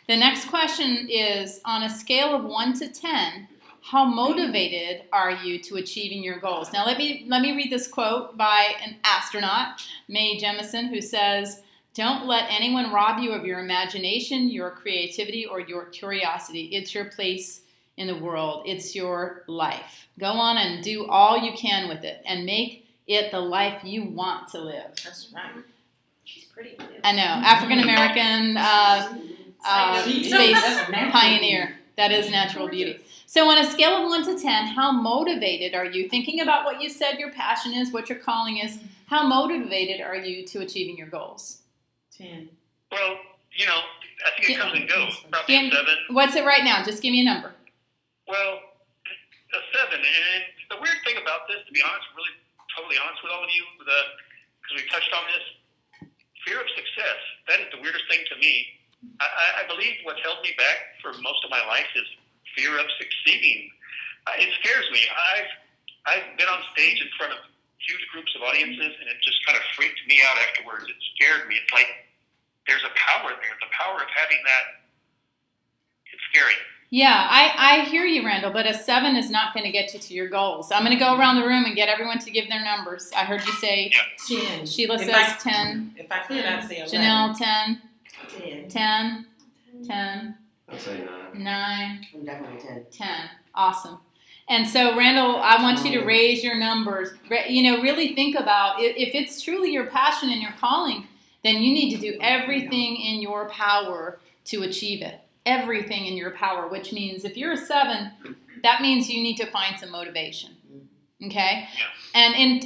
The next question is, on a scale of 1 to 10, how motivated are you to achieving your goals? Now let me read this quote by an astronaut, Mae Jemison, who says, "Don't let anyone rob you of your imagination, your creativity, or your curiosity. It's your place in the world. It's your life. Go on and do all you can with it and make it the life you want to live." That's right. She's pretty too. I know. African American space pioneer. That is natural beauty. So on a scale of 1 to 10, how motivated are you, thinking about what you said your passion is, what your calling is, how motivated are you to achieving your goals? 10. Well, I think it comes and goes. Probably a 7. What's it right now? Just give me a number. Well, a 7. And the weird thing about this, to be honest, really totally honest with all of you, because we touched on this, fear of success. That is the weirdest thing to me. I believe what's held me back for most of my life is fear of succeeding. It scares me. I've been on stage in front of huge groups of audiences, and it just kind of freaked me out afterwards. It scared me. It's like there's a power there. The power of having that, it's scary. Yeah, I hear you, Randall, but a 7 is not going to get you to your goals. I'm going to go around the room and get everyone to give their numbers. I heard you say 10. Sheila says 10. If I could, I'd say 11. Janelle, 10. 10. 10. 10. I'd say 9. 9. I'm definitely 10. 10. Awesome. And so, Randall, I want you to raise your numbers. Really think about if it's truly your passion and your calling, then you need to do everything in your power to achieve it. Everything in your power, which means if you're a 7, that means you need to find some motivation. Okay? And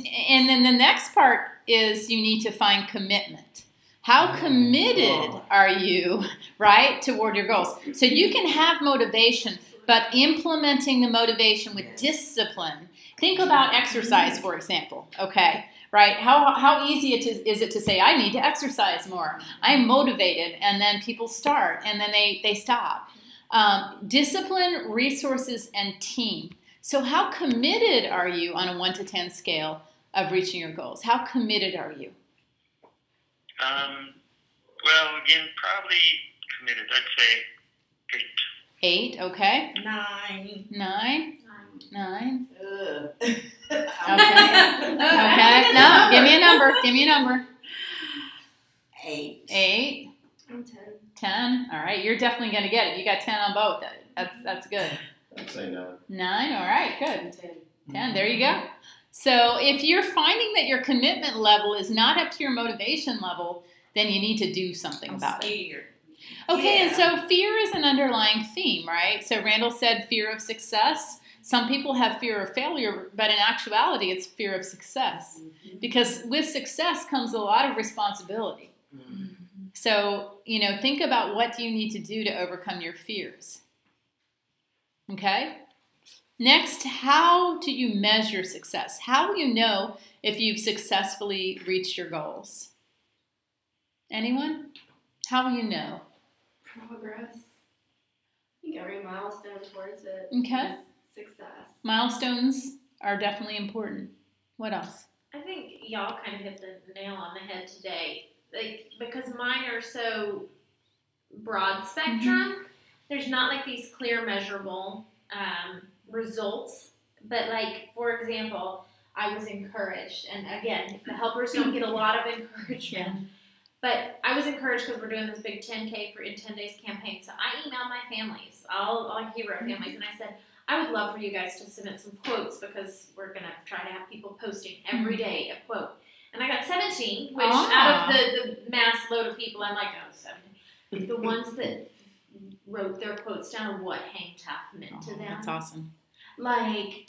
then the next part is you need to find commitment. How committed are you, right, toward your goals? So you can have motivation, but implementing the motivation with discipline. Think about exercise, for example, okay? Right? How easy is it to say, I need to exercise more. I'm motivated, and then people start, and then they stop. Discipline, resources, and team. So how committed are you on a 1 to 10 scale of reaching your goals? How committed are you? Well, again, probably committed. I'd say 8. 8, okay. 9. 9. 9. Okay. Okay. No, give me a number. Give me a number. 8. 8. I'm 10. 10. All right. You're definitely going to get it. You got 10 on both. That's good. I'd say 9. 9. All right. Good. 10. 10. There you go. So if you're finding that your commitment level is not up to your motivation level, then you need to do something about it. Okay. And so fear is an underlying theme, right? So Randall said fear of success. Some people have fear of failure, but in actuality, it's fear of success. Because with success comes a lot of responsibility. So, think about what you need to do to overcome your fears. Okay? Next, how do you measure success? How will you know if you've successfully reached your goals? Anyone? How will you know? Progress. I think every milestone towards it Okay. is success. Milestones are definitely important. What else? I think y'all kind of hit the nail on the head today. Because mine are so broad spectrum, there's not like these clear measurable results. But for example, I was encouraged. And again, the helpers don't get a lot of encouragement. But I was encouraged because we're doing this big 10K in 10 days campaign. So I emailed my families, all hero families, and I said, I would love for you guys to submit some quotes because we're going to try to have people posting every day a quote. And I got 17, which out of the mass load of people, I'm like, 17. The ones that wrote their quotes down of what Hang Tough meant to them. That's awesome. And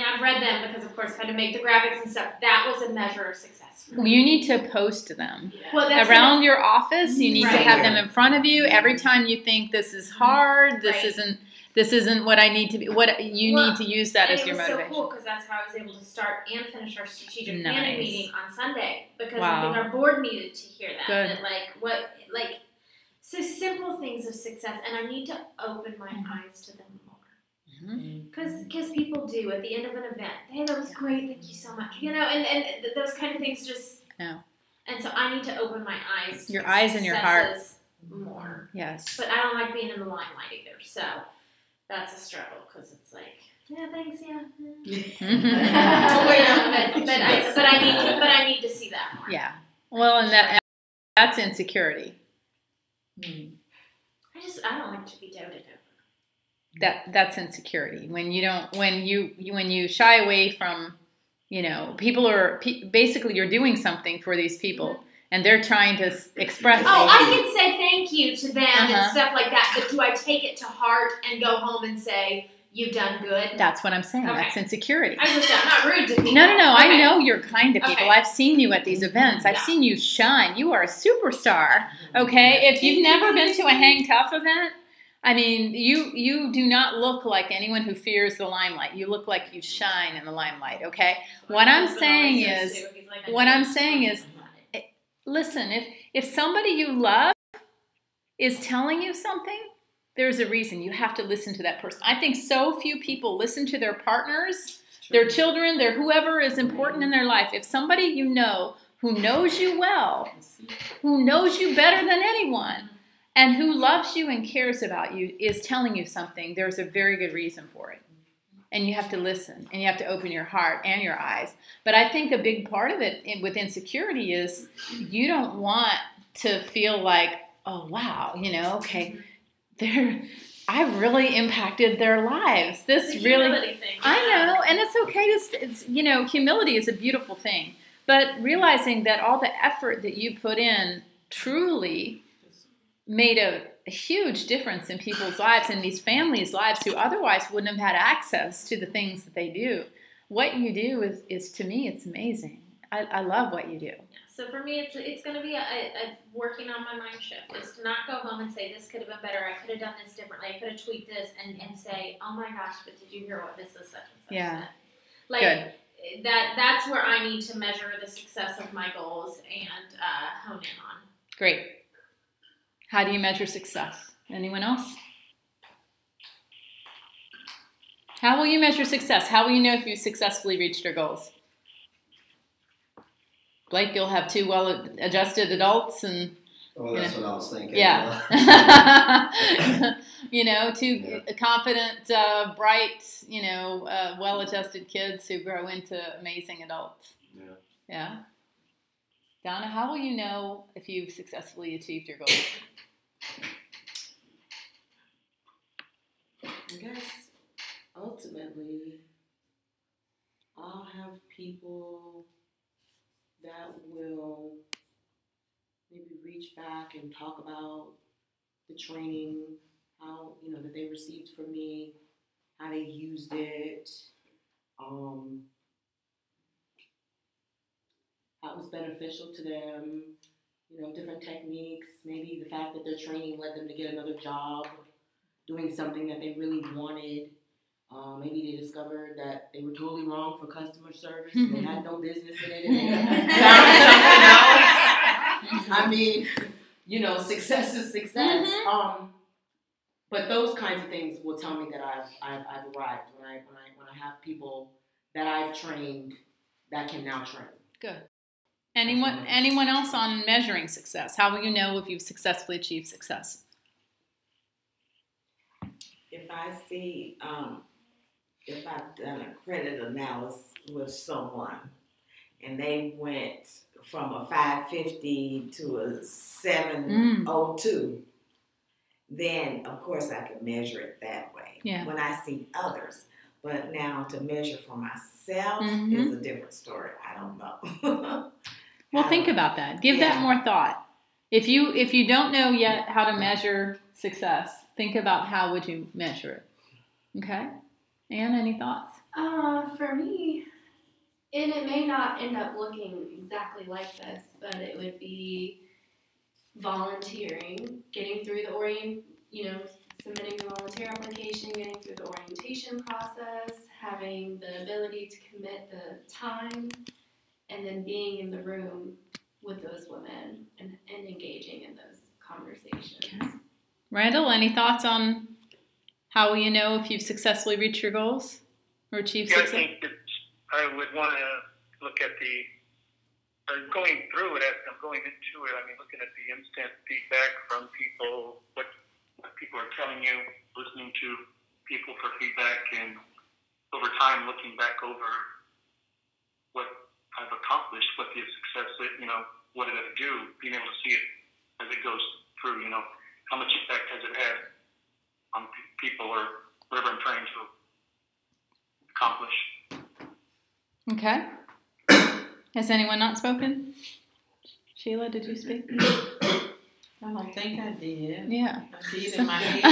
I've read them because, of course, I had to make the graphics and stuff. That was a measure of success. You need to post them. Well, around your office. You need to have them in front of you every time you think this is hard, this isn't. this isn't what I need to be. What you need to use that as your motivation. It was so cool because that's how I was able to start and finish our strategic planning Nice. meeting on Sunday because Wow. I think our board needed to hear that. Good. That so simple things of success, and I need to open my eyes to them more. Because people do at the end of an event, hey, that was great, thank you so much, and those kind of things just. No. And so I need to open my eyes. Your to eyes and your heart. successes more. Yes. But I don't like being in the limelight either, so that's a struggle because it's like, yeah, thanks, yeah. but I need to see that more. Yeah. Well, and that's insecurity. I don't like to be doubted over. That's insecurity. When you shy away from, people are basically you're doing something for these people and they're trying to express. Oh, I can say thank you to them and stuff like that, but do I take it to heart and go home and say you've done good? That's what I'm saying. Okay. That's insecurity. I'm not rude to people. No. Okay. I know you're kind to people. Okay. I've seen you at these events. I've seen you shine. You are a superstar. Okay. If you've never been to a Hang Tough event, I mean, you do not look like anyone who fears the limelight. You look like you shine in the limelight. Okay. What I'm saying is, listen. If somebody you love is telling you something, there's a reason. You have to listen to that person. I think so few people listen to their partners, their children, their whoever is important in their life. If somebody you know who knows you well, who knows you better than anyone, and who loves you and cares about you is telling you something, there's a very good reason for it. And you have to listen, and you have to open your heart and your eyes. But I think a big part of it with insecurity is you don't want to feel like, oh, wow, okay, I really impacted their lives. This really, thing. I know, and it's okay. Humility is a beautiful thing. But realizing that all the effort that you put in truly made a huge difference in people's lives and these families' lives who otherwise wouldn't have had access to the things that they do. What you do is to me, it's amazing. I love what you do. So for me, it's going to be a working on my mind shift. Is to not go home and say, this could have been better. I could have done this differently. I could have tweaked this and say, oh my gosh, but did you hear what Mrs. Such and Such said? Like, good. That's where I need to measure the success of my goals and hone in on. Great. How do you measure success? Anyone else? How will you measure success? How will you know if you successfully reached your goals? Blake, you'll have 2 well-adjusted adults and... Well, that's what I was thinking. Yeah. 2 confident, bright, well-adjusted kids who grow into amazing adults. Yeah. Donna, how will you know if you've successfully achieved your goals? I guess ultimately I'll have people that will maybe reach back and talk about the training, how, that they received from me, how they used it, how it was beneficial to them, different techniques, maybe the fact that their training led them to get another job, doing something that they really wanted. Maybe they discovered that they were totally wrong for customer service and they had no business in it and they found something else. I mean, success is success. But those kinds of things will tell me that I've arrived when I have people that I've trained that can now train. Good. Anyone else on measuring success? How will you know if you've successfully achieved success? If I see, if I've done a credit analysis with someone and they went from a 550 to a 702, then of course I can measure it that way when I see others. But now to measure for myself is a different story. I don't know. Well, think about that. Give that more thought. If you don't know yet how to measure success, think about how would you measure it. Okay? Anne, any thoughts? For me, and it may not end up looking exactly like this, but it would be volunteering, getting through the submitting the volunteer application, getting through the orientation process, having the ability to commit the time, and then being in the room with those women and engaging in those conversations. Okay. Randall, any thoughts on how will you know if you've successfully reached your goals or achieved Yeah, I success? think I would want to look at going through it as I'm going into it. I mean, looking at the instant feedback from people, what people are telling you, listening to people for feedback, and over time looking back over what I've accomplished, what the success, what did I do, being able to see it as it goes through, how much impact has it had on people or whatever I'm trying to accomplish. Okay. Has anyone not spoken? Sheila, did you speak? I don't think I did. Yeah. I did in my head.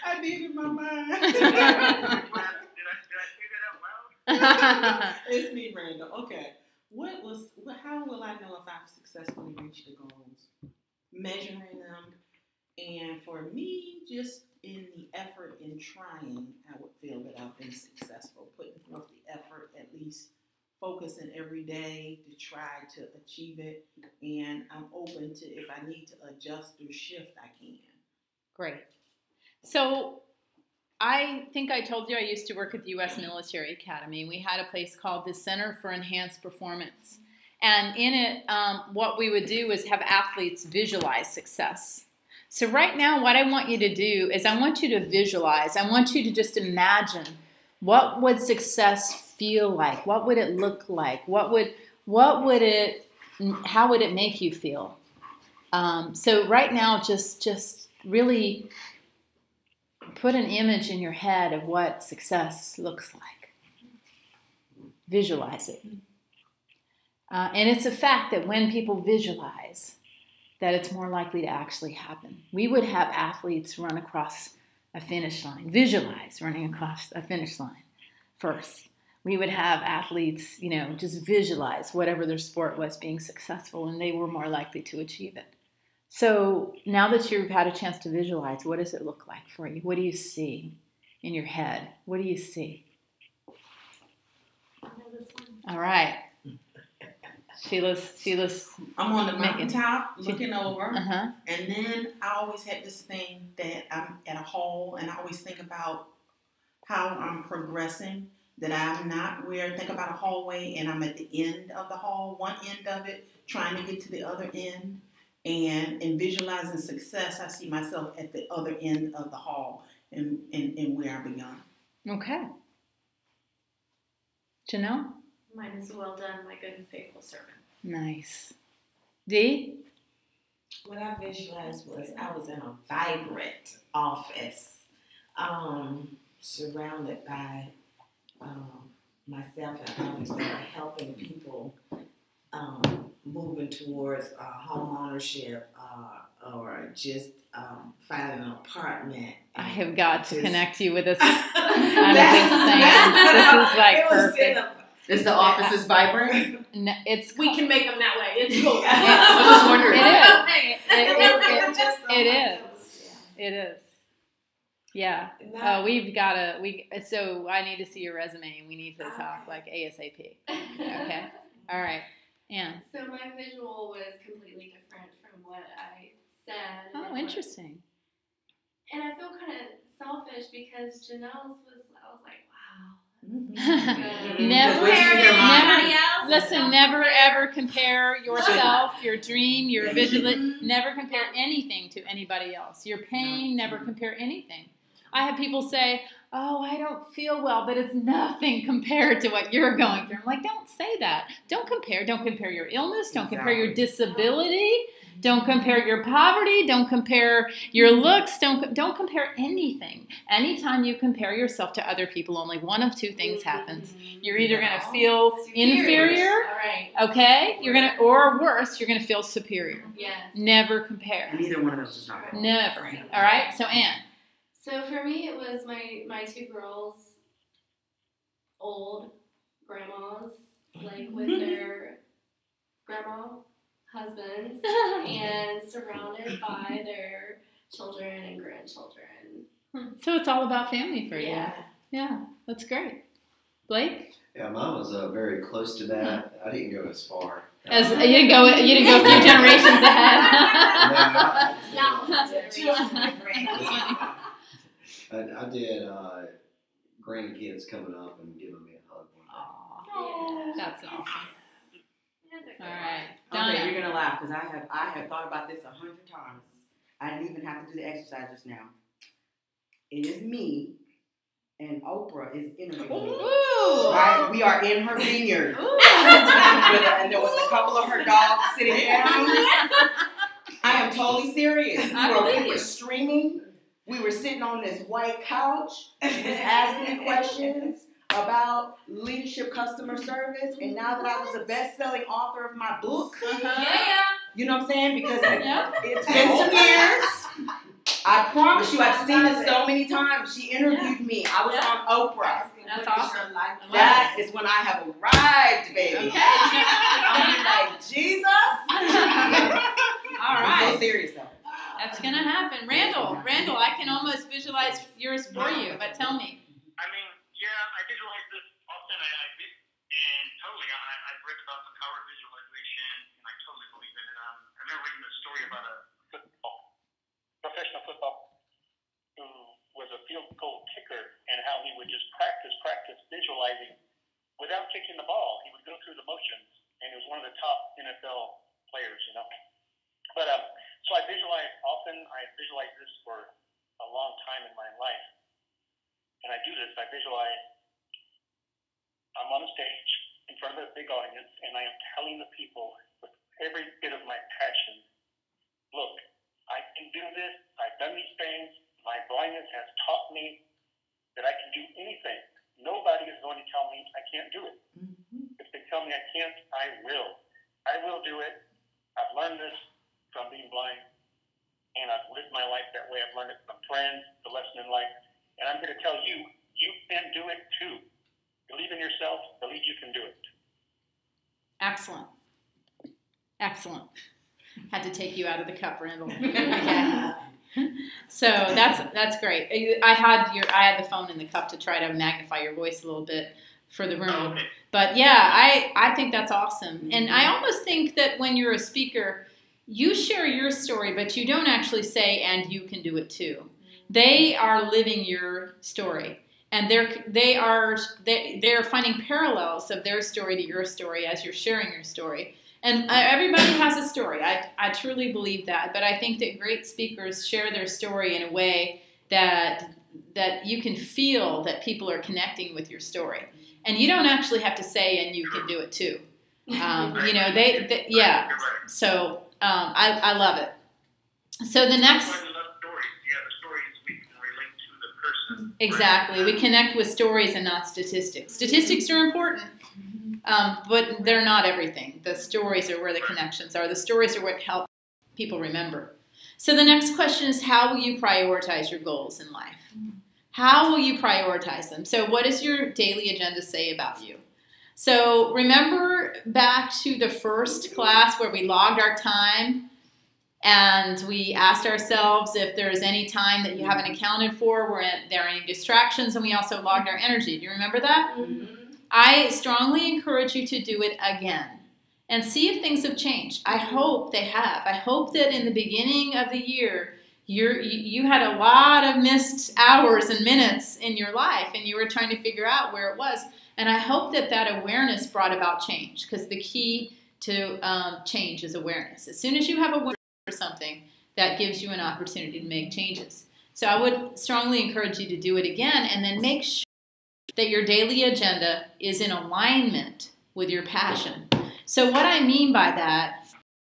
I did in my mind. Did I say that out loud? It's me, Randall. Okay. How will I know if I've successfully reached the goals? Measuring them. And for me, just in the effort in trying, I would feel that I've been successful. Putting forth the effort, at least focusing every day to try to achieve it. And I'm open to, if I need to adjust or shift, I can. Great. So I think I told you I used to work at the U.S. Military Academy. We had a place called the Center for Enhanced Performance. And in it, what we would do is have athletes visualize success. So right now, what I want you to do is I want you to visualize. I want you to just imagine, what would success feel like? What would it look like? how would it make you feel? So right now, just really put an image in your head of what success looks like. Visualize it. And it's a fact that when people visualize, that it's more likely to actually happen. We would have athletes run across a finish line, visualize running across a finish line first. We would have athletes, just visualize whatever their sport was being successful, and they were more likely to achieve it. So now that you've had a chance to visualize, what does it look like for you? What do you see in your head? What do you see? All right. Sheila's I'm on the mountaintop looking over, Uh-huh. and then I always had this thing that I'm at a hole, and I always think about how I'm progressing, that I'm not think about a hallway, and I'm at the end of the hall, one end of it, trying to get to the other end, and in visualizing success, I see myself at the other end of the hall, and where I began. Okay. Janelle? Mine is well done, my good and faithful servant. Nice. Dee? What I visualized was I was in a vibrant office, surrounded by myself and others that are helping people moving towards home ownership or just finding an apartment. I have got to connect you with this. This is like perfect. Is the office is vibrant? No, We can make them that way. It's cool. I was just wondering. It is. It is. Yeah. We've got to. So I need to see your resume, and we need to talk like ASAP. Okay. All right. Anne. So my visual was completely different from what I said. Oh, interesting. And I feel kind of selfish because Janelle's was. I was like, wow. Never ever compare yourself, your dream, your vision. Never compare anything to anybody else. Your pain, never compare anything. I have people say, oh, I don't feel well, but it's nothing compared to what you're going through. I'm like, don't say that. Don't compare. Don't compare your illness. Don't compare your disability. Don't compare your poverty. Don't compare your looks. Don't compare anything. Anytime you compare yourself to other people, only one of two things happens. You're either going to feel inferior, okay? Or worse, you're going to feel superior. Yes. Never compare. Neither one of those is not right. Never. All right. So Anne. So for me, it was my two girls, old grandmas, like with their grandma husbands and surrounded by their children and grandchildren. So it's all about family for you. Yeah. Yeah, that's great. Blake? Yeah, mine was very close to that. I didn't go as far. You didn't go a few generations ahead. I did grandkids coming up and giving me a hug one day. Aww, that's awesome. All right, Okay, Donna. you're gonna laugh because I have thought about this 100 times. I didn't even have to do the exercise just now. It is me, and Oprah is interviewing me. Ooh. Right? We are in her vineyard, Ooh. and there was a couple of her dogs sitting down. I am totally serious. We were streaming. We were sitting on this white couch, just asking questions about leadership, customer service, and now that I was a best-selling author of my book, you know what I'm saying? Because it's been some years. I promise you, I've seen this so many times. She interviewed me. I was on Oprah. That's awesome. That is when I have arrived, baby. I'm like, Jesus. All I'm right. so serious though. That's going to happen. Randall, I can almost visualize yours for you, but tell me. I mean, yeah, I visualize this often. I did, and totally, I've read about the power of visualization, and I totally believe in it. I remember reading a story about a professional football who was a field goal kicker, and how he would just practice visualizing without kicking the ball. He would go through the motions, and he was one of the top NFL players, you know. But so I visualize often. I visualize this for a long time in my life. And I do this, I visualize I'm on a stage in front of a big audience, and I am telling the people with every bit of my passion, look, I can do this, I've done these things, my blindness has taught me that I can do anything. Nobody is going to tell me I can't do it. If they tell me I can't, I will. I will do it. I've learned this from being blind, and I've lived my life that way. I've learned it from friends, the lesson in life. And I'm going to tell you, you can do it too. Believe in yourself. Believe you can do it. Excellent. Excellent. Had to take you out of the cup, Randall. So that's great. I had the phone in the cup to try to magnify your voice a little bit for the room. Okay. But yeah, I think that's awesome. And I almost think that when you're a speaker, you share your story, but you don't actually say, and you can do it too. They are living your story, and they're finding parallels of their story to your story as you're sharing your story. And everybody has a story. I truly believe that. But I think that great speakers share their story in a way that you can feel that people are connecting with your story. And you don't actually have to say, and you can do it too. Yeah. So I love it. So the next. Exactly. We connect with stories and not statistics. Statistics are important, but they're not everything. The stories are where the connections are. The stories are what help people remember. So the next question is, how will you prioritize your goals in life? How will you prioritize them? So what does your daily agenda say about you? So remember back to the first class where we logged our time and we asked ourselves if there's any time that you haven't accounted for, were there any distractions, and we also logged our energy. Do you remember that? Mm-hmm. I strongly encourage you to do it again and see if things have changed. I hope they have. I hope that in the beginning of the year, you had a lot of missed hours and minutes in your life, and you were trying to figure out where it was. And I hope that awareness brought about change, because the key to change is awareness. As soon as you have awareness for something, that gives you an opportunity to make changes. So I would strongly encourage you to do it again, and then make sure that your daily agenda is in alignment with your passion. So what I mean by that